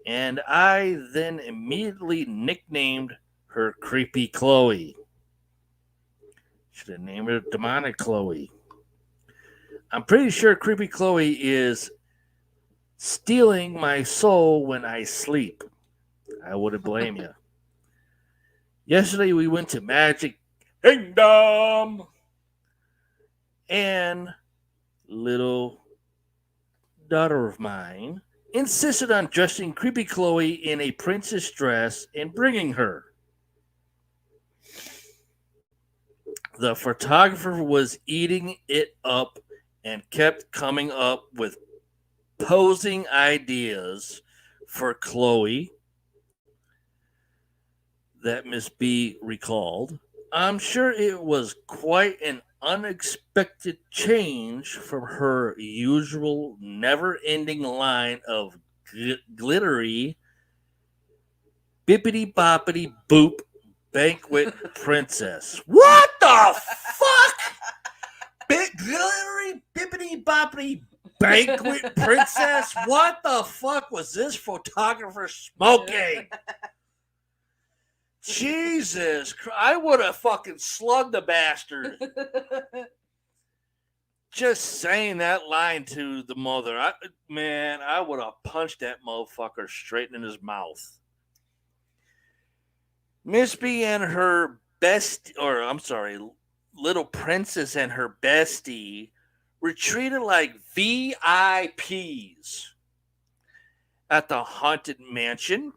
and I then immediately nicknamed her Creepy Chloe. Should have named her Demonic Chloe. I'm pretty sure Creepy Chloe is stealing my soul when I sleep. I wouldn't blame you. Yesterday we went to Magic Kingdom, and little daughter of mine insisted on dressing Creepy Chloe in a princess dress and bringing her. The photographer was eating it up and kept coming up with posing ideas for Chloe that Miss B recalled. I'm sure it was quite an unexpected change from her usual never-ending line of glittery bippity boppity boop banquet princess. What the fuck? Glittery bippity boppity banquet princess? What the fuck was this photographer smoking? Jesus Christ, I would have fucking slugged the bastard. Just saying that line to the mother. I would have punched that motherfucker straight in his mouth. Miss B and her little princess and her bestie were treated like VIPs at the Haunted Mansion,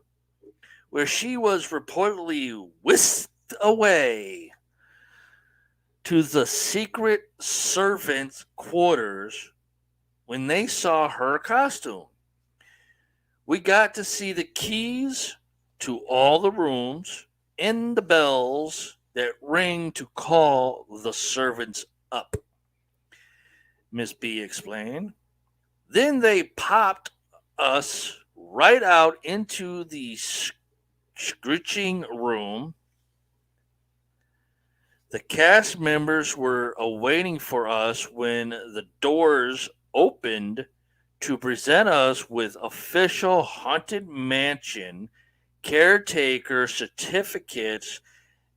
where she was reportedly whisked away to the secret servants' quarters when they saw her costume. We got to see the keys to all the rooms and the bells that ring to call the servants up, Miss B explained. Then they popped us right out into the screeching room. The cast members were awaiting for us when the doors opened to present us with official Haunted Mansion caretaker certificates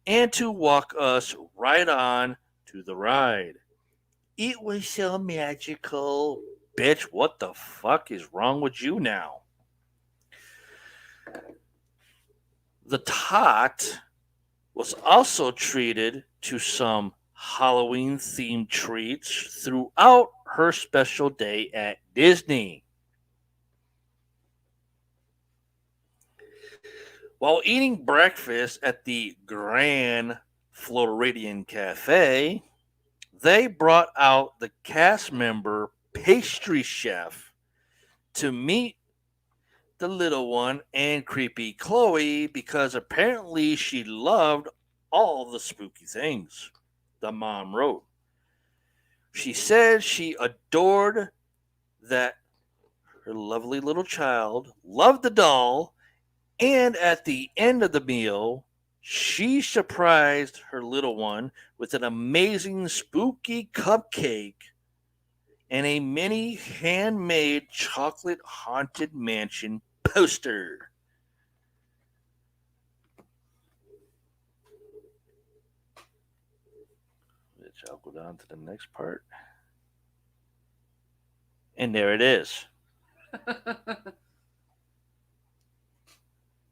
and to walk us right on to the ride. It was so magical. Bitch, what the fuck is wrong with you now? The tot was also treated to some Halloween-themed treats throughout her special day at Disney. While eating breakfast at the Grand Floridian Cafe, they brought out the cast member pastry chef to meet the little one and creepy Chloe because apparently she loved all the spooky things, the mom wrote. She said she adored that her lovely little child loved the doll, and at the end of the meal, she surprised her little one with an amazing spooky cupcake and a mini handmade chocolate haunted mansion poster. Which I'll go down to the next part. And there it is.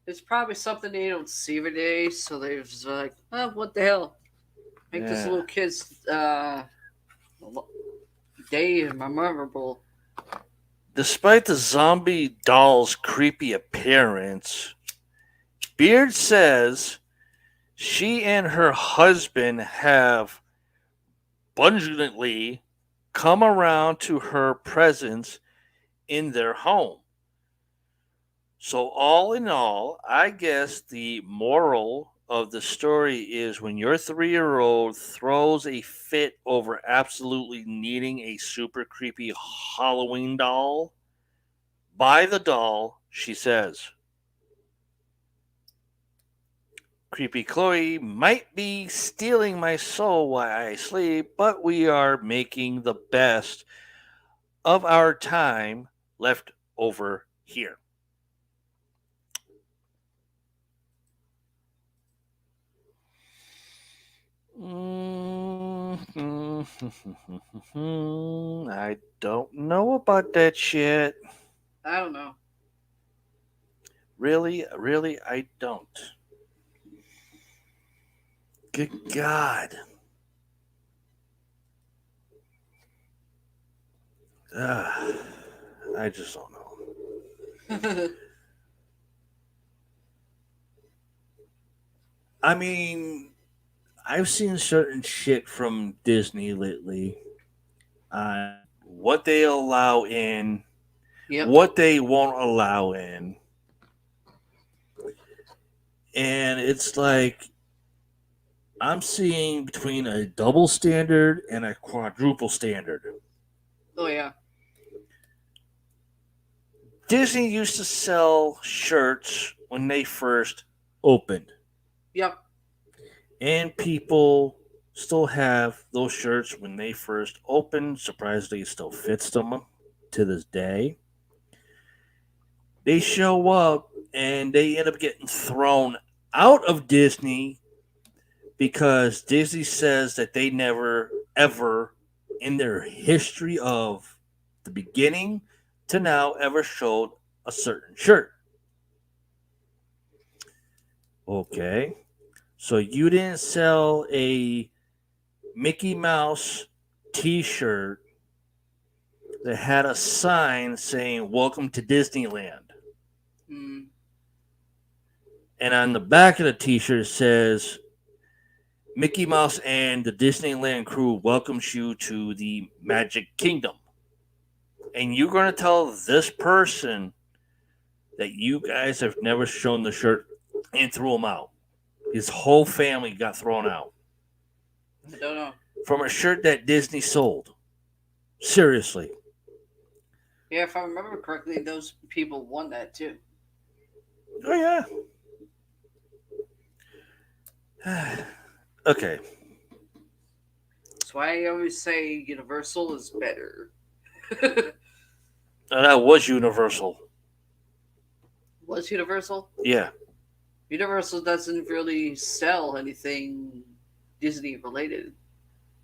It's probably something they don't see every day, so they're just like, oh, what the hell? Make this Yeah. little kid's day memorable. Despite the zombie doll's creepy appearance, Beard says she and her husband have abundantly come around to her presence in their home. So, all in all, I guess the moral of the story is when your 3-year-old throws a fit over absolutely needing a super creepy Halloween doll, buy the doll, she says. Creepy Chloe might be stealing my soul while I sleep, but we are making the best of our time left over here. I don't know about that shit. I don't know. Really, I don't. Good God. I just don't know. I mean, I've seen certain shit from Disney lately on what they allow in, Yep. what they won't allow in. And it's like I'm seeing between a double standard and a quadruple standard. Oh yeah. Disney used to sell shirts when they first opened, Yep. and people still have those shirts when they first opened. Surprisingly, it still fits them to this day. They show up and they end up getting thrown out of Disney because Disney says that they never, ever, in their history of the beginning to now, ever showed a certain shirt. Okay. So you didn't sell a Mickey Mouse t shirt that had a sign saying, Welcome to Disneyland. Mm. And on the back of the t shirt says, Mickey Mouse and the Disneyland crew welcomes you to the Magic Kingdom. And you're going to tell this person that you guys have never shown the shirt and threw him out. His whole family got thrown out I don't know. from a shirt that Disney sold. Seriously. Yeah, if I remember correctly, those people won that too. Oh, yeah. Okay. That's why I always say Universal is better. That was Universal. Was Universal? Yeah. Universal doesn't really sell anything Disney related.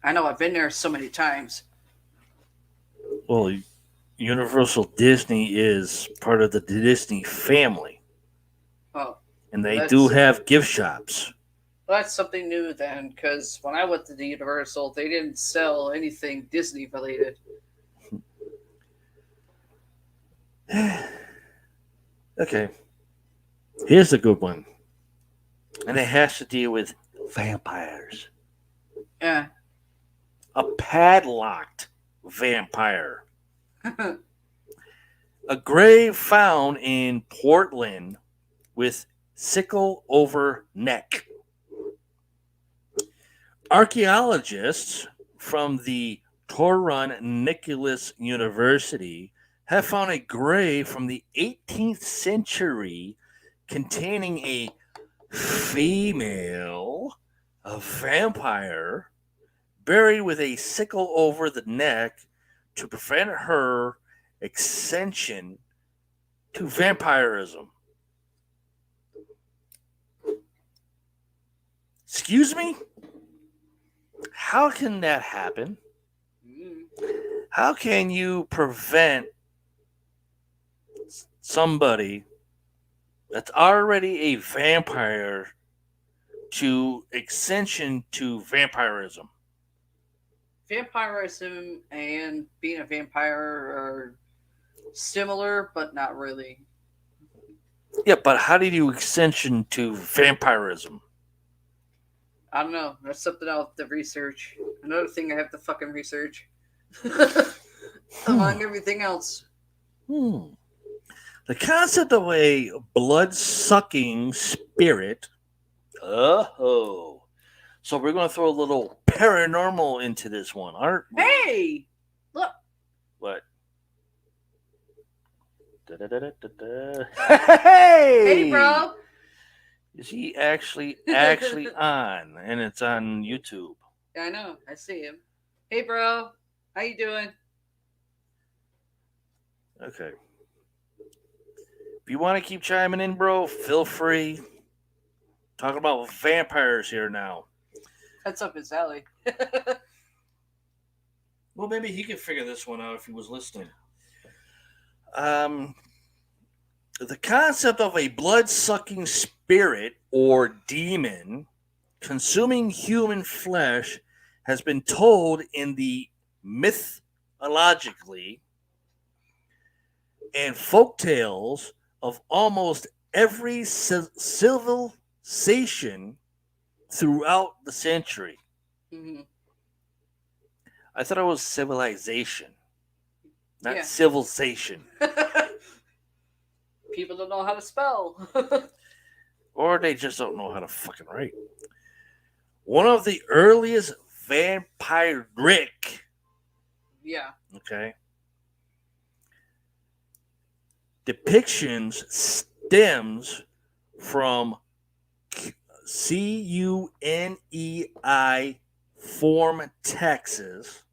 I know I've been there so many times. Well, Universal Disney is part of the Disney family. Oh, And they That's- do have gift shops. well, that's something new then, because when I went to the Universal, they didn't sell anything Disney related. Okay. Here's a good one. And it has to deal with vampires. Yeah. A padlocked vampire. A grave found in Portland with sickle over neck. Archaeologists from the Toron Nicholas University have found a grave from the 18th century containing a female, a vampire, buried with a sickle over the neck to prevent her ascension to vampirism. Excuse me? How can that happen? How can you prevent somebody that's already a vampire to ascension to vampirism? Vampirism and being a vampire are similar, but not really. Yeah, but how did you ascension to vampirism? I don't know. That's something I'll have to research. Another thing I have to fucking research. Among everything else. The concept of a blood-sucking spirit. Oh. So we're going to throw a little paranormal into this one, aren't we? Hey! Look! What? Hey! Hey, bro! Is he actually on? And it's on YouTube. Yeah, I know. I see him. Hey, bro. How you doing? Okay. If you want to keep chiming in, bro, feel free. Talking about vampires here now. That's up his alley. Well, maybe he could figure this one out if he was listening. The concept of a blood-sucking spirit or demon consuming human flesh has been told in the mythologically and folk tales of almost every civilization throughout the century. Mm-hmm. I thought it was civilization, not Yeah. civilization. People don't know how to spell. Or they just don't know how to fucking write. One of the earliest vampiric, Yeah. okay, depictions stems from Cunei form Texas.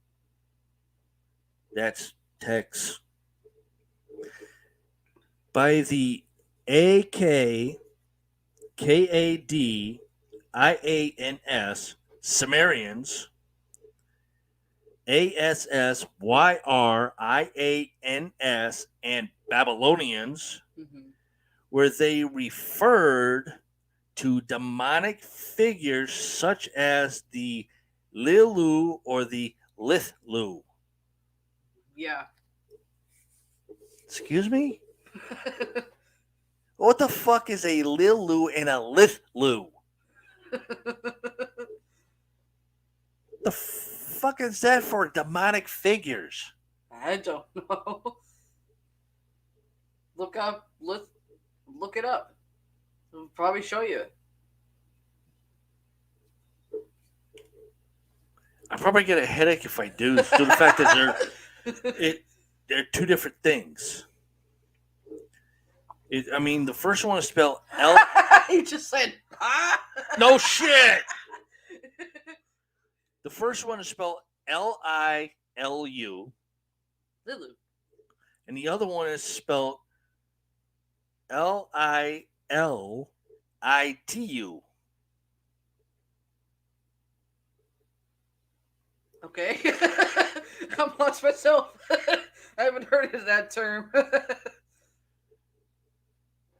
That's Tex. By the AKKADIANS Sumerians, ASSYRIANS, and Babylonians, Mm-hmm. where they referred to demonic figures such as the Lilu or the Lithlu. Yeah. Excuse me? What the fuck is a Lilu and a Lithlu? The fuck is that for demonic figures? I don't know. Look it up. It'll probably show you. I probably get a headache if I do, due to the fact that they're two different things. The first one is spelled L. You just said, ah? No shit. The first one is spelled Lilu, Lulu. and the other one is spelled Lilitu. Okay. I'm lost myself. I haven't heard of that term.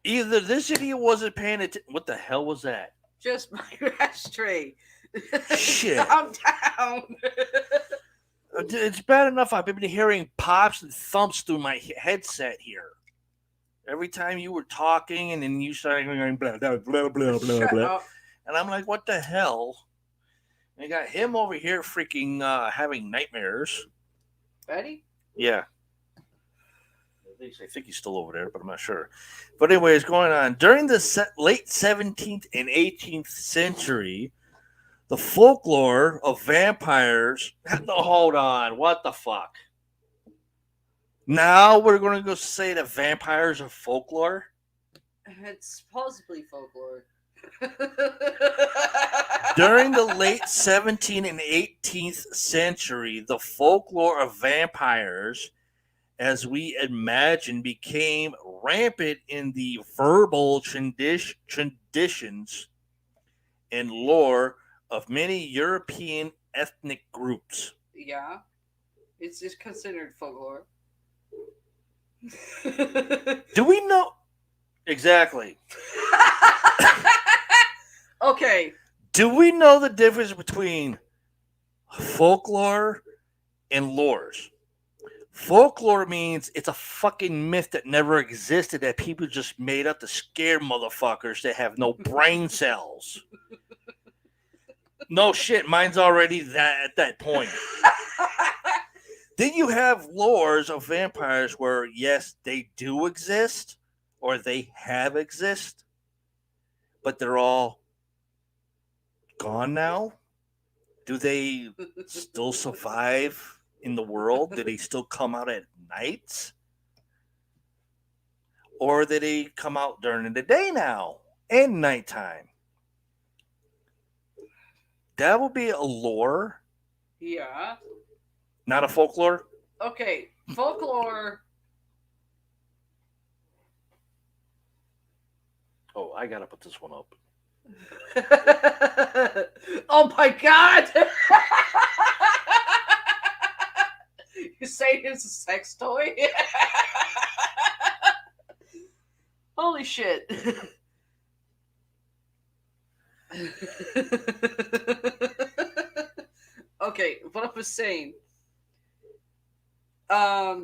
Either this idiot wasn't paying attention. What the hell was that? Just my ashtray. Shit. Calm down. It's bad enough I've been hearing pops and thumps through my headset here. Every time you were talking, and then you started going blah blah blah blah blah Shut blah, up. and I'm like, what the hell? And I got him over here freaking having nightmares. Ready? Yeah. At least I think he's still over there, but I'm not sure. But anyways, going on. During the late 17th and 18th century, the folklore of vampires. No, hold on. What the fuck? Now we're going to go say that vampires are folklore? It's supposedly folklore. During the late 17th and 18th century, the folklore of vampires, as we imagine, became rampant in the verbal traditions and lore of many European ethnic groups. Yeah. It's just considered folklore. Do we know exactly? Okay. Do we know the difference between folklore and lores? Folklore means it's a fucking myth that never existed that people just made up to scare motherfuckers that have no brain cells. No shit, mine's already at that point. Then you have lores of vampires where, yes, they do exist or they have exist, but they're all gone now. Do they still survive in the world? Do they still come out at night? Or do they come out during the day now and nighttime? That would be a lore, Yeah. not a folklore. Okay. Folklore. Oh, I gotta put this one up. Oh my god! You say it's a sex toy? Holy shit. Okay, what I was saying. I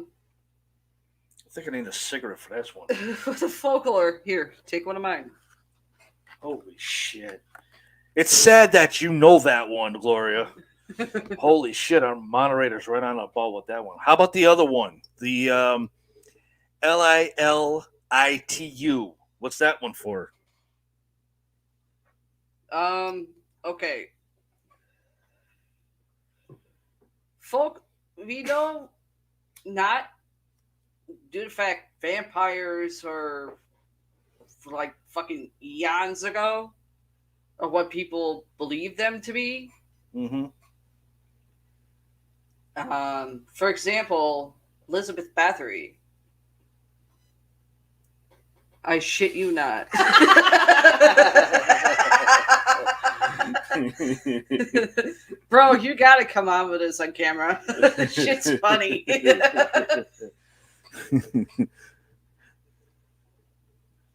think I need a cigarette for this one. The folklore. Here, take one of mine. Holy shit. It's sad that you know that one, Gloria. Holy shit, our moderator's right on the ball with that one. How about the other one? The Lilitu. What's that one for? Okay. We know not due to the fact vampires are like fucking eons ago, or what people believe them to be. Mm-hmm. For example, Elizabeth Bathory. I shit you not. Bro, you gotta come on with us on camera. Shit's funny.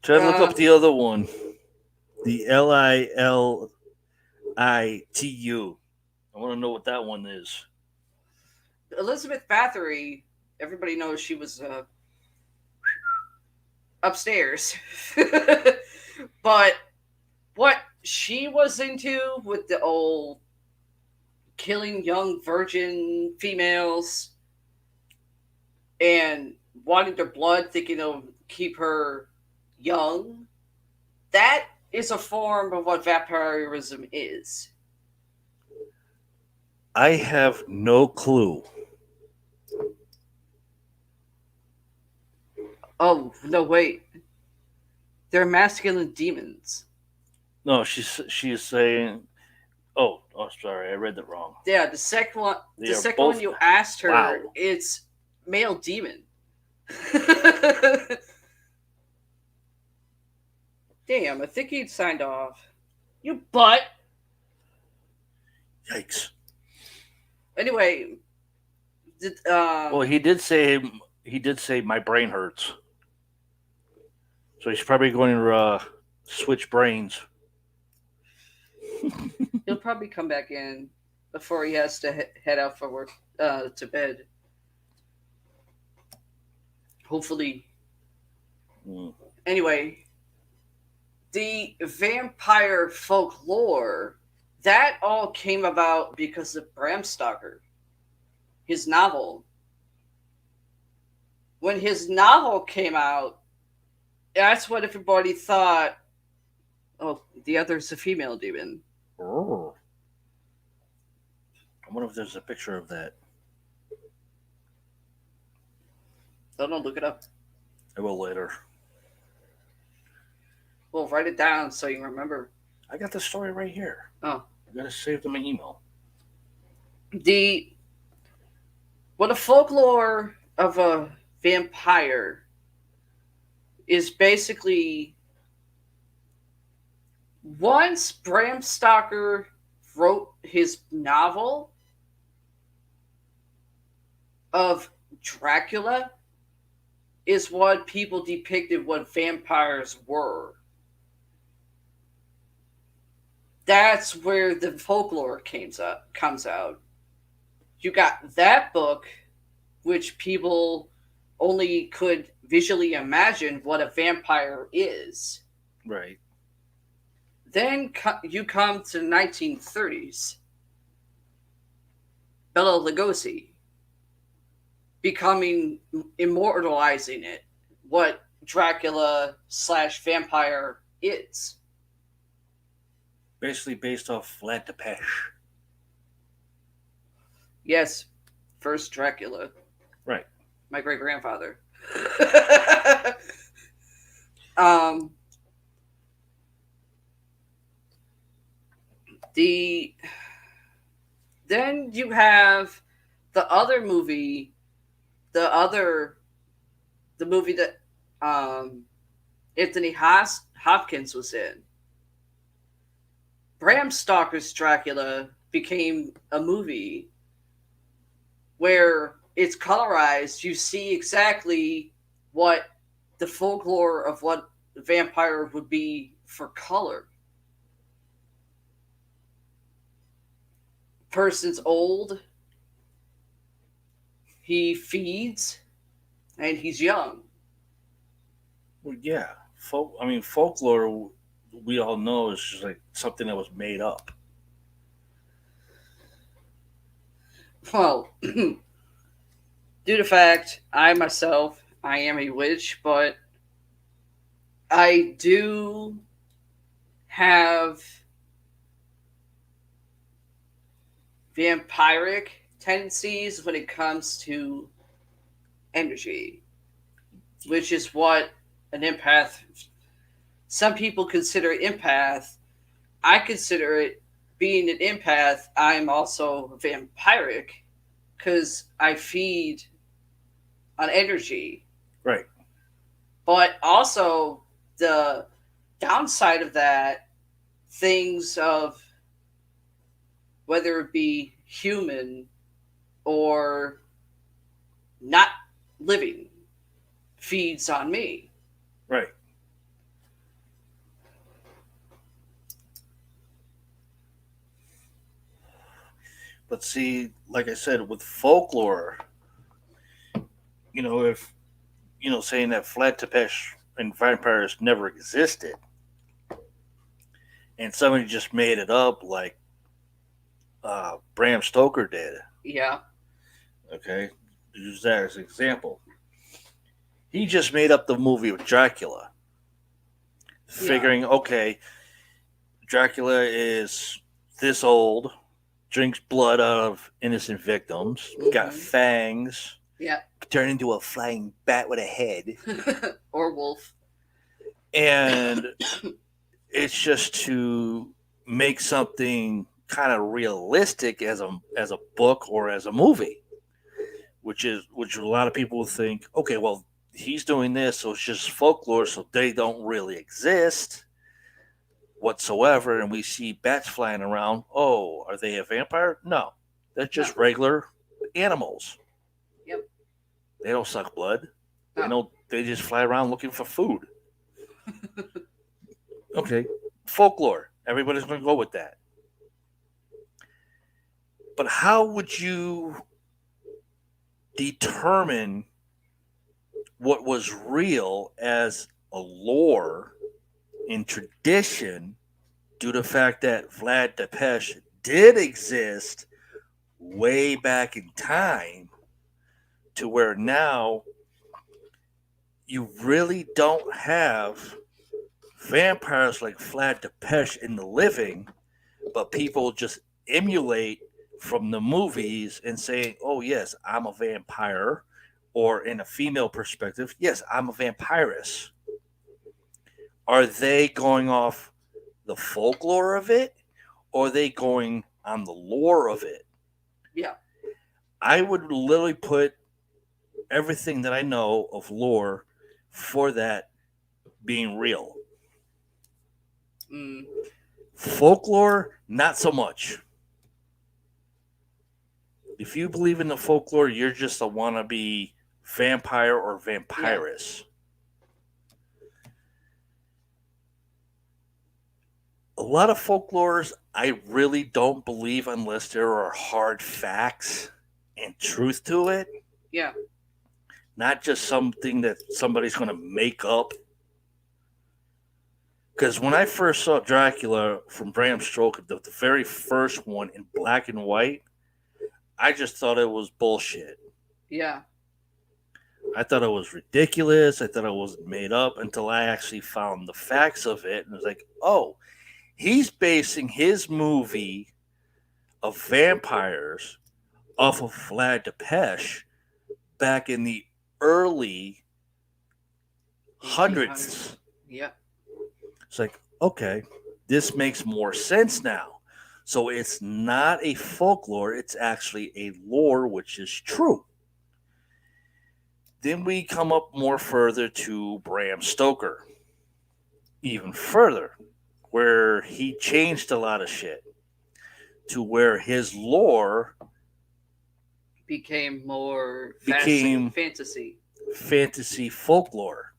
Try to look up the other one. The Lilitu. I want to know what that one is. Elizabeth Bathory, everybody knows she was upstairs. But what she was into with the old killing young virgin females and wanting their blood, thinking it'll keep her young, that is a form of what vampirism is. I have no clue. Oh, no, wait. They're masculine demons. No, she's saying. Oh, sorry, I read that wrong. Yeah, the second one. They The are second both- one you asked her, Wow. it's male demon. Damn, I think he'd signed off. You butt. Yikes. Anyway, Well, he did say my brain hurts. So he's probably going to switch brains. he'll probably come back in before he has to head out for work, to bed. Hopefully, Mm. Anyway, the vampire folklore, that all came about because of Bram Stoker, his novel. When his novel came out, that's what everybody thought. Oh, the other's a female demon. Oh. I wonder if there's a picture of that. Don't look it up. I will later. Well, write it down so you remember. I got the story right here. Oh. I got to save them an email. What a folklore of a vampire is basically, once Bram Stoker wrote his novel of Dracula, is what people depicted what vampires were. That's where the folklore comes out. You got that book, which people only could visually imagine what a vampire is. Right. Then you come to the 1930s. Bela Lugosi becoming immortalizing it, what Dracula / vampire is. Basically based off Vlad Tepes. Yes, first Dracula. Right. My great grandfather. um, then you have the other movie, the movie that Anthony Hopkins was in. Bram Stoker's Dracula became a movie where it's colorized. You see exactly what the folklore of what the vampire would be for color. Person's old, he feeds, and he's young. Well, yeah. Folklore, we all know, is just like something that was made up. Well, due to fact, I myself, I am a witch, but I do have vampiric tendencies when it comes to energy, which is what an empath. Some people consider empath. I consider it being an empath. I'm also vampiric because I feed on energy. Right. But also the downside of that, things of whether it be human or not living, feeds on me. Right. But see, like I said, with folklore, if saying that Vlad Tepes and vampires never existed, and somebody just made it up like Bram Stoker did. Yeah. Okay, use that as an example. He just made up the movie with Dracula, figuring, okay, Dracula is this old, drinks blood out of innocent victims, got fangs, Yeah. turn into a flying bat with a head, Or wolf. and it's just to make something kind of realistic as a book or as a movie, which a lot of people think, okay, well, he's doing this, so it's just folklore, so they don't really exist whatsoever, and we see bats flying around. Oh, are they a vampire? No, they're just regular animals. Yep. They don't suck blood. No. They just fly around looking for food. Okay, folklore. Everybody's going to go with that. But how would you determine what was real as a lore in tradition due to the fact that Vlad Tepes did exist way back in time to where now you really don't have vampires like Vlad Tepes in the living, but people just emulate from the movies and saying, oh, yes, I'm a vampire. Or in a female perspective, yes, I'm a vampiress. Are they going off the folklore of it? Or are they going on the lore of it? Yeah. I would literally put everything that I know of lore for that being real. Mm, Folklore, not so much. If you believe in the folklore, you're just a wannabe vampire or vampiress. A lot of folklores I really don't believe unless there are hard facts and truth to it. yeah. Not just something that somebody's going to make up. Because when I first saw Dracula from Bram Stoker, the very first one in black and white, I just thought it was bullshit. Yeah. I thought it was ridiculous. I thought it was made up until I actually found the facts of it. And it was like, oh, he's basing his movie of vampires off of Vlad Tepes back in the early hundreds. Yeah. It's like, okay, this makes more sense now. So it's not a folklore, it's actually a lore, which is true. Then we come up more further to Bram Stoker. Even further, where he changed a lot of shit to where his lore Became more Became- fantasy. folklore,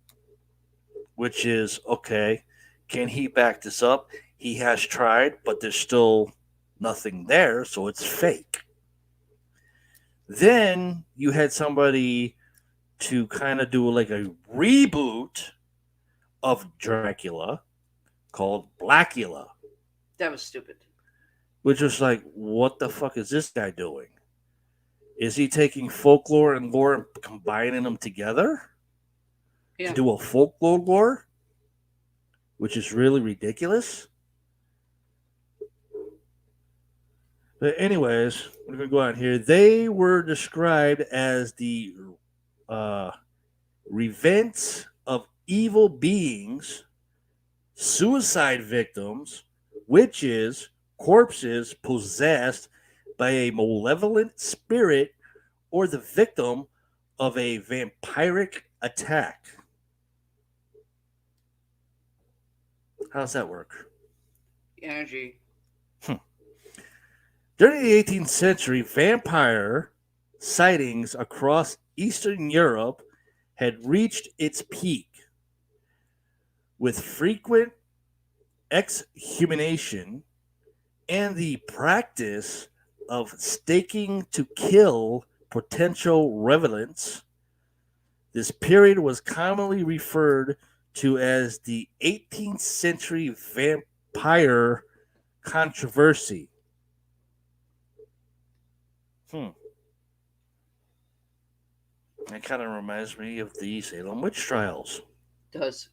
which is okay. Can he back this up? He has tried, but there's still nothing there, so it's fake. Then you had somebody to kind of do like a reboot of Dracula called Blackula, That was stupid. which was like, what the fuck is this guy doing? Is he taking folklore and lore and combining them together Yeah. to do a folklore lore, which is really ridiculous? But anyways, we're gonna go on here. They were described as the revenge of evil beings, suicide victims, witches, corpses possessed by a malevolent spirit, or the victim of a vampiric attack. How does that work? Energy. During the 18th century, vampire sightings across Eastern Europe had reached its peak, with frequent exhumation and the practice of staking to kill potential revenants. This period was commonly referred to as the 18th century vampire controversy. That kind of reminds me of the Salem witch trials. Does.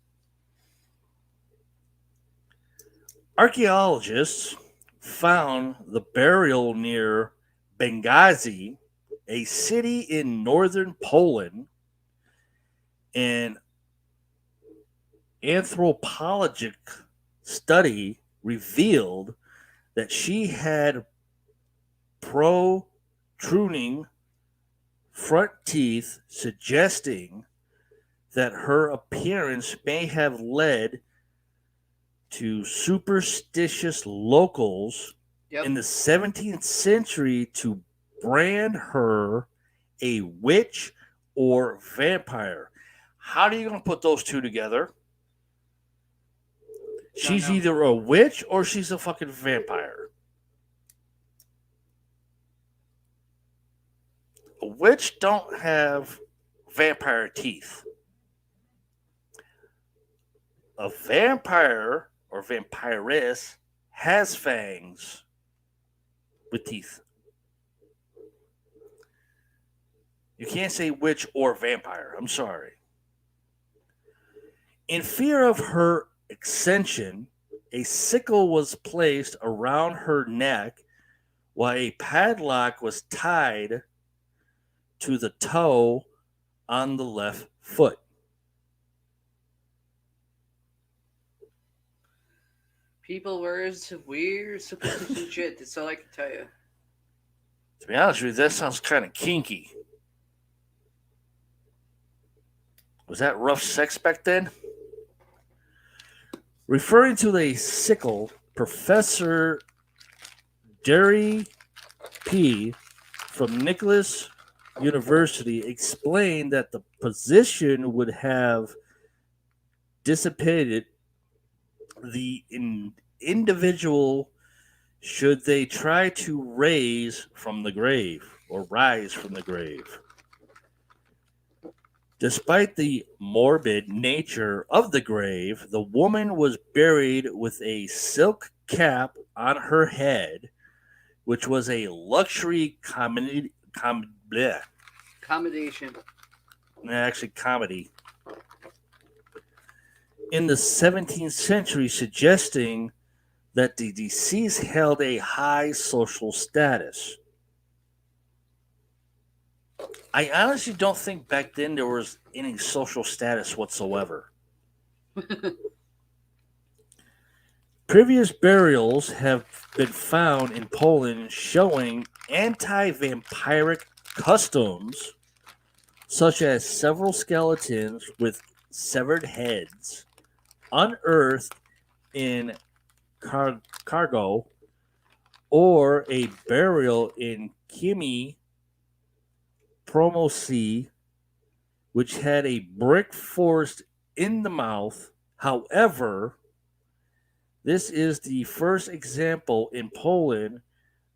Archaeologists found the burial near Benghazi, a city in northern Poland. An anthropologic study revealed that she had protruding front teeth, suggesting that her appearance may have led to superstitious locals Yep. in the 17th century to brand her a witch or vampire. How are you going to put those two together? She's know. either a witch or she's a fucking vampire. A witch don't have vampire teeth. A vampire or vampiress has fangs with teeth. You can't say witch or vampire. I'm sorry. In fear of her ascension, a sickle was placed around her neck while a padlock was tied to the toe on the left foot. People were some weird superstition shit. That's all I can tell you. To be honest with you, that sounds kind of kinky. Was that rough sex back then? Referring to the sickle, Professor Jerry P. from Nicholas University explained that the position would have dissipated the individual should they try to rise from the grave. Despite the morbid nature of the grave, the woman was buried with a silk cap on her head, which was a luxury comedy. Accommodation. Actually, comedy. In the 17th century, suggesting that the deceased held a high social status. I honestly don't think back then there was any social status whatsoever. Previous burials have been found in Poland showing anti-vampiric customs, such as several skeletons with severed heads, unearthed in Cargo, or a burial in Kimi Promosi, which had a brick forced in the mouth. However, this is the first example in Poland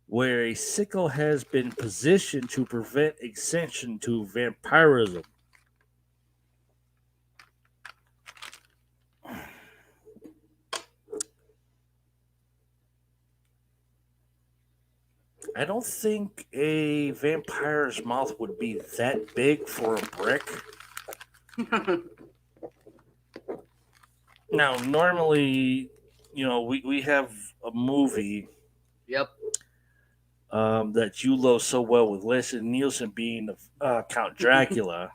where a sickle has been positioned to prevent ascension to vampirism. I don't think a vampire's mouth would be that big for a brick. Now, normally, we have a movie Yep. that you love so well with Leslie Nielsen being Count Dracula.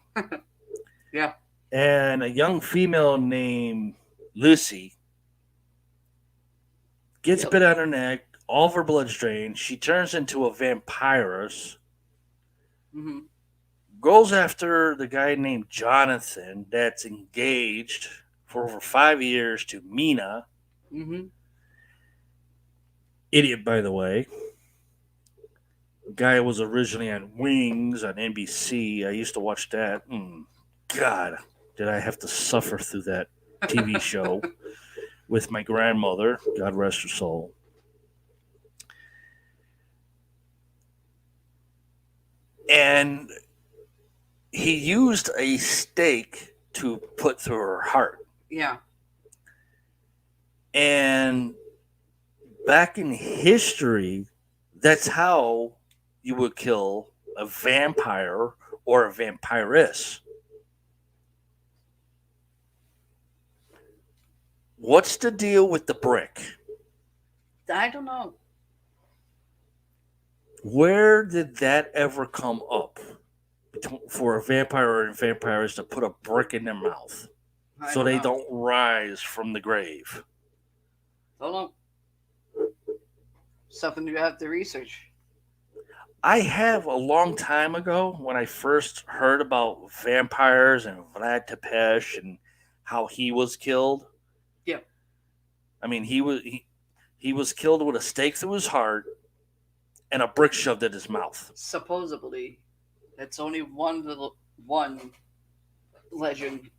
Yeah. And a young female named Lucy gets bit on her neck, all of her blood's drained. She turns into a vampirus. Mm-hmm. Goes after the guy named Jonathan that's engaged for over 5 years to Mina. Mm-hmm. Idiot, by the way. The guy was originally on Wings on NBC. I used to watch that. God, did I have to suffer through that TV show with my grandmother. God rest her soul. And he used a stake to put through her heart. Yeah. And back in history, that's how you would kill a vampire or a vampiress. What's the deal with the brick? I don't know. Where did that ever come up for a vampire and vampires to put a brick in their mouth so they don't rise from the grave? Don't know. Something you have to research. I have a long time ago when I first heard about vampires and Vlad Tepes and how he was killed. Yeah. I mean, he was killed with a stake through his heart and a brick shoved in his mouth. Supposedly, that's only one legend.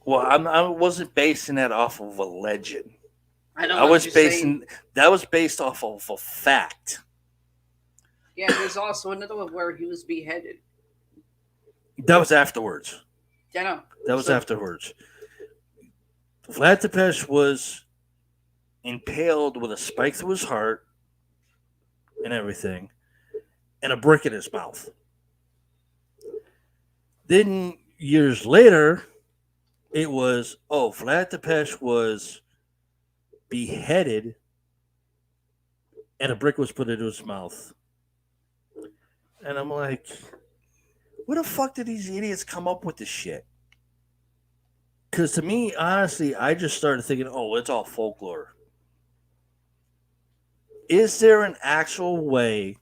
Well, I wasn't basing that off of a legend. I know. I was basing that was based off of a fact. Yeah, there's also another one where he was beheaded. That was afterwards. Yeah, no. That was So- afterwards. Vlad Tepes was impaled with a spike through his heart and everything, and a brick in his mouth. Then years later, it was, Vlad Tepes was beheaded and a brick was put into his mouth. And I'm like, where the fuck did these idiots come up with this shit? Because to me, honestly, I just started thinking, it's all folklore. Is there an actual way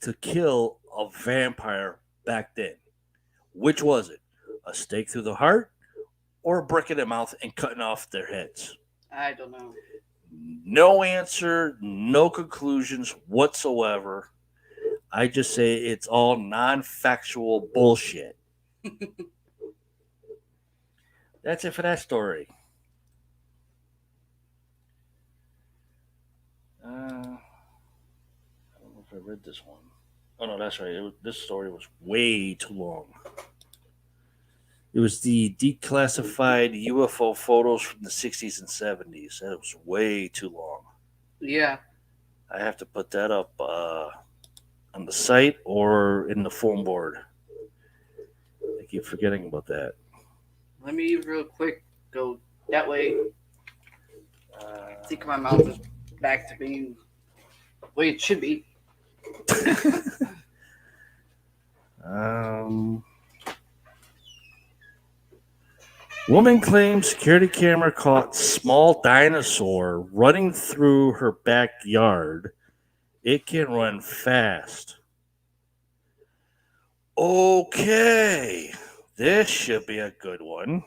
to kill a vampire back then? Which was it? A stake through the heart or a brick in the mouth and cutting off their heads? I don't know. No answer, no conclusions whatsoever. I just say it's all non-factual bullshit. That's it for that story. I don't know if I read this one. Oh no, that's right. This story was way too long. It was the declassified UFO photos from the 60s and 70s. That was way too long. Yeah. I have to put that up on the site or in the phone board. I keep forgetting about that. Let me real quick go that way. I think my mouth is back to being the way it should be. Woman claims security camera caught small dinosaur running through her backyard. It can run fast. Okay, this should be a good one.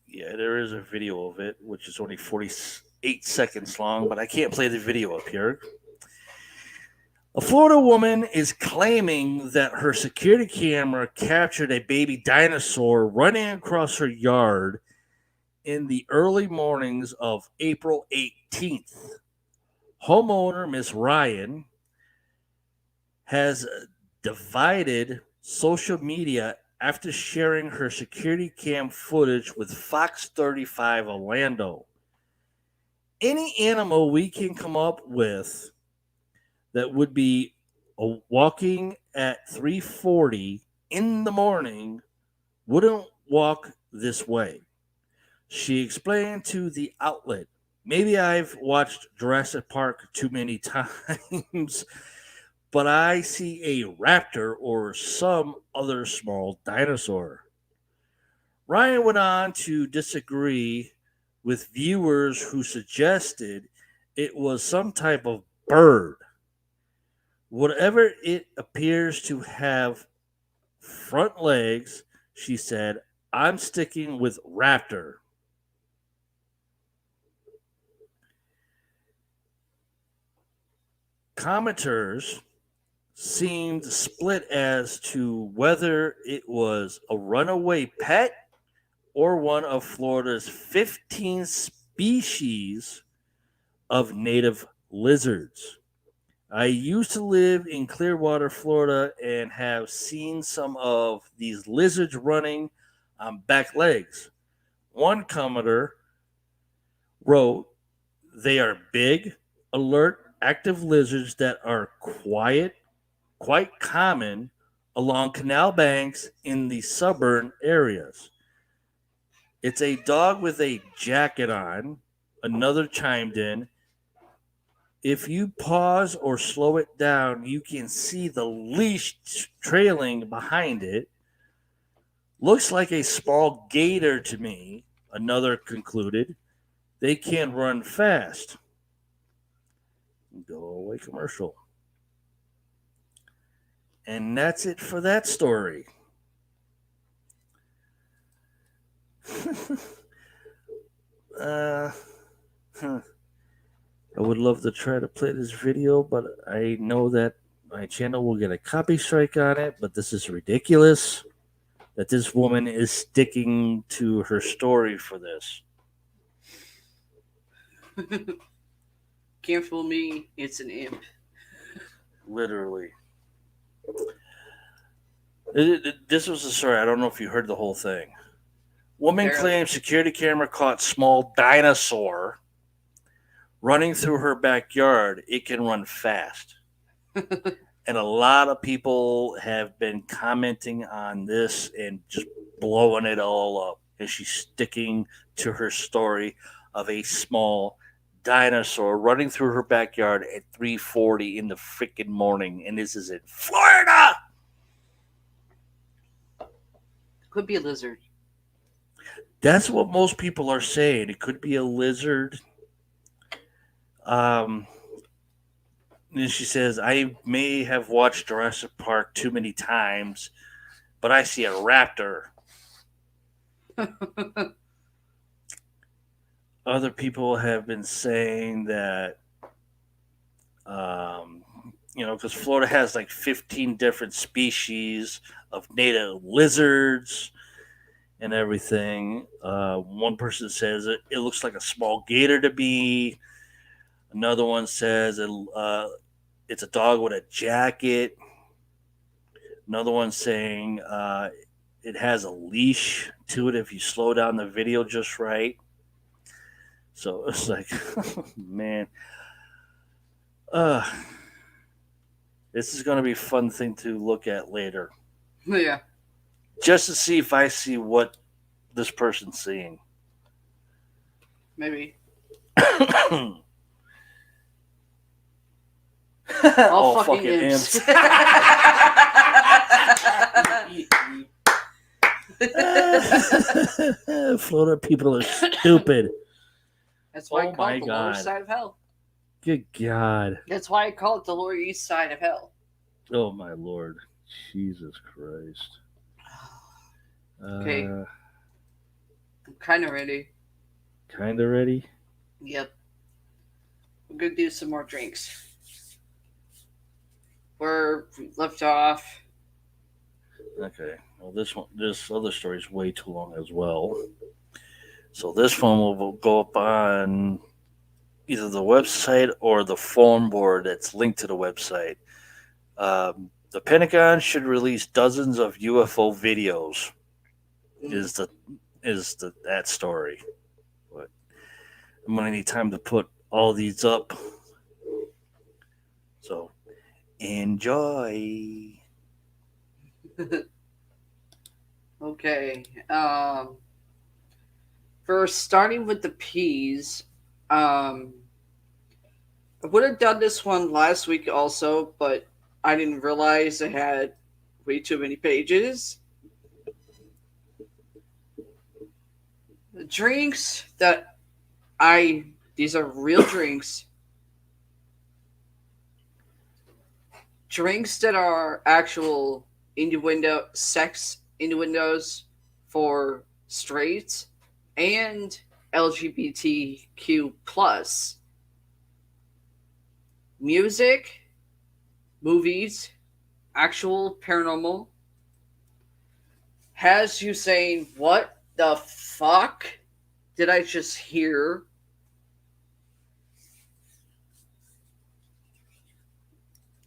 Yeah, there is a video of it, which is only 48 seconds long, but I can't play the video up here. A Florida woman is claiming that her security camera captured a baby dinosaur running across her yard in the early mornings of April 18th. Homeowner Miss Ryan has divided social media after sharing her security cam footage with Fox 35 Orlando. Any animal we can come up with that would be walking at 3:40 in the morning wouldn't walk this way. She explained to the outlet, maybe I've watched Jurassic Park too many times, but I see a raptor or some other small dinosaur. Ryan went on to disagree with viewers who suggested it was some type of bird. Whatever it appears to have front legs, she said, I'm sticking with raptor. Commenters seemed split as to whether it was a runaway pet or one of Florida's 15 species of native lizards. I used to live in Clearwater, Florida, and have seen some of these lizards running on back legs. One commenter wrote, they are big, alert, active lizards that are quite common along canal banks in the suburban areas. It's a dog with a jacket on. Another chimed in. If you pause or slow it down, you can see the leash trailing behind it. Looks like a small gator to me, another concluded. They can run fast. Go away commercial. And that's it for that story. I would love to try to play this video, but I know that my channel will get a copy strike on it, but this is ridiculous that this woman is sticking to her story for this. Can't fool me, it's an imp. Literally. This was the story. I don't know if you heard the whole thing. Woman Barely. claims security camera caught small dinosaur running through her backyard. It can run fast. And a lot of people have been commenting on this and just blowing it all up. And she's sticking to her story of a small dinosaur running through her backyard at 3:40 in the freaking morning. And this is in Florida. Could be a lizard. That's what most people are saying. It could be a lizard. Um, and she says, I may have watched Jurassic Park too many times, but I see a raptor. Other people have been saying that, because Florida has like 15 different species of native lizards and everything. One person says it looks like a small gator to me. Another one says it's a dog with a jacket. Another one saying it has a leash to it if you slow down the video just right. So it's like, man, this is going to be a fun thing to look at later, Yeah. just to see if I see what this person's seeing. Maybe. All fucking imps. Florida people are stupid. That's why I Oh call my it the lower God. side of hell. Good God. That's why I call it the lower east side of hell. Oh my Lord. Jesus Christ. Okay. I'm kind of ready. Kind of ready? Yep. We're going to do some more drinks. Where we left off. Okay. Well, this other story is way too long as well. So this one will go up on either the website or the forum board that's linked to the website. The Pentagon should release dozens of UFO videos. Is that story? But I'm gonna need time to put all these up. So enjoy. Okay. First, starting with the P's. I would have done this one last week also, but I didn't realize I had way too many pages. The drinks that these are real drinks. Drinks that are actual sex innuendos for straights and LGBTQ plus. Music, movies, actual paranormal has you saying, what the fuck did I just hear?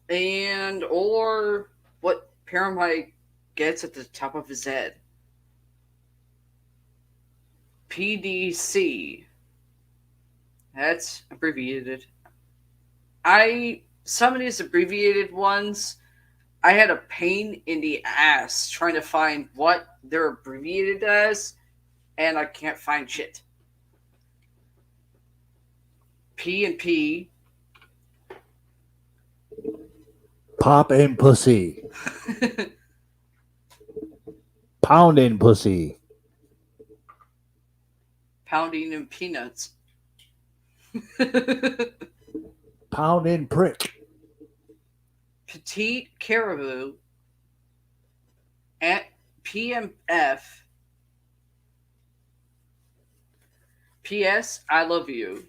And or what paramedic gets at the top of his head. PDC. That's abbreviated. Some of these abbreviated ones, I had a pain in the ass trying to find what they're abbreviated as, and I can't find shit. P and P. Pop and pussy. Pound and pussy. Pounding and peanuts. Pound and prick. Petite caribou. At PMF. PS, I love you.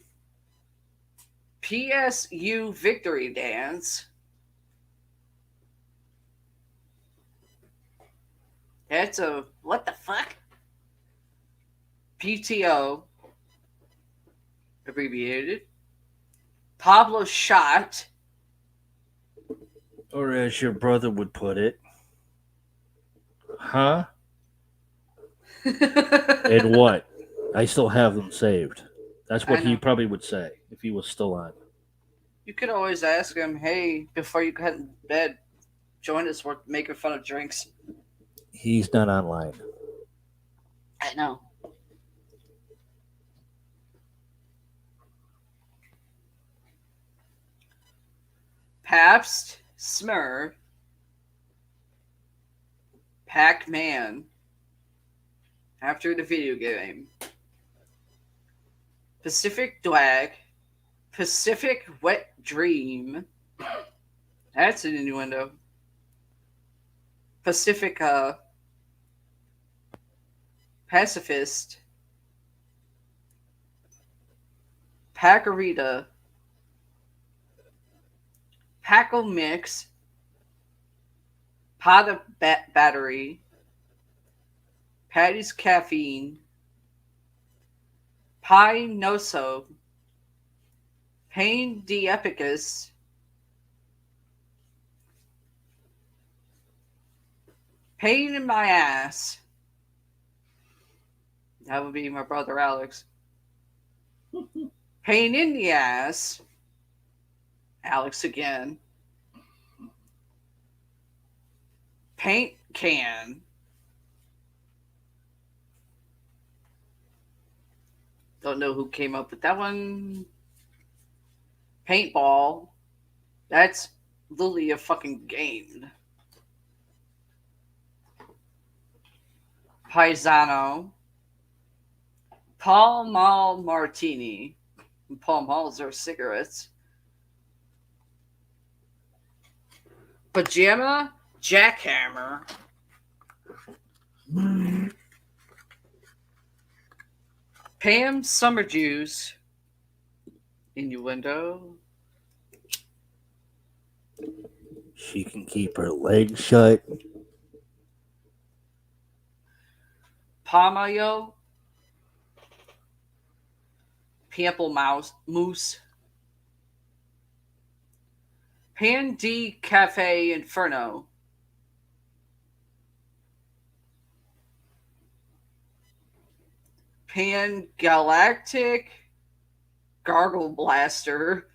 PSU victory dance. That's a what the fuck? PTO abbreviated. Pablo shot. Or as your brother would put it, Huh? And what? I still have them saved. That's what I he know. probably would say if he was still on. You could always ask him, hey, before you head in bed, join us. We're making fun of drinks. He's not online. I know. Pabst, Smurf, Pac-Man, after the video game, Pacific Dwag, Pacific Wet Dream, that's an innuendo, Pacifica, Pacifist, Pacarita, Packle Mix, Pada Battery, Patty's Caffeine, Pi Noso, Pain de Epicus, Pain in My Ass. That would be my brother Alex. Pain in the Ass. Alex again. Paint Can. Don't know who came up with that one. Paintball. That's literally a fucking game. Paisano. Pall Mall Martini. Pall Malls are cigarettes. Pajama Jackhammer. Pam Summer Juice. Innuendo. She can keep her legs shut. Pamayo. Pample Moose. Pan D Cafe Inferno. Pan Galactic Gargle Blaster.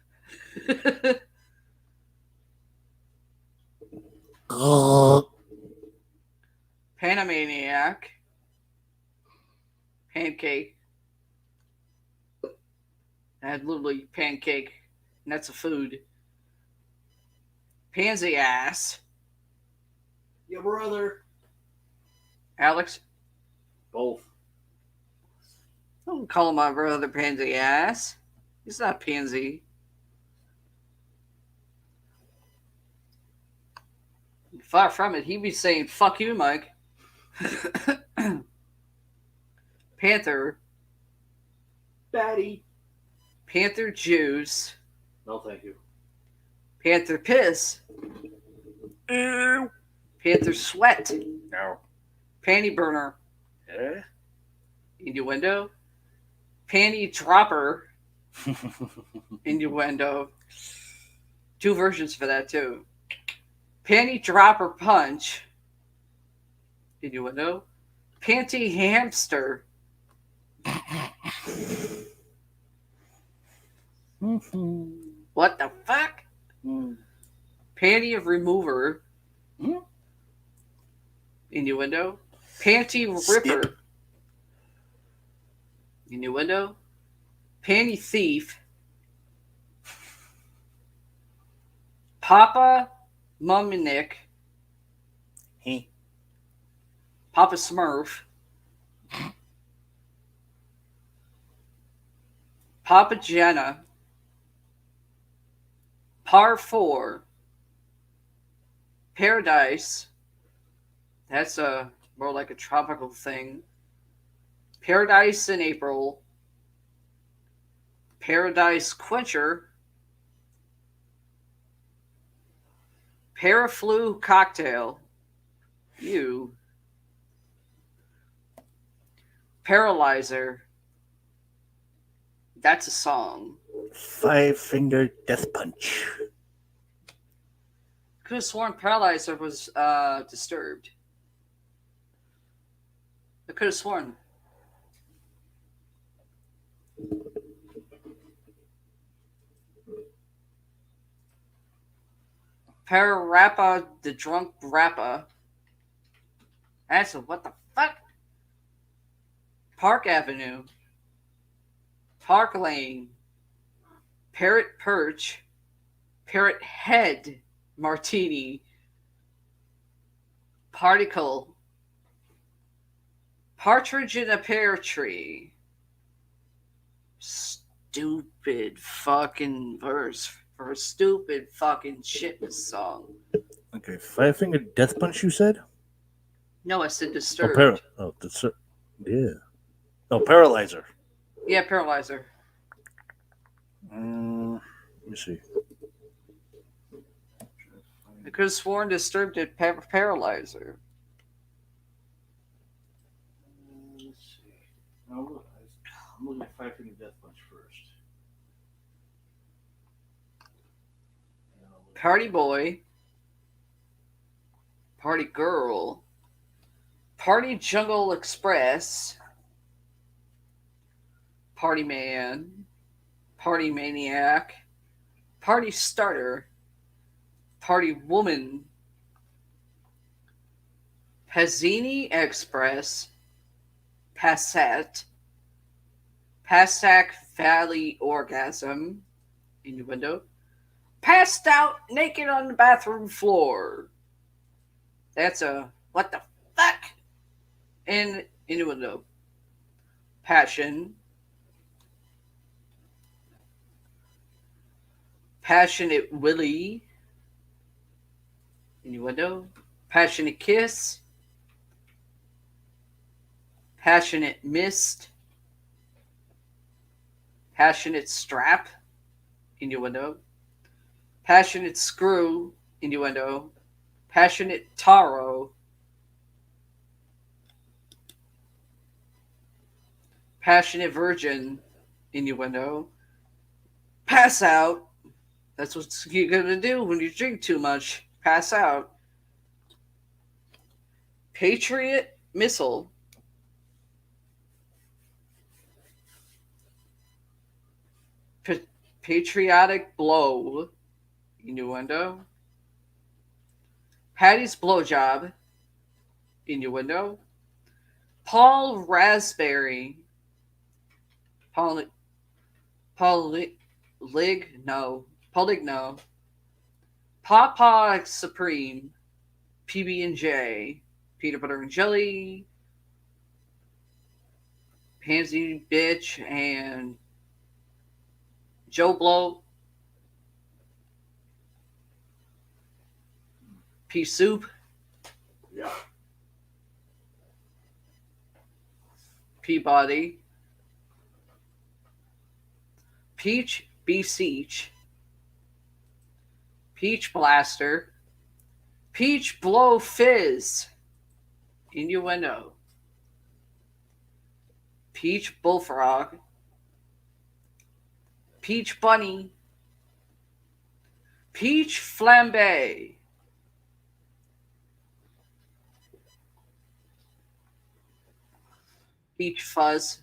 Panamaniac. Pancake. That's literally pancake, and that's a food. Pansy Ass. Your brother. Alex. Both. Don't call him my brother Pansy Ass. He's not Pansy. Far from it. He'd be saying, fuck you, Mike. Panther. Batty. Panther Juice. No, thank you. Panther Piss. Ew. Panther Sweat. No. Panty Burner. Eh? Innuendo. Panty Dropper. Innuendo. Two versions for that, too. Panty Dropper Punch. Innuendo. Panty Hamster. What the fuck? Panty of Remover. Innuendo. Panty Ripper. Skip. Innuendo. Panty Thief. Papa Muminick. He. Papa Smurf. Papa Jenna. Par 4. Paradise. That's more like a tropical thing. Paradise in April. Paradise Quencher. Paraflu Cocktail. You. Paralyzer. That's a song. 5-finger death punch. Could have sworn Paralyzer was Disturbed. I could have sworn. Pararappa, the drunk rapper. That's a what the fuck? Park Avenue, Park Lane, Parrot Perch, Parrot Head, Martini, Particle, Partridge in a Pear Tree. Stupid fucking verse for a stupid fucking shit song. Okay, Five Finger Death Punch. You said? No, I said Oh, Disturbed. yeah. Oh, Paralyzer. Yeah, Paralyzer. Let me see. I could have sworn Disturbed did Paralyzer. Let's see. I'm looking at Five Finger Death Punch first. Party Boy, Party Girl, Party Jungle Express, Party Man, Party Maniac, Party Starter, Party Woman, Pazzini Express, Passat, Passac Valley Orgasm, innuendo, passed out naked on the bathroom floor. That's a what the fuck? And innuendo. Passion. Passionate Willie. Innuendo. Passionate Kiss. Passionate Mist. Passionate Strap. Innuendo. Passionate Screw. Innuendo. Passionate Taro. Passionate Virgin. Innuendo. Pass out. That's what you're gonna do when you drink too much. Pass out. Patriot Missile. Patriotic Blow. Innuendo. Patty's Blowjob. Innuendo. Paul Raspberry. Paul Ligno. Papa Supreme. PB&J. Peanut Butter and Jelly. Pansy Bitch and Joe Blow. Pea Soup. Yeah. Peabody. Peach Beseech. Peach Blaster. Peach Blow Fizz. Innuendo. Peach Bullfrog. Peach Bunny. Peach Flambe. Peach Fuzz.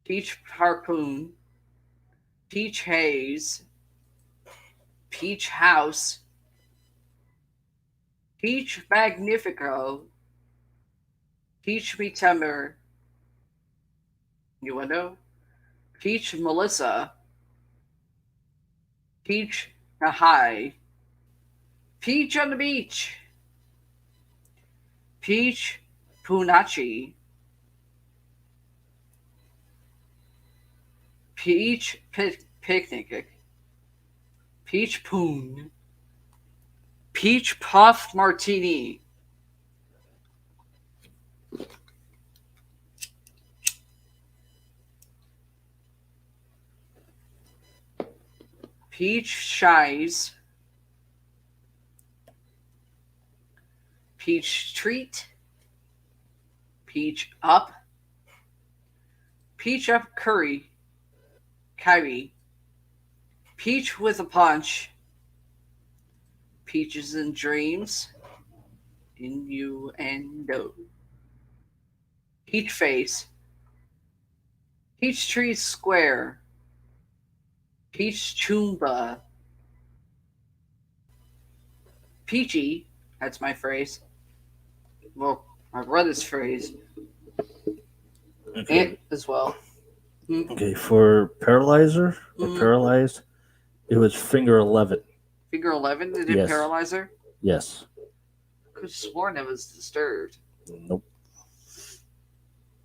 Peach Harpoon. Peach Haze. Peach House. Peach Magnifico. Peach Me Timber. Innuendo. Peach Melissa. Peach High. Peach on the Beach. Peach Punachi. Peach Picnic. Peach Poon. Peach Puff Martini. Peach Shies. Peach Treat. Peach Up. Peach Up Curry. Kyrie. Peach with a Punch. Peaches and Dreams. Innuendo. Peach face. Peach tree square. Peach chumba. Peachy. That's my phrase. Well, my brother's phrase. Okay. Ant as well. Okay, for paralyzer or Mhm. paralyzed, it was finger 11. Figure 11, they did Yes. paralyze her? Yes. Could have sworn it was disturbed. Nope.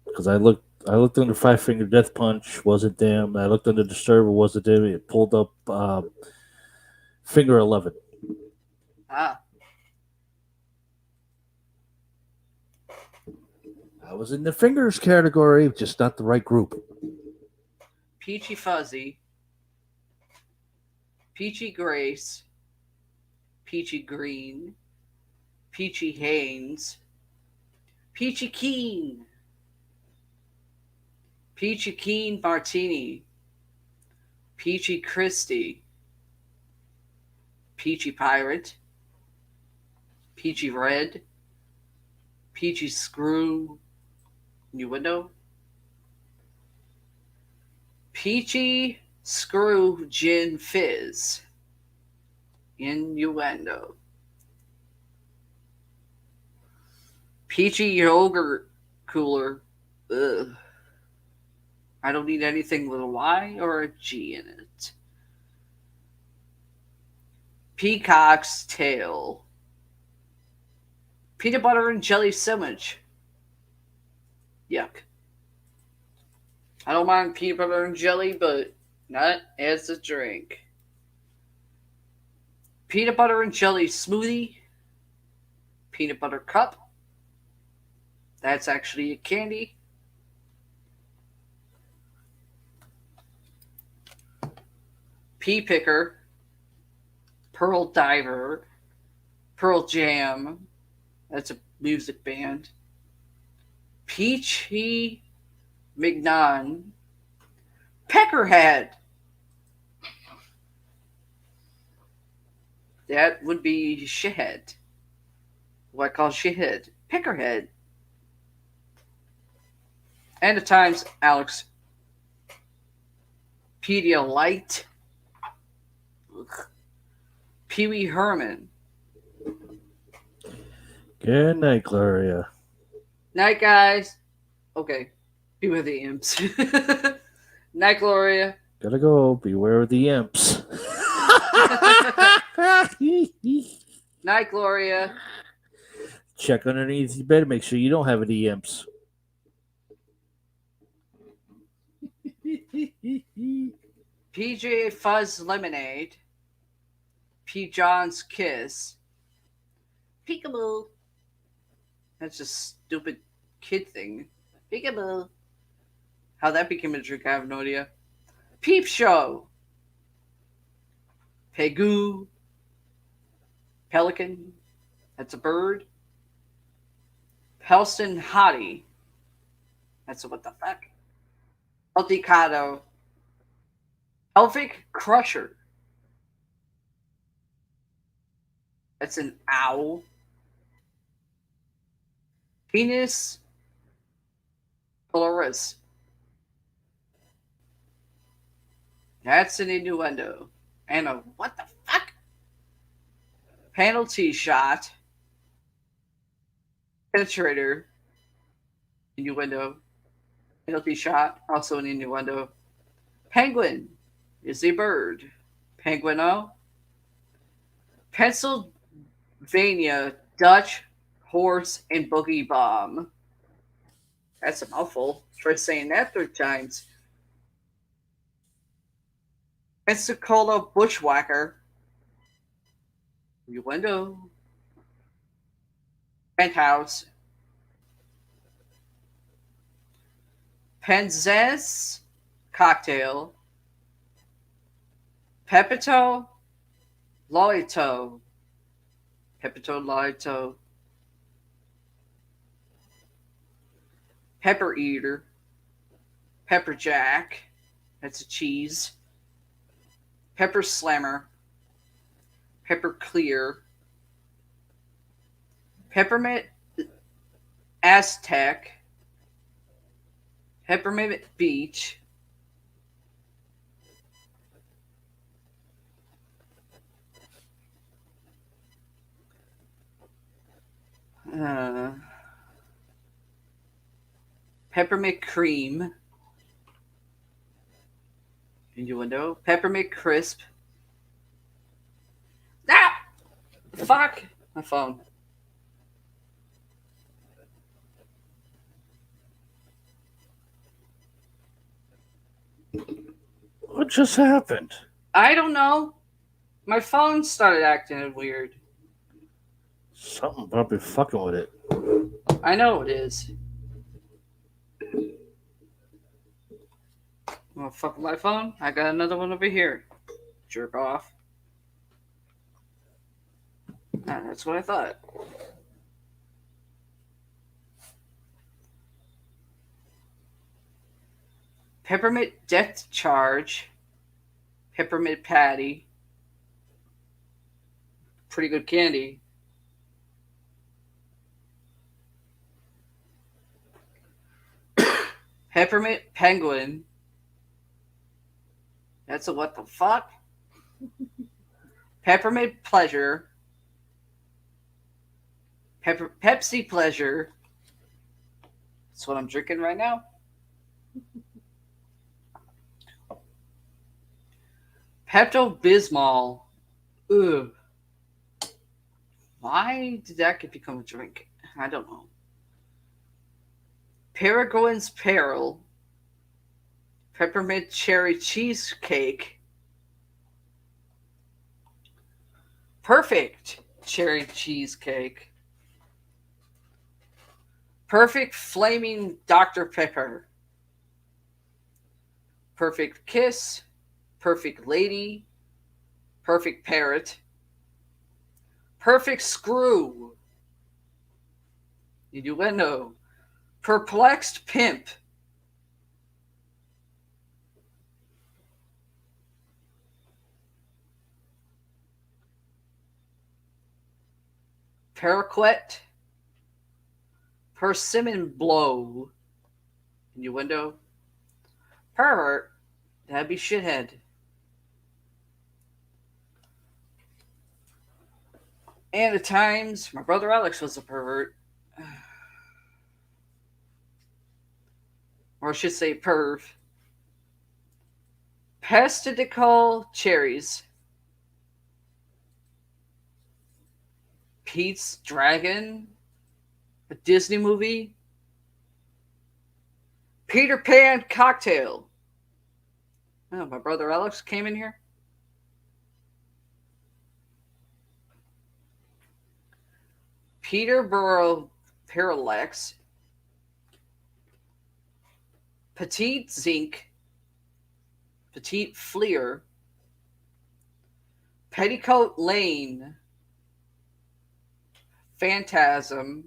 Because I looked under Five Finger Death Punch, wasn't them. I looked under Disturber, wasn't them. It pulled up finger 11. Ah. I was in the fingers category, just not the right group. Peachy Fuzzy. Peachy Grace. Peachy Green. Peachy Haynes. Peachy Keen. Peachy Keen Martini. Peachy Christie. Peachy Pirate. Peachy Red. Peachy Screw. New window. Peachy Screw Gin Fizz. Innuendo. Peachy Yogurt Cooler. Ugh. I don't need anything with a Y or a G in it. Peacock's Tail. Peanut butter and jelly sandwich. Yuck. I don't mind peanut butter and jelly, but not as a drink. Peanut butter and jelly smoothie. Peanut butter cup. That's actually a candy. Pea picker. Pearl diver. Pearl jam. That's a music band. Peachy Mignon. Peckerhead. That would be shithead. What I call shithead. Peckerhead. And at times, Alex. Pedialyte. Pee Wee Herman. Good night, Gloria. Night, guys. Okay. Beware the imps. Night, Gloria. Gotta go. Beware of the imps. Night, Gloria. Check underneath your bed. Make sure you don't have any imps. PJ Fuzz Lemonade. P. John's Kiss. Peekaboo. That's a stupid kid thing. Peekaboo. How that became a drink, I have no idea. Peep Show. Pegu. Pelican. That's a bird. Pelston Hottie. That's a what the fuck? Pelticado. Pelvic Crusher. That's an owl. Penis Polaris. That's an innuendo. And a what the fuck? Penalty shot. Penetrator. Innuendo. Penalty shot. Also an innuendo. Penguin is a bird. Penguino. Pennsylvania Dutch Horse and Boogie Bomb. That's a mouthful. Try saying that 3 times. Pensacola Bushwhacker. Innuendo. Penthouse. Penzance Cocktail. Pepito Lolito. Pepito Lolito. Pepper Eater. Pepper Jack. That's a cheese. Pepper Slammer. Pepper Clear. Peppermint Aztec, Peppermint Beach, uh, Peppermint Cream, innuendo, Peppermint Crisp. Ah! Fuck! My phone. What just happened? I don't know. My phone started acting weird. Something probably fucking with it. I know it is. Oh, fuck with my phone? I got another one over here. Jerk off. Ah, that's what I thought. Peppermint Depth Charge. Peppermint Patty. Pretty good candy. Peppermint Penguin. That's a what the fuck? Peppermint Pleasure. Pepsi Pleasure. That's what I'm drinking right now. Pepto Bismol. Ugh. Why did that become a drink? I don't know. Peregrine's Peril. Peppermint Cherry Cheesecake. Perfect Cherry Cheesecake. Perfect Flaming Dr. Pepper. Perfect Kiss. Perfect Lady. Perfect Parrot. Perfect Screw. Innuendo. Perplexed Pimp. Paraquet. Persimmon Blow. Innuendo. Pervert. That'd be shithead. And at times, my brother Alex was a pervert. Or I should say perv. Pastidical Cherries. Pete's Dragon. A Disney movie. Peter Pan Cocktail. Oh, my brother Alex came in here. Peterborough Parallax. Petite Zinc. Petite Fleer. Petticoat Lane. Phantasm.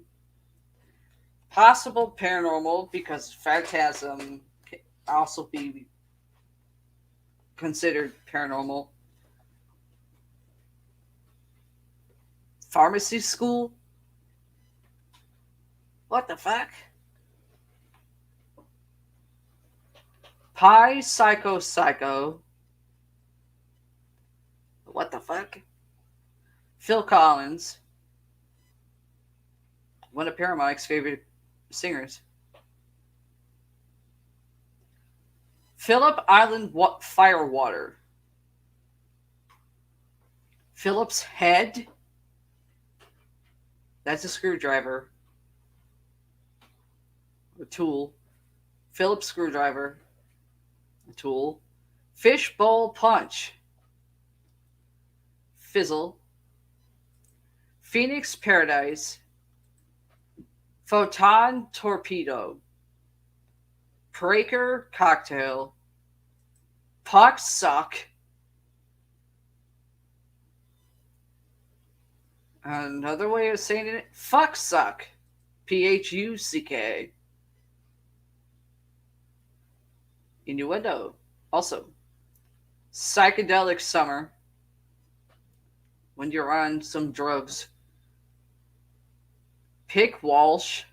Possible paranormal, because phantasm can also be considered paranormal. Pharmacy School. What the fuck? Pi Psycho. What the fuck? Phil Collins. One of Paramount's favorite singers. Phillip Island Firewater. Phillips Head. That's a screwdriver. A tool. Phillips screwdriver. A tool. Fishbowl Punch. Fizzle. Phoenix Paradise. Photon Torpedo. Praker Cocktail. Puck Suck. Another way of saying it, Fuck Suck. Phuck. Innuendo. Also, Psychedelic Summer. When you're on some drugs. Pick Walsh,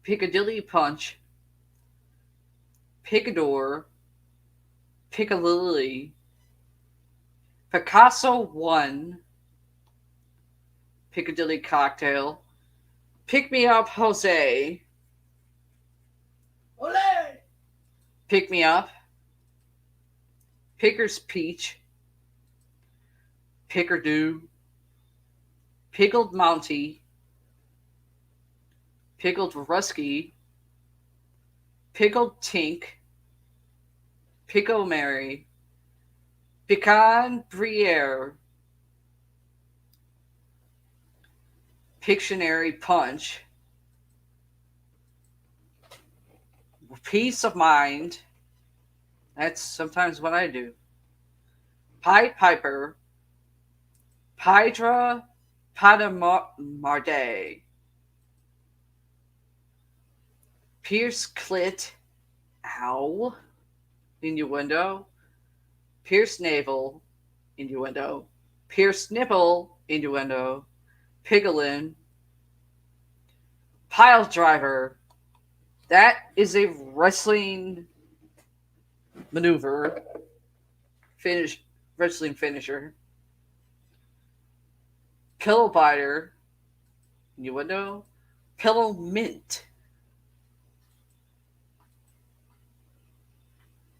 Piccadilly Punch, Picador, Piccalilli, Picasso 1, Piccadilly Cocktail, Pick Me Up Jose, Ole! Pick Me Up, Picker's Peach, Pickardoo, Pickled Mountie, Pickled Rusky, Pickled Tink, Pico Mary, Pecan Briere, Pictionary Punch, Peace of Mind. That's sometimes what I do. Pied Piper, Pydra Padamarde, Pierce Clit, Ow, Innuendo, Pierce Navel, Innuendo, Pierce Nipple, Innuendo, Piglin, Pile Driver. That is a wrestling maneuver. Wrestling finisher. Pillow Biter, Innuendo, Pillow Mint.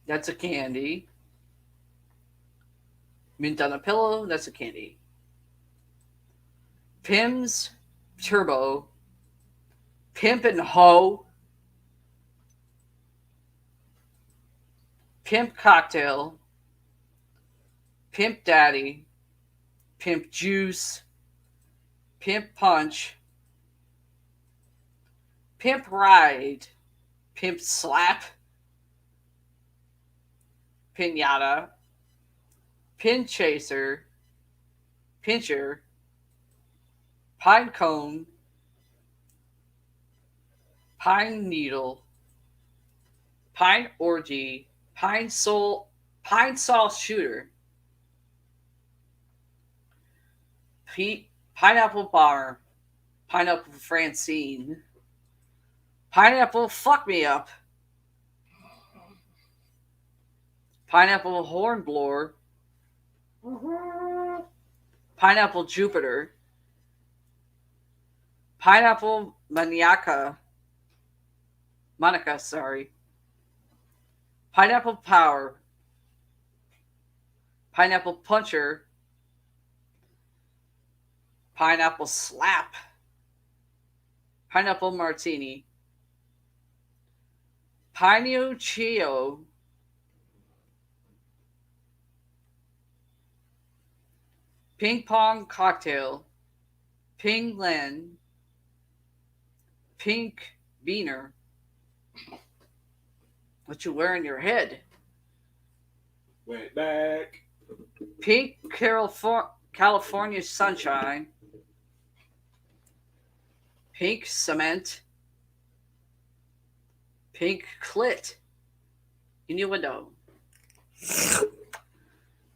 That's a candy. Mint on a pillow, that's a candy. Pim's Turbo, Pimp and Ho, Pimp Cocktail, Pimp Daddy, Pimp Juice, Pimp Punch, Pimp Ride, Pimp Slap, Pinata, Pin Chaser, Pincher, Pine Cone, Pine Needle, Pine Orgy, Pine Saw Shooter, Pineapple Bar, Pineapple Francine, Pineapple Fuck Me Up, Pineapple Hornblower, Pineapple Jupiter, Pineapple Monica, sorry. Pineapple Power, Pineapple Puncher, Pineapple Slap, Pineapple Martini, Pinocchio, Ping Pong Cocktail, Ping Len, Pink Beaner. What you wear in your head? Went back. Pink California Sunshine, Pink Cement, Pink Clit, Innuendo,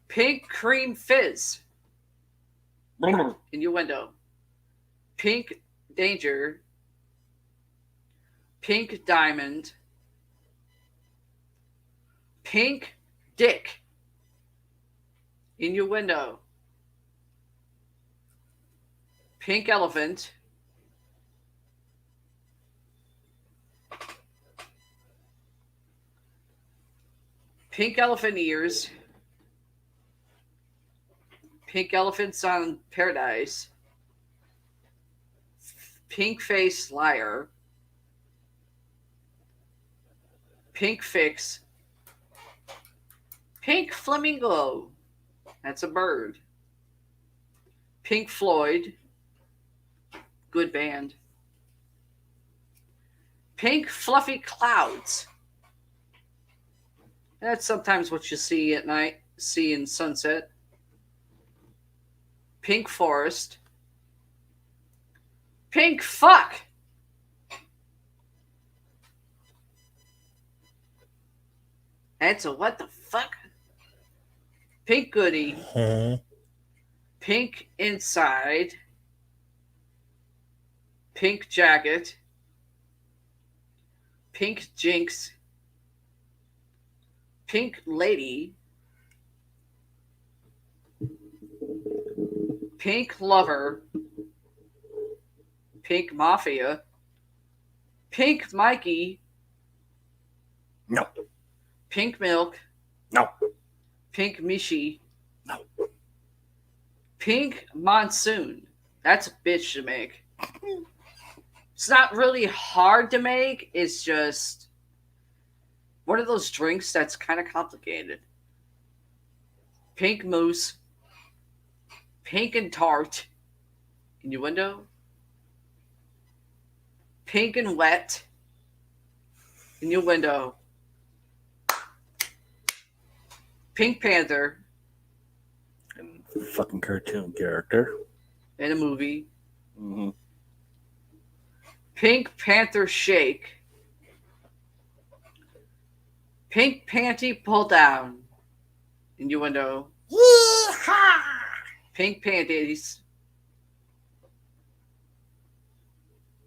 Pink Cream Fizz, Innuendo, Pink Danger, Pink Diamond, Pink Dick, Innuendo, Pink Elephant, Pink Elephant Ears, Pink Elephants on Paradise, Pink Face Liar, Pink Fix, Pink Flamingo, that's a bird, Pink Floyd, good band, Pink Fluffy Clouds, that's sometimes what you see at night, see in sunset, Pink Forest, Pink Fuck, that's a what the fuck, Pink Goody, Pink Inside, Pink jacket. Pink jinx. Pink lady. Pink lover. Pink mafia. Pink Mikey. No. Pink milk. No. Pink Mishi. No. Pink monsoon. That's a bitch to make. It's not really hard to make. It's just one of those drinks that's kind of complicated. Pink mousse. Pink and tart. Innuendo. Pink and wet. Innuendo. Pink Panther And fucking cartoon character. in a movie. Mm-hmm. Pink Panther shake. Pink panty pull down. Innuendo. Pink panties.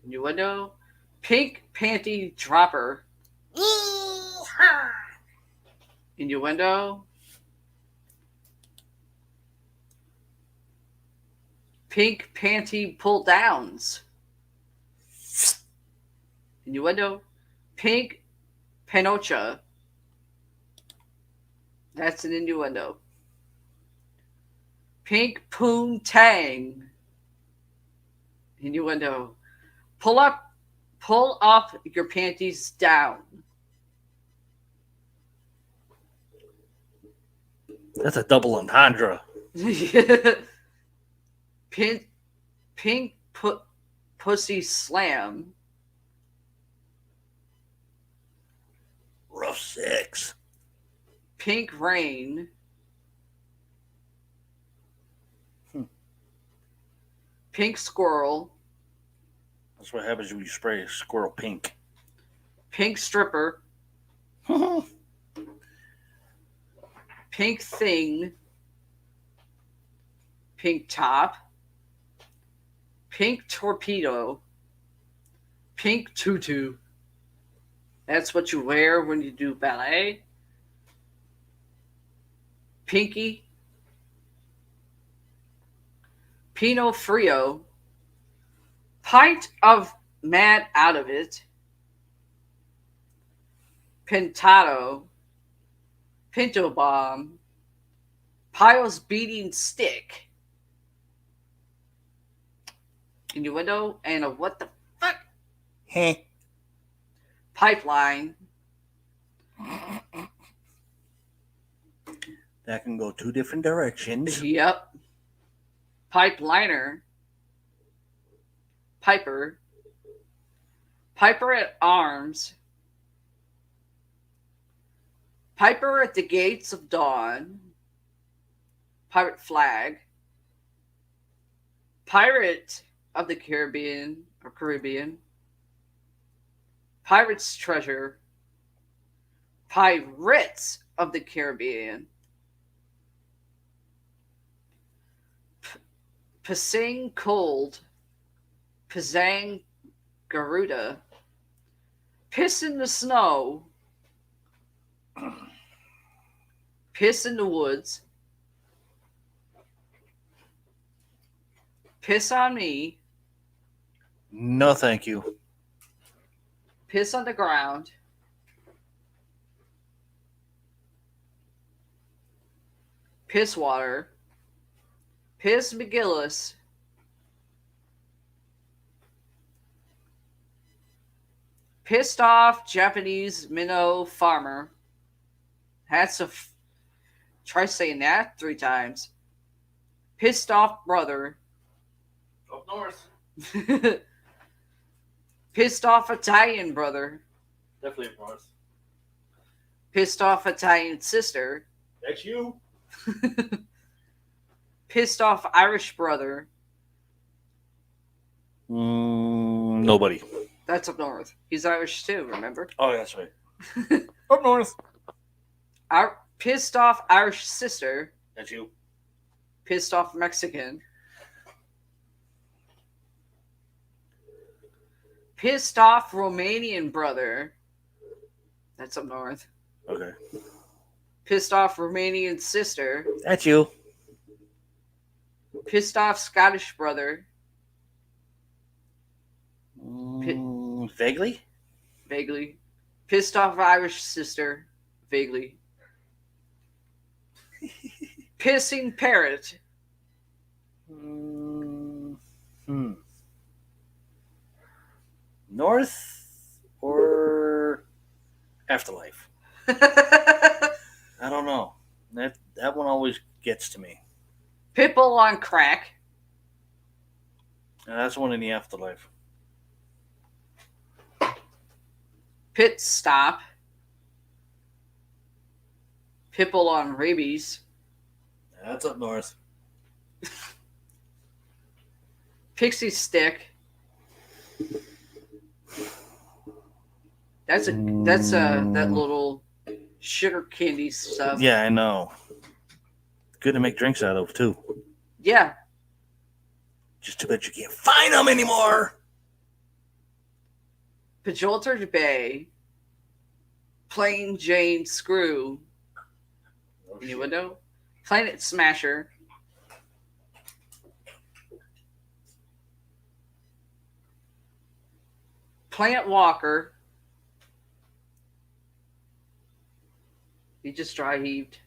Innuendo. Pink panty dropper. Innuendo. Pink panty pull downs. Innuendo. Pink panocha. That's an innuendo. Pink poon tang. Innuendo. Pull up your panties down. That's a double entendre. Pink pussy slam. Rough sex. Pink rain. Pink squirrel. That's what happens when you spray a squirrel pink. Pink stripper. Pink thing. Pink top. Pink torpedo. Pink tutu. That's what you wear when you do ballet. Pinky. Pinot Frio. Pint of Mad Out of It. Pintado. Pinto Bomb. Pile's Beating Stick. Innuendo. And a what the fuck? Heh. Pipeline. That can go two different directions. Yep. Pipeliner. Piper. Piper at Arms. Piper at the Gates of Dawn. Pirate Flag. Pirate of the Caribbean or Caribbean. Pirate's Treasure. Pirates of the Caribbean. Pissing Cold. Pizzang Garuda. Piss in the Snow. Piss in the Woods. Piss on Me. No, thank you. Piss on the Ground. Piss Water. Piss McGillis. Pissed Off Japanese Minnow Farmer. That's a try saying that 3 times. Pissed Off Brother. Up north. Pissed Off Italian Brother. Definitely up north. Pissed Off Italian Sister. That's you. Pissed Off Irish Brother. Nobody. That's up north. He's Irish too, remember? Oh, that's right. Up north. Pissed Off Irish Sister. That's you. Pissed Off Mexican. Pissed off Romanian brother. That's up north. Okay. Pissed off Romanian sister. That's you. Pissed off Scottish brother. Vaguely? Vaguely. Pissed off Irish sister. Vaguely. Pissing parrot. North or afterlife? I don't know. That one always gets to me. Pitbull on crack. And that's one in the afterlife. Pit stop. Pitbull on rabies. That's up north. Pixie stick. That's that little sugar candy stuff. Yeah, I know. Good to make drinks out of too. Yeah. Just too bad you can't find them anymore. Pajolter Bay. Plain Jane Screw. Innuendo. Planet Smasher. Plant Walker. He just dry heaved.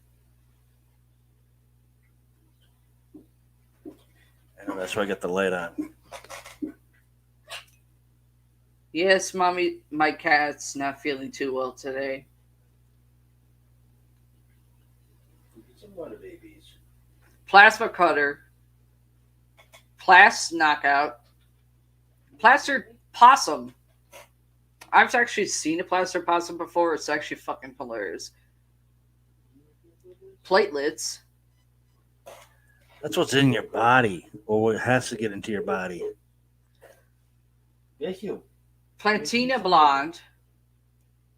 I know, that's why I got the light on. Yes, mommy, my cat's not feeling too well today. Some water babies. Plasma Cutter. Plast Knockout. Plaster Possum. I've actually seen a plaster possum before. It's actually fucking hilarious. Platelets. That's what's in your body, or what has to get into your body. Thank you. Plantina Blonde.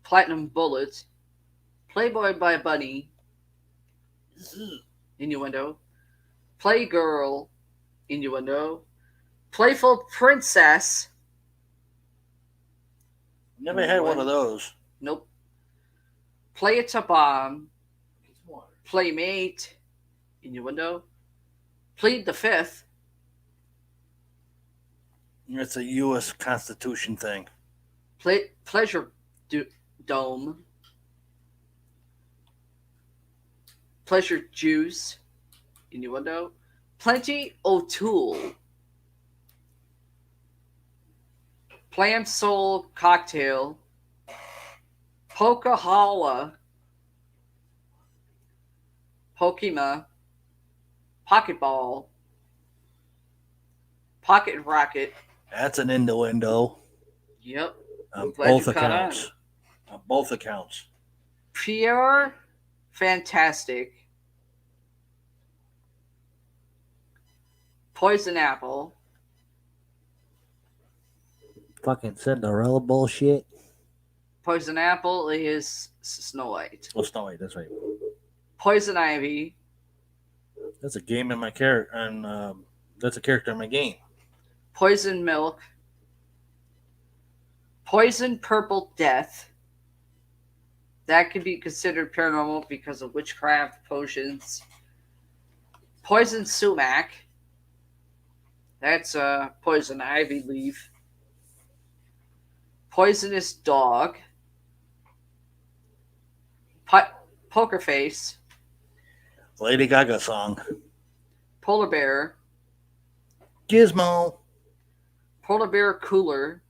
Platinum Bullet. Playboy by Bunny. Innuendo. Playgirl. Innuendo. Playful Princess. Never had one of those. Nope. Play It to Bomb. Playmate. Innuendo. Plead the Fifth. It's a U.S. Constitution thing. Pleasure Dome. Pleasure Juice. Innuendo. Plenty O'Toole. Plam Soul Cocktail. Pocahalla. Pokemon. Pocket Ball. Pocket Rocket. That's an innuendo. Yep. On Glad both you caught accounts. On both accounts. Pure Fantastic. Poison Apple. Fucking Cinderella bullshit. Poison Apple is Snow White. Oh, Snow White, that's right. Poison Ivy. That's a game in my character, and that's a character in my game. Poison Milk. Poison Purple Death. That could be considered paranormal because of witchcraft potions. Poison Sumac. That's Poison Ivy leaf. Poisonous Dog. Poker Face. Lady Gaga song. Polar Bear. Gizmo. Polar Bear Cooler.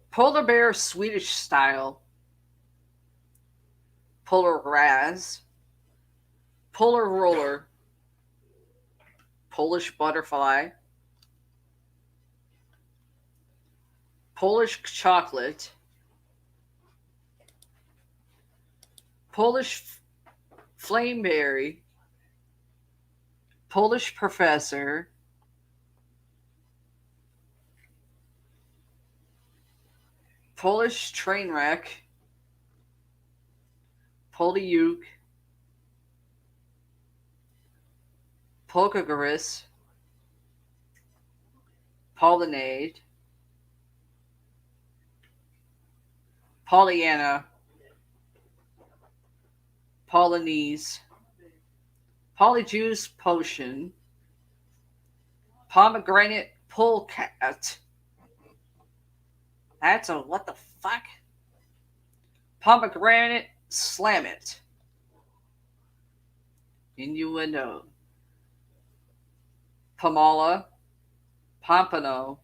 Polar Bear Swedish Style. Polar Raz. Polar Roller. Polish Butterfly. Polish Chocolate. Polish Flameberry. Polish Professor. Polish Trainwreck. Polyuke. Polkagoris. Pollinade, Pollyanna, Polynese, Polyjuice Potion, Pomegranate Polecat. That's a what the fuck? Pomegranate Slam It. Innuendo. Pomala, Pompano,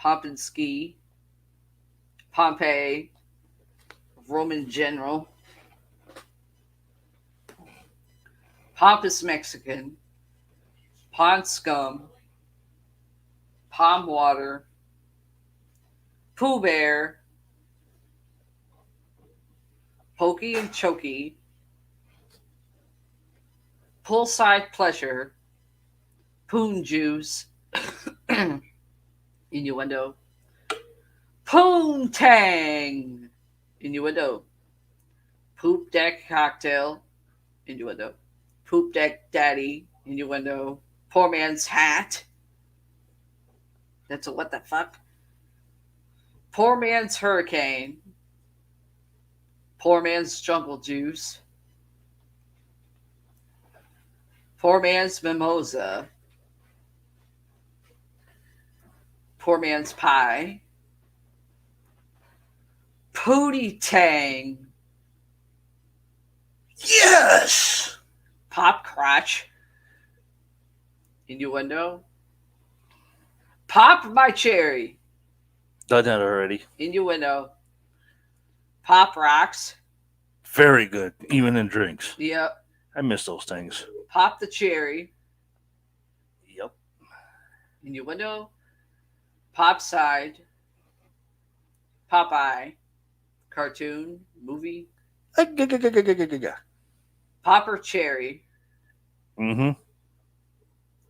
Pompinski, Pompeii, Roman General, Pompous Mexican, Pond Scum, Palm Water, Pooh Bear, Pokey and Chokey, Poolside Pleasure, Poon Juice, Innuendo, Poontang, Innuendo, Poop Deck Cocktail, Innuendo, Poop Deck Daddy, Innuendo, Poor Man's Hat. That's a what the fuck? Poor Man's Hurricane, Poor Man's Jungle Juice, Poor Man's Mimosa, Poor Man's Pie, Pootie Tang, Yes! Pop Crotch, Innuendo, Pop My Cherry, Done that already. Innuendo, Pop Rocks, Very good, even in drinks. yep, I miss those things. Pop the Cherry, Yep. Innuendo, Pop Side, Popeye, cartoon, movie, Popper Cherry, Mm-hmm.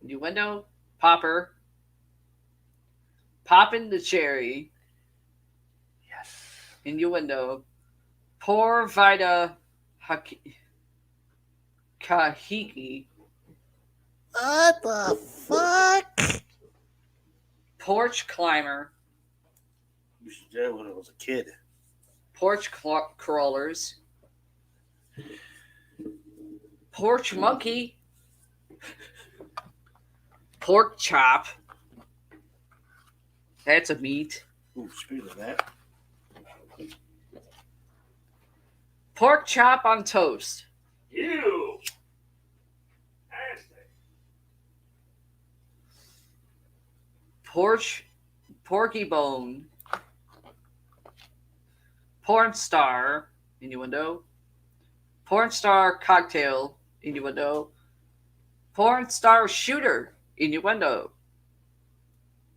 Innuendo, Popper, Poppin' the Cherry, Yes. Innuendo, Poor Vita Kahiki, What the fuck? Porch Climber, Used to do that when I was a kid. Porch Crawlers, Porch Monkey, Pork Chop. That's a meat. Ooh, speaking of that. Pork Chop on toast. Ew. Porky Bone, Porn Star, Innuendo, Porn Star Cocktail, Innuendo, Porn Star Shooter, Innuendo,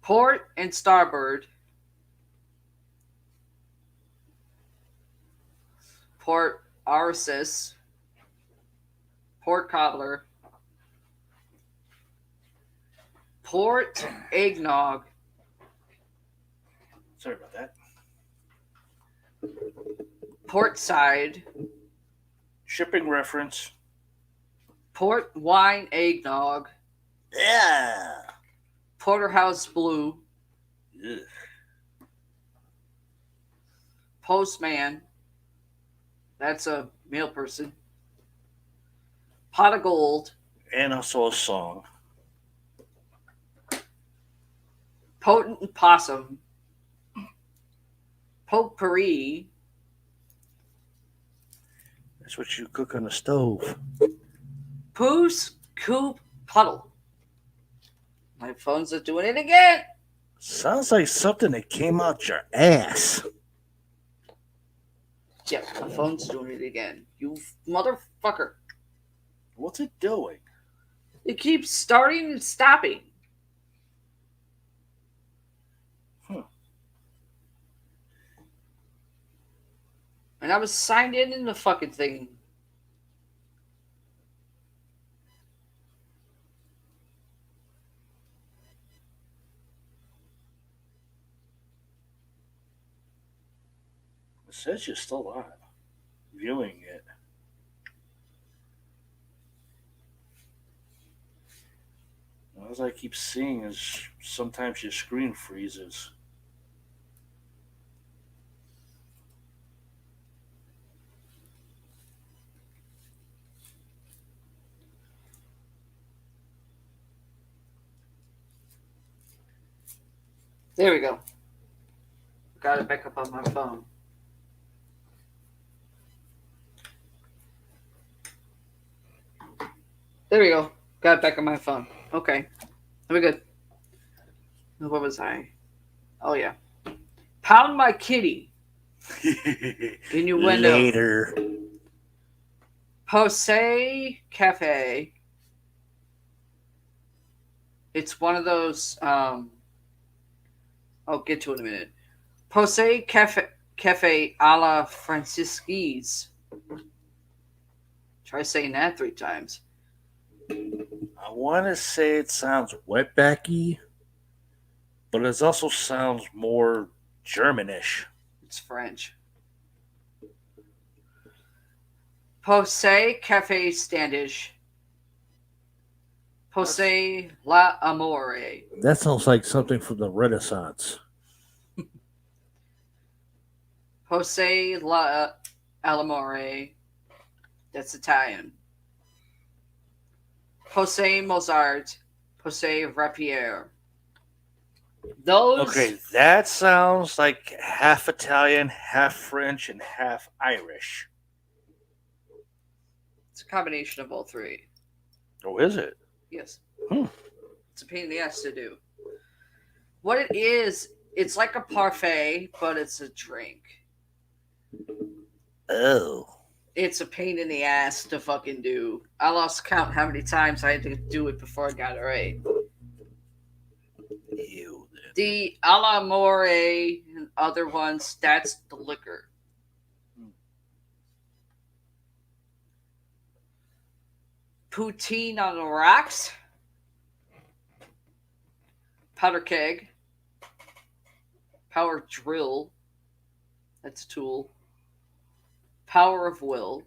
Port and Starboard, Port Arsis, Port Cobbler, Port Eggnog, Sorry about that. Port Side, Shipping reference. Port Wine Eggnog, Yeah. Porterhouse Blue, Ugh. Postman, that's a male person, Pot of Gold, And also a song. Potent Possum, Potpourri, That's what you cook on the stove. Pooh's Coop Puddle. My phone's doing it again. Sounds like something that came out your ass. Yeah, my phone's doing it again. You motherfucker. What's it doing? It keeps starting and stopping. And I was signed in the fucking thing. It says you're still on. Viewing it. As I keep seeing is sometimes your screen freezes. There we go. Got it back up on my phone. There we go. Got it back on my phone. Okay. We're good. What was I? Oh, yeah. Pound my kitty. Innuendo. Later. Posey Cafe. It's one of those. I'll get to it in a minute. Posey Cafe a la Francisquise. Try saying that 3 times. I want to say it sounds wetbacky, but it also sounds more Germanish. It's French. Posey Cafe Standish. Posey La Amore. That sounds like something from the Renaissance. Posey La Alamore. That's Italian. Posey Mozart. Posey Rapier. Those. Okay, that sounds like half Italian, half French, and half Irish. It's a combination of all 3. Oh, is it? Yes. Hmm. It's a pain in the ass to do. What it is, it's like a parfait, but it's a drink. Oh. It's a pain in the ass to fucking do. I lost count how many times I had to do it before I got it right. Ew. The a la more and other ones, that's the liquor. Poutine on the rocks. Powder keg. Power drill. That's a tool. Power of will.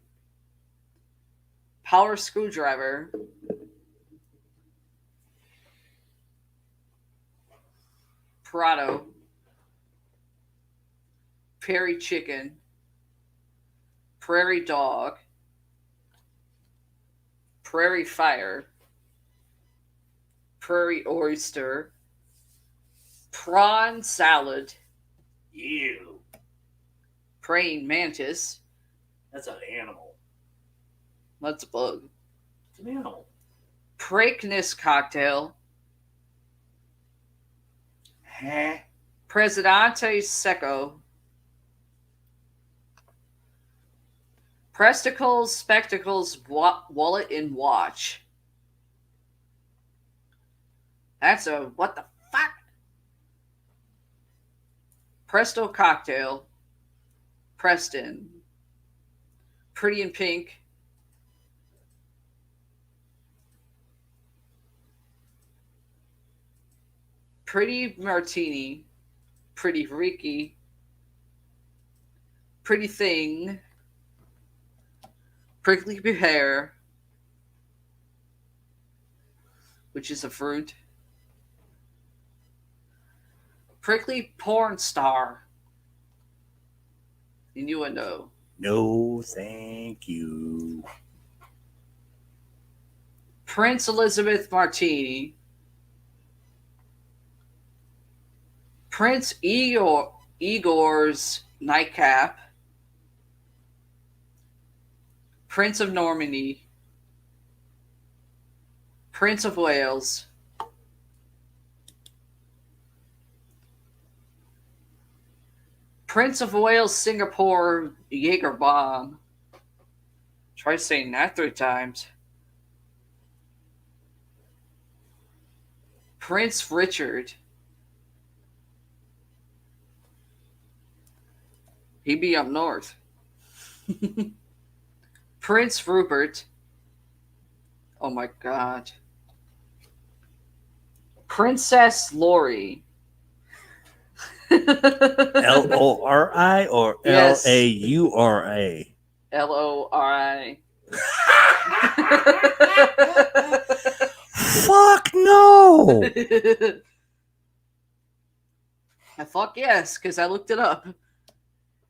Power screwdriver. Prado. Prairie chicken. Prairie dog. Prairie fire. Prairie oyster. Prawn salad. Ew. Praying mantis. That's an animal. That's a bug. It's an animal. Preakness cocktail. Huh? Presidente Seco. Presticles, spectacles, wallet, and watch. That's a what the fuck? Presto cocktail. Preston. Pretty in pink. Pretty martini. Pretty Ricky. Pretty thing. Prickly pear, which is a fruit. Prickly porn star. Innuendo. No, thank you. Prince Elizabeth Martini. Prince Igor's nightcap. Prince of Normandy. Prince of Wales. Prince of Wales, Singapore, Jaeger bomb. Try saying that 3 times. Prince Richard. He be up north. Prince Rupert. Oh my god. Princess Lori. Lori or Yes. Laura? Lori. Fuck no. Fuck yes, because I looked it up.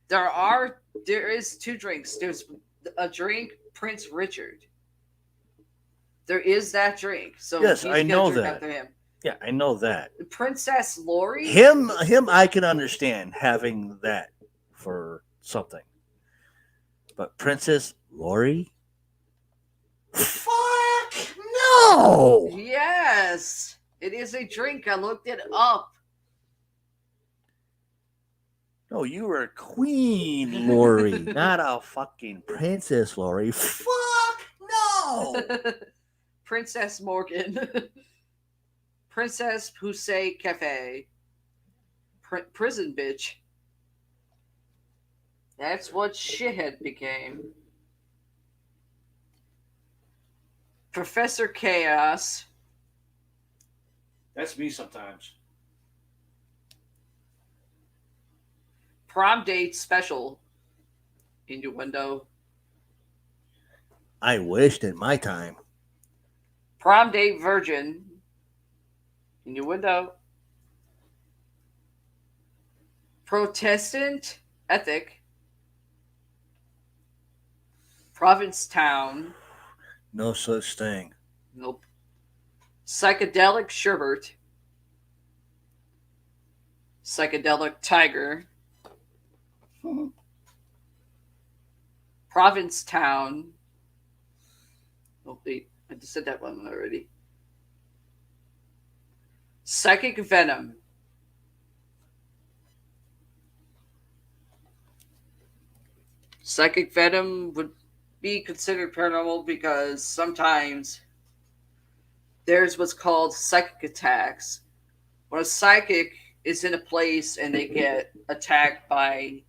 There is two drinks. There's a drink, Prince Richard. There is that drink. So Yes, he's I gonna know drink that. after him. Yeah, I know that. Princess Lori? Him, I can understand having that for something. But Princess Lori? Fuck no! Yes. It is a drink. I looked it up. No, you were Queen Lori, not a fucking Princess Lori. Fuck no! Princess Morgan. Princess Poussey Cafe. Prison bitch. That's what shithead became. Professor Chaos. That's me sometimes. Prom date special. Innuendo. I wished in my time. Prom date virgin. Innuendo. Protestant ethic. Provincetown. No such thing. Nope. Psychedelic sherbet. Psychedelic tiger. Provincetown. Oh, wait. I just said that one already. Psychic venom. Psychic venom would be considered paranormal because sometimes there's what's called psychic attacks. When a psychic is in a place and they get attacked by,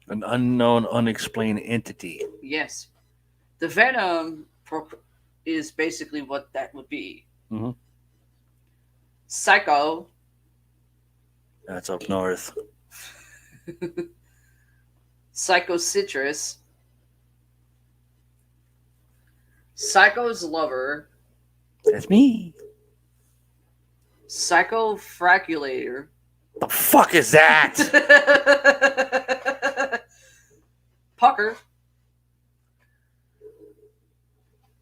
An unknown, unexplained entity. yes, the venom is basically what that would be. Mhm. Psycho. That's up north. Psychocitrus. Psycho's lover. That's me. Psychofraculator. The fuck is that? Pucker.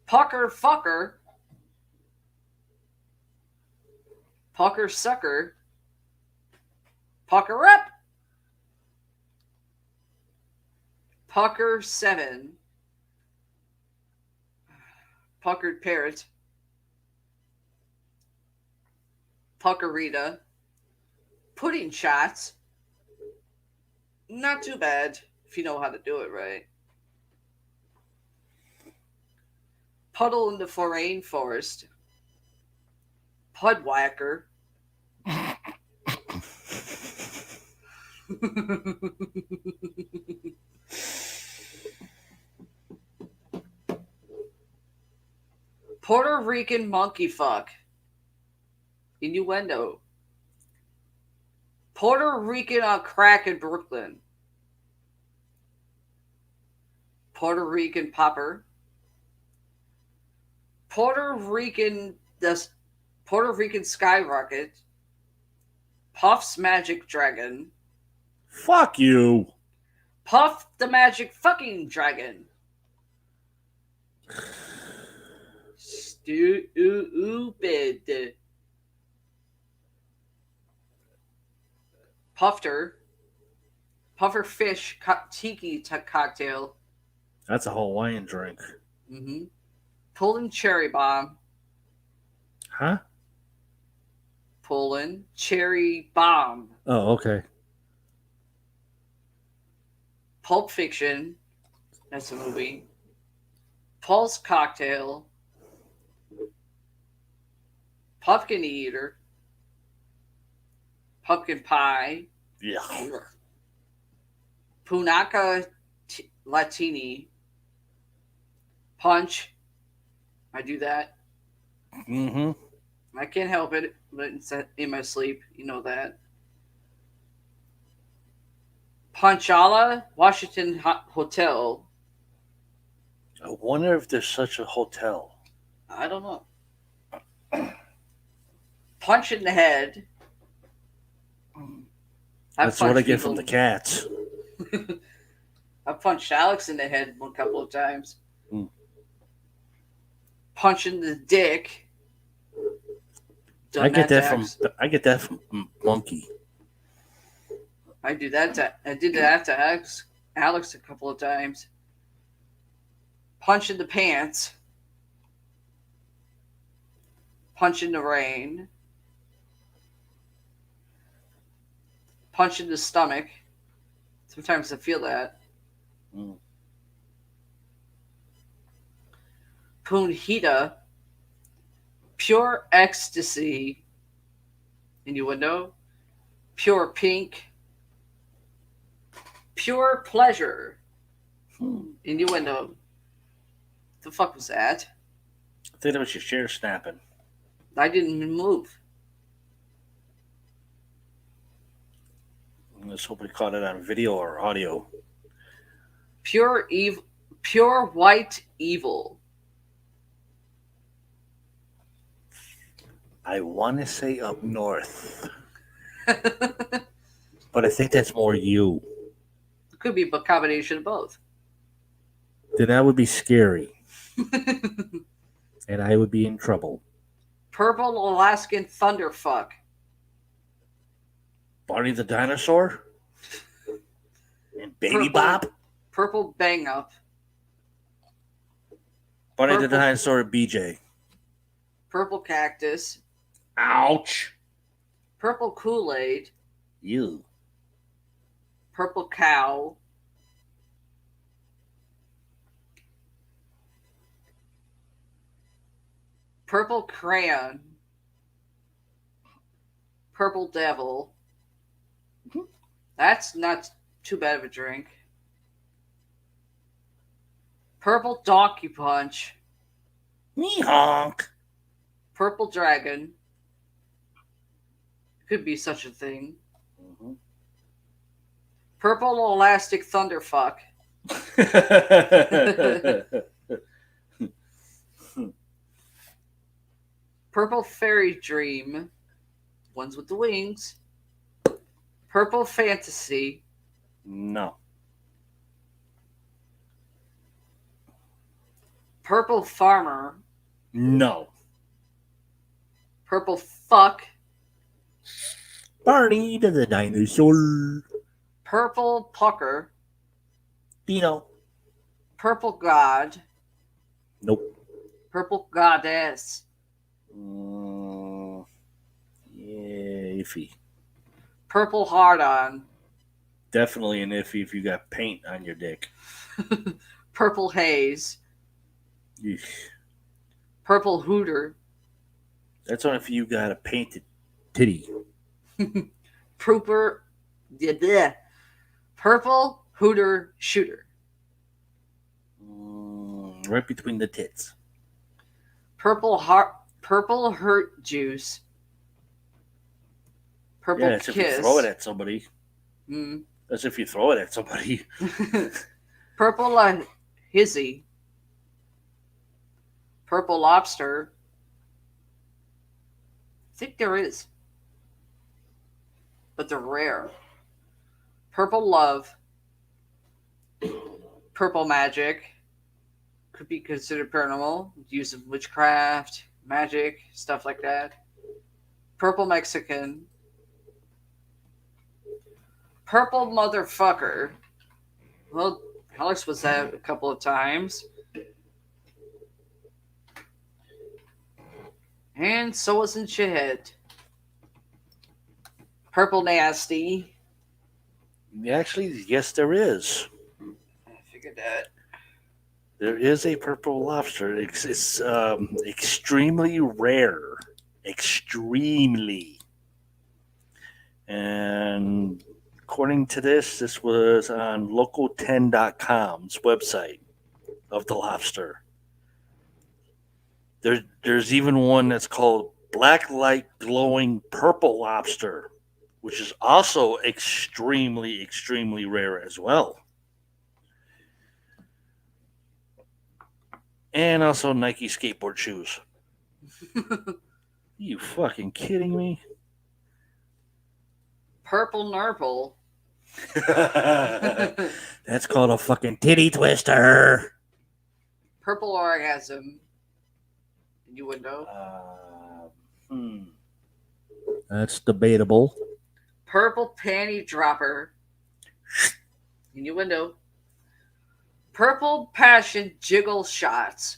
Pucker fucker. Pucker sucker. Pucker up. Pucker 7. Puckered parrot. Puckerita. Pudding shots. Not too bad if you know how to do it right. Puddle in the foreign forest. Pudwhacker. Puerto Rican monkey fuck. Innuendo. Puerto Rican on crack in Brooklyn. Puerto Rican popper. Puerto Rican skyrocket. Puff's magic dragon. Fuck you. Puff the magic fucking dragon. Stupid. Puffer fish tiki cocktail. That's a Hawaiian drink. Mm-hmm. Pulling cherry bomb. Huh? Pulling cherry bomb. Oh, okay. Pulp Fiction. That's a movie. Pulse cocktail. Pumpkin eater. Pumpkin pie. Yeah. Punaka Latini. Punch. I do that. Mm-hmm. I can't help it, but it's in my sleep. You know that. Panchala Washington Hotel. I wonder if there's such a hotel. I don't know. Punch in the head. That's what I get from the cats. I punched Alex in the head a couple of times. Hmm. Punch in the dick. I get that Alex. from Monkey. I did that to Alex a couple of times. Punch in the pants. Punch in the rain. Punch in the stomach. Sometimes I feel that. Mm. Punhita. Pure ecstasy. Innuendo. Pure pink. Pure pleasure. Innuendo. The fuck was that? I think that was your chair snapping. I didn't even move. Let's hope we caught it on video or audio. Pure white evil. I want to say up north, Could but I think that's more you. be a combination of both. Then that would be scary, and I would be in trouble. Purple Alaskan thunderfuck. Barney the dinosaur and Baby Purple- Bop. Purple bang up. Barney the Purple- dinosaur and BJ. Purple cactus. Ouch! Purple Kool-Aid. You. Purple cow. Purple crayon. Purple devil. That's not too bad of a drink. Purple donkey punch. Me honk. Purple dragon. Could be such a thing. Mm-hmm. Purple elastic thunderfuck. Purple fairy dream. Ones with the wings. Purple fantasy. No. Purple farmer. No. Purple fuck. Barney the dinosaur. Purple pucker. Dino. Purple god. Nope. Purple goddess. Yeah, iffy. Purple hard on. Definitely an iffy if you got paint on your dick. Purple haze. Eesh. Purple hooter. That's only if you got a painted titty. Purple. Purple hooter shooter. Right between the tits. Purple hurt juice. Purple Yeah, that's kiss. if you throw it at somebody. Mm. That's if you throw it at somebody. Purple hizzy. Purple lobster. I think there is. But they're rare. Purple love. Purple magic. Could be considered paranormal. Use of witchcraft, magic, stuff like that. Purple Mexican. Purple motherfucker. Well, Alex was that a couple of times. And so wasn't Shahid. Purple nasty. Actually, yes, there is. I figured that. There is a purple lobster. It's extremely rare. Extremely. And according to this was on local10.com's website of the lobster. There's even one that's called Black Light Glowing Purple Lobster, which is also extremely, extremely rare as well. And also Nike skateboard shoes. You fucking kidding me? Purple Nurple. That's called a fucking titty twister. Purple Orgasm. Innuendo. That's debatable. Purple Panty Dropper. Innuendo. Purple Passion Jiggle Shots.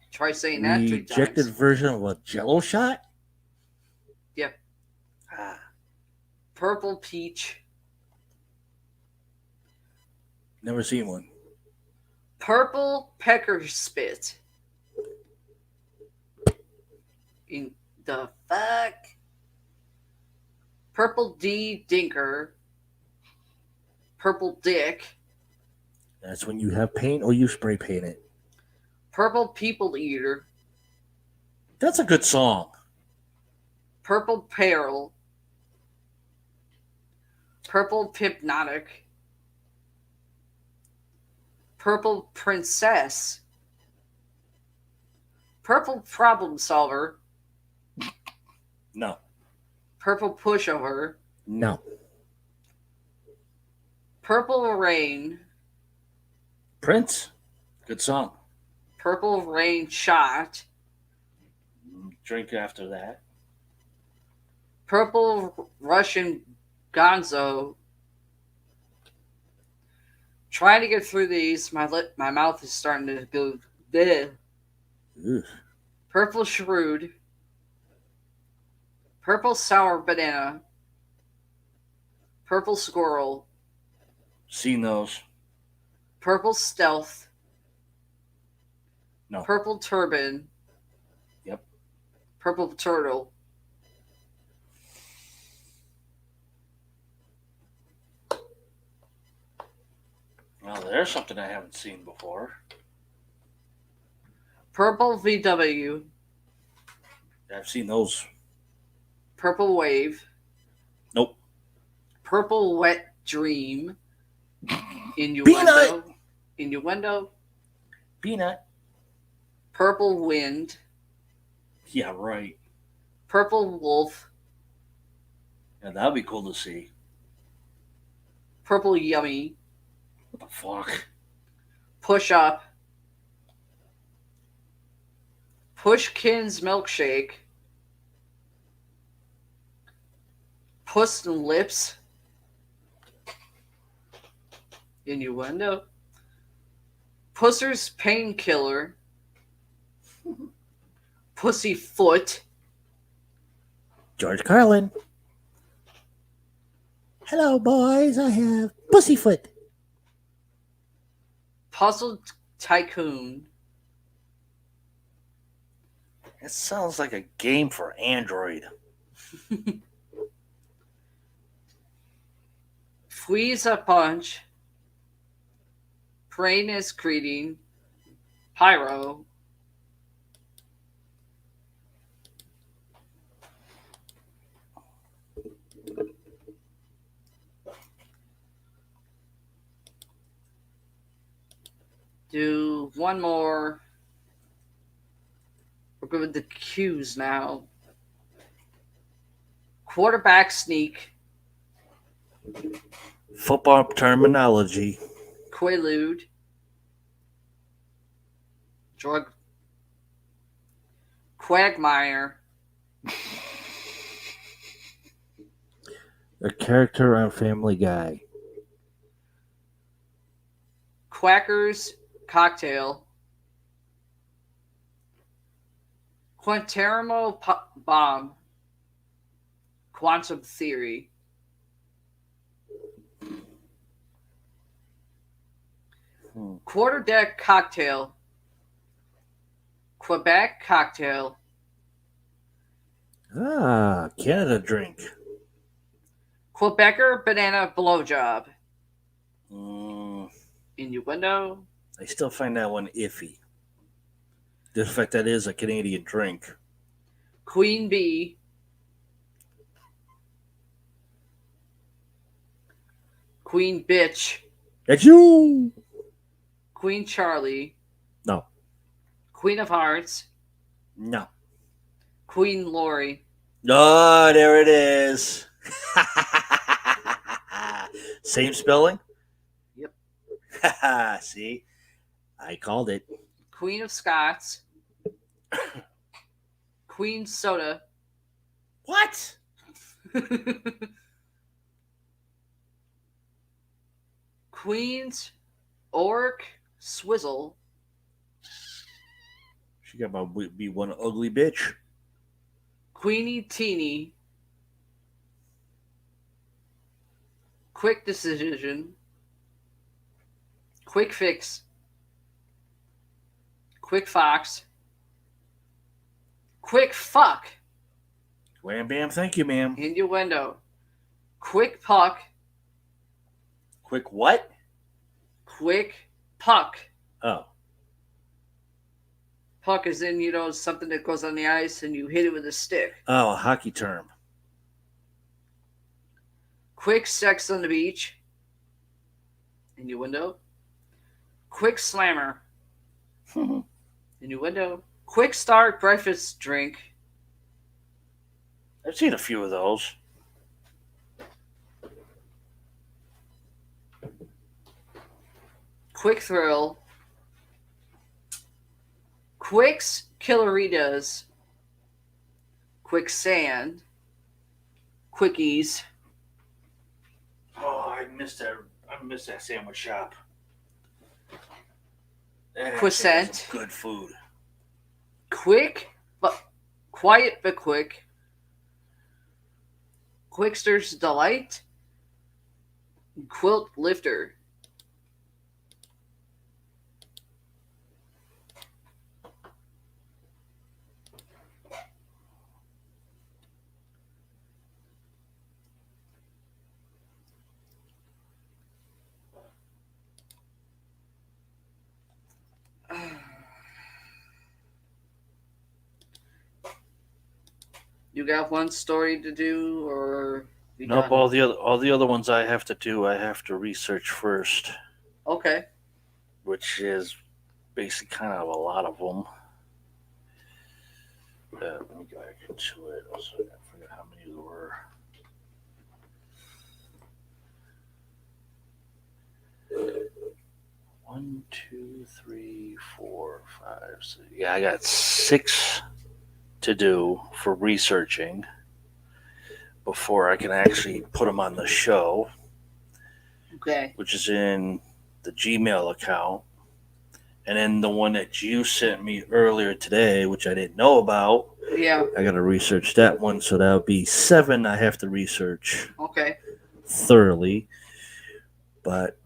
Try saying that 3 Rejected times. version of a Jello shot. Yep. Ah, Purple Peach. never seen one. Purple Pecker Spit. In the fuck? Purple D Dinker. Purple Dick. That's when you have paint or you spray paint it. Purple People Eater. That's a good song. Purple Peril. Purple Hypnotic. Purple Princess. Purple Problem Solver. No. Purple Pushover. No. Purple Rain. Prince. Good song. Purple Rain Shot. Drink after that. Purple Russian Gonzo. Trying to get through these, my mouth is starting to go. Bleh. Ugh. Purple Shrewd. Purple Sour Banana. Purple Squirrel. Seen those. Purple Stealth. No. Purple Turban. Yep. Purple Turtle. Well, there's something I haven't seen before. Purple VW. I've seen those. Purple Wave. Nope. Purple Wet Dream. Peanut. Innuendo. Peanut. Purple Wind. Yeah, right. Purple Wolf. Yeah, that'd be cool to see. Purple Yummy. What the fuck? Push Up. Pushkin's Milkshake. Puss and Lips. Innuendo. Pusser's Painkiller. Pussy Foot. George Carlin. Hello, boys. I have Pussyfoot. Puzzle Tycoon. It sounds like a game for Android. Squeeze a Punch. Brain is Creeding. Pyro. Do one more. We're good with the cues now. Quarterback Sneak. Football terminology. Quaalude. Drug. Quagmire. A character on Family Guy. Quackers Cocktail. Quantaramo Bomb. Quantum Theory. Quarterdeck Cocktail. Quebec Cocktail. Ah, Canada drink. Quebecer Banana Blowjob. I Innuendo. still find that one iffy. The fact that it is a Canadian drink. Queen Bee. Queen Bitch. It's you! Queen Charlie. No. Queen of Hearts. No. Queen Lori. Oh, there it is. Same spelling? Yep. See, I called it. Queen of Scots. Queen Soda. What? Queen's Orc Swizzle. She got about to be one ugly bitch. Queenie Teeny. Quick Decision. Quick Fix. Quick Fox. Quick Fuck. Wham bam, thank you, ma'am. Innuendo. Quick Puck. Quick what? Quick Puck. Oh. Puck is in, something that goes on the ice and you hit it with a stick. Oh, a hockey term. Quick Sex on the Beach. Innuendo. Quick Slammer. Innuendo. Quick Start Breakfast Drink. I've seen a few of those. Quick Thrill. Quicks Killeritas. Quicksand. Quickies. Oh, I missed that. I missed that sandwich shop. That actually Quissent. has some good food. Quick but quiet but quick. Quickster's Delight. Quilt Lifter. You got one story to do, or you Nope, done? all the other ones I have to do, I have to research first, Okay. which is basically kind of a lot of them. Let me go back into it. I forget how many there were. One, two, three, four, five, six. Yeah, I got 6 to do for researching before I can actually put them on the show, Okay. which is in the Gmail account. And then the one that you sent me earlier today, which I didn't know about, Yeah. I got to research that one. So that'll be 7 I have to research Okay. thoroughly. But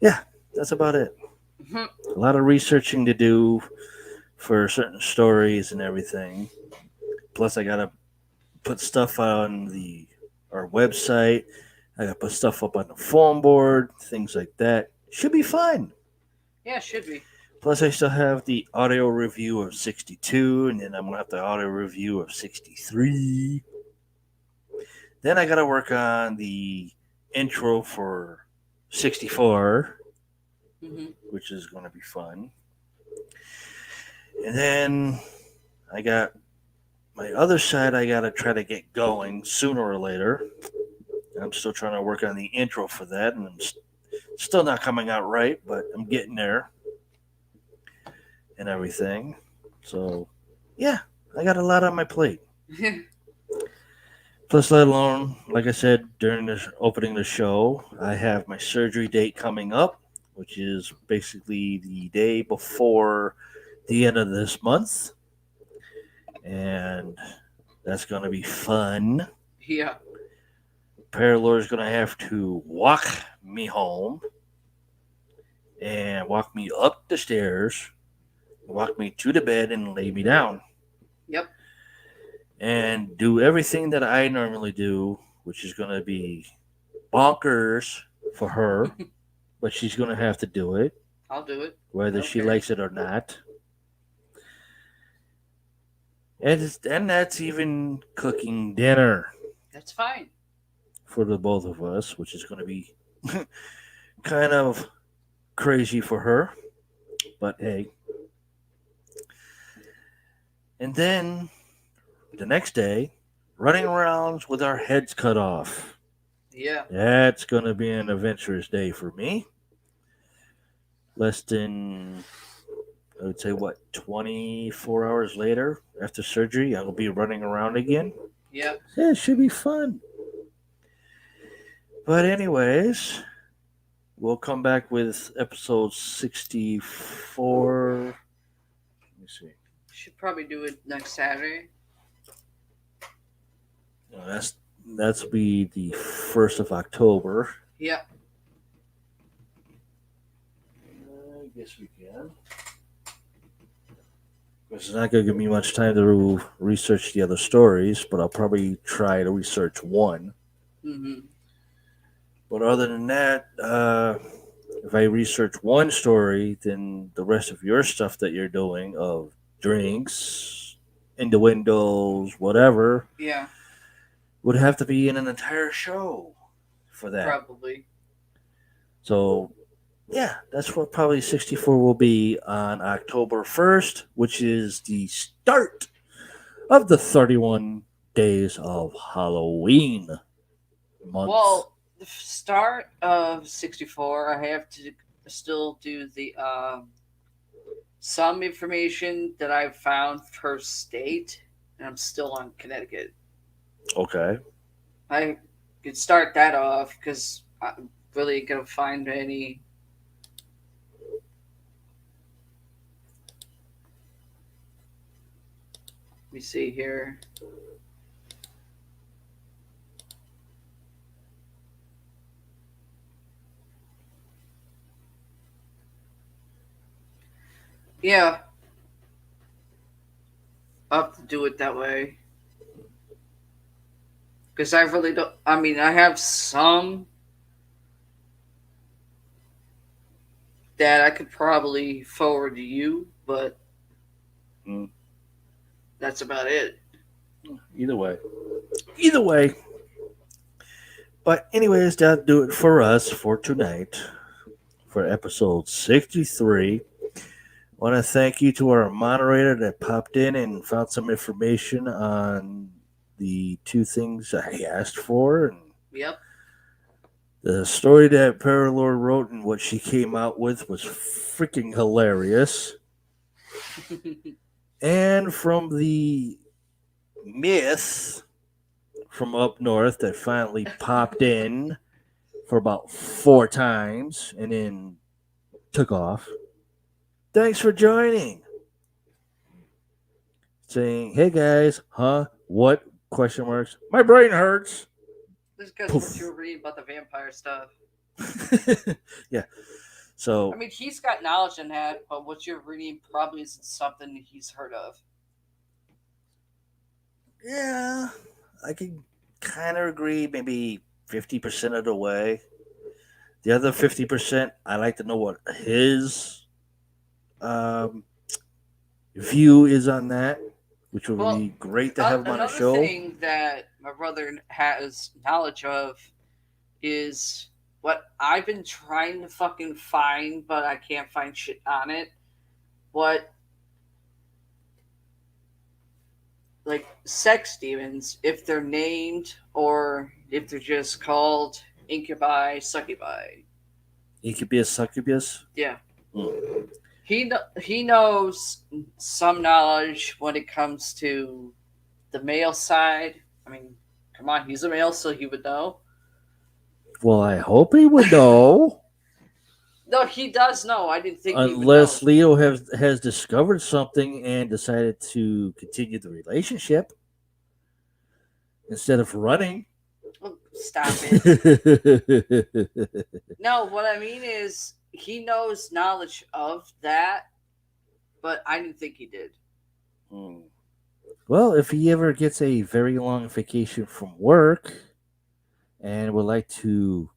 yeah, that's about it. Mhm. A lot of researching to do for certain stories and everything. Plus, I got to put stuff on our website. I got to put stuff up on the phone board, things like that. Should be fun. Yeah, should be. Plus, I still have the audio review of 62, and then I'm going to have the audio review of 63. Then I got to work on the intro for 64, which is going to be fun. And then I got my other side I got to try to get going sooner or later. I'm still trying to work on the intro for that, and I'm still not coming out right, but I'm getting there and everything. So, yeah, I got a lot on my plate. Plus, let alone, like I said during this opening the show, I have my surgery date coming up, which is basically the day before the end of this month. And that's going to be fun. Yeah. Paralore is going to have to walk me home and walk me up the stairs, walk me to the bed, and lay me down. Yep. And do everything that I normally do, which is going to be bonkers for her, but she's going to have to do it, I'll do it. whether she Okay. likes it or not. And that's even cooking dinner That's fine. for the both of us, which is going to be kind of crazy for her. But hey. And then the next day, running around with our heads cut off. Yeah. That's going to be an adventurous day for me. Less than, I would say, 24 hours later after surgery, I'll be running around again. Yep. Yeah, it should be fun. But, anyways, we'll come back with episode 64. Let me see. Should probably do it next Saturday. No, that's be the 1st of October. Yep. I guess we can. It's not going to give me much time to research the other stories, but I'll probably try to research one. Mm-hmm. But other than that, if I research one story, then the rest of your stuff that you're doing of drinks, innuendos, whatever, Yeah. would have to be in an entire show for that. Probably. So, yeah, that's what probably 64 will be on October 1st, which is the start of the 31 days of Halloween month. Well, the start of 64, I have to still do the some information that I've found per state, and I'm still on Connecticut. Okay. I could start that off because I'm really gonna find any. Let me see here. Yeah, I'll have to do it that way. Because I really don't. I mean, I have some that I could probably forward to you, but Mm. that's about it. Either way. Either way. But, anyways, that'll do it for us for tonight, for episode 63. I want to thank you to our moderator that popped in and found some information on the two things I asked for. And Yep. the story that Paralore wrote and what she came out with was freaking hilarious. And from the myth from up north that finally popped in for about 4 times and then took off. Thanks for joining. Saying, hey guys, huh? What? Question marks. My brain hurts. This is because Poof. what you were reading about the vampire stuff. Yeah. So I mean, he's got knowledge in that, but what you're reading probably isn't something he's heard of. yeah, I can kind of agree maybe 50% of the way. The other 50%, I like to know what his um, view is on that, which would Well, be great to have him on a another show. thing that my brother has knowledge of is what I've been trying to fucking find, but I can't find shit on it. What, like, sex demons, if they're named or if they're just called incubi, succubi. Incubus, succubus. Yeah. Mm. He knows some knowledge when it comes to the male side. I mean, come on, he's a male, so he would know. Well, I hope he would know. No, he does know. I didn't think Unless he would know. Leo has discovered something and decided to continue the relationship instead of running. Oh, stop it. No, what I mean is he knows knowledge of that, but I didn't think he did. Hmm. Well, if he ever gets a very long vacation from work and would like to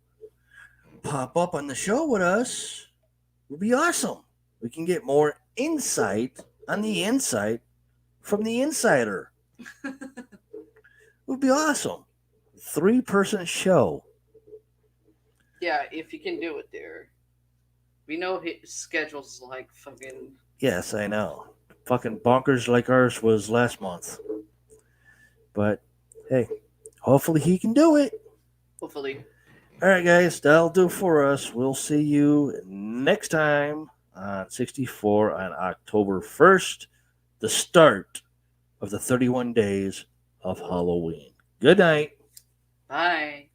pop up on the show with us, it would be awesome. We can get more insight on the insight from the insider. It would be awesome. 3-person show. Yeah, if he can do it there. We know his schedule's like fucking. Yes, I know. fucking bonkers like ours was last month. But hey, hopefully he can do it. Hopefully. All right, guys, that'll do for us. We'll see you next time on 64 on October 1st, the start of the 31 days of Halloween. Good night. Bye.